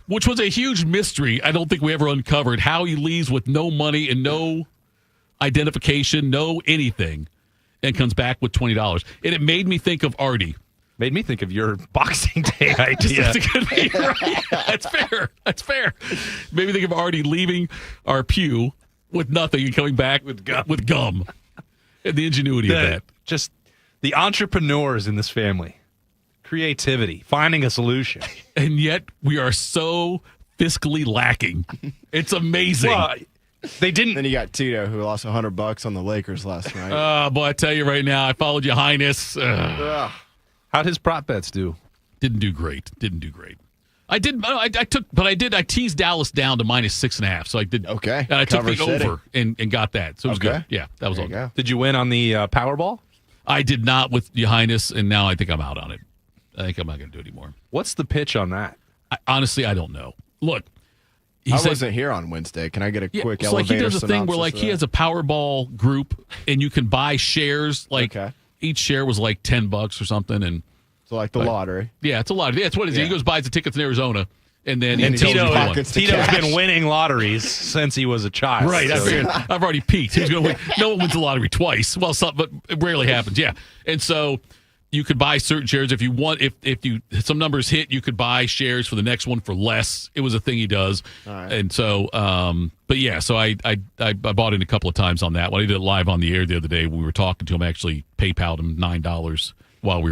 which was a huge mystery. I don't think we ever uncovered how he leaves with no money and no identification, no anything, and comes back with $20. And it made me think of Artie. Made me think of your Boxing Day idea. Right. That's fair. That's fair. Made me think of Artie leaving our pew with nothing and coming back with gum. And the ingenuity of that. Just the entrepreneurs in this family. Creativity. Finding a solution. And yet we are so fiscally lacking. It's amazing. Well, they didn't. Then you got Tito, who lost $100 on the Lakers last night. Boy, I tell you right now, I followed your highness. How'd his prop bets do? Didn't do great. I teased Dallas down to -6.5. So I did. Okay. And I took Cover the setting. over and got that. So it was good. Yeah, that was all good. Did you win on the Powerball? I did not with your highness, and now I think I'm out on it. I think I'm not going to do it anymore. What's the pitch on that? Honestly, I don't know. Look. I wasn't here on Wednesday. Can I get a quick so elevator he does a thing where synopsis he has a Powerball group, and you can buy shares. Each share was like $10 or something, and so like the lottery. Yeah, it's a lottery. That's what it is. Yeah. He goes buys the tickets in Arizona, and then Tito's been winning lotteries since he was a child. Right. So. I figured I've already peaked. He was going to win. No one wins the lottery twice. Well, but it rarely happens. Yeah, and so. You could buy certain shares if you want. If some numbers hit, you could buy shares for the next one for less. It was a thing he does, and so. But yeah, so I bought in a couple of times on that one. I did it live on the air the other day. We were talking to him. Actually, PayPal'd him $9 while we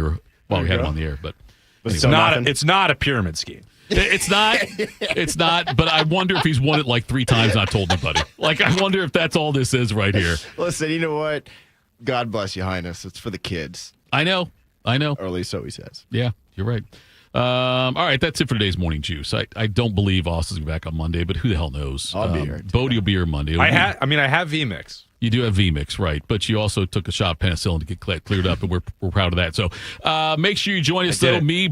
had him on the air. But anyway. It's not a pyramid scheme. It's not. It's not. But I wonder if he's won it like 3 times. Not told anybody. I wonder if that's all this is right here. Listen, you know what? God bless you, Highness. It's for the kids. I know. Or at least so he says. Yeah, you're right. All right, that's it for today's Morning Juice. I don't believe Austin's going to be back on Monday, but who the hell knows? I'll be here. Bodie will be here Monday. I have V-Mix. You do have V-Mix, right. But you also took a shot of penicillin to get cleared up, and we're proud of that. So make sure you join us, though. Me,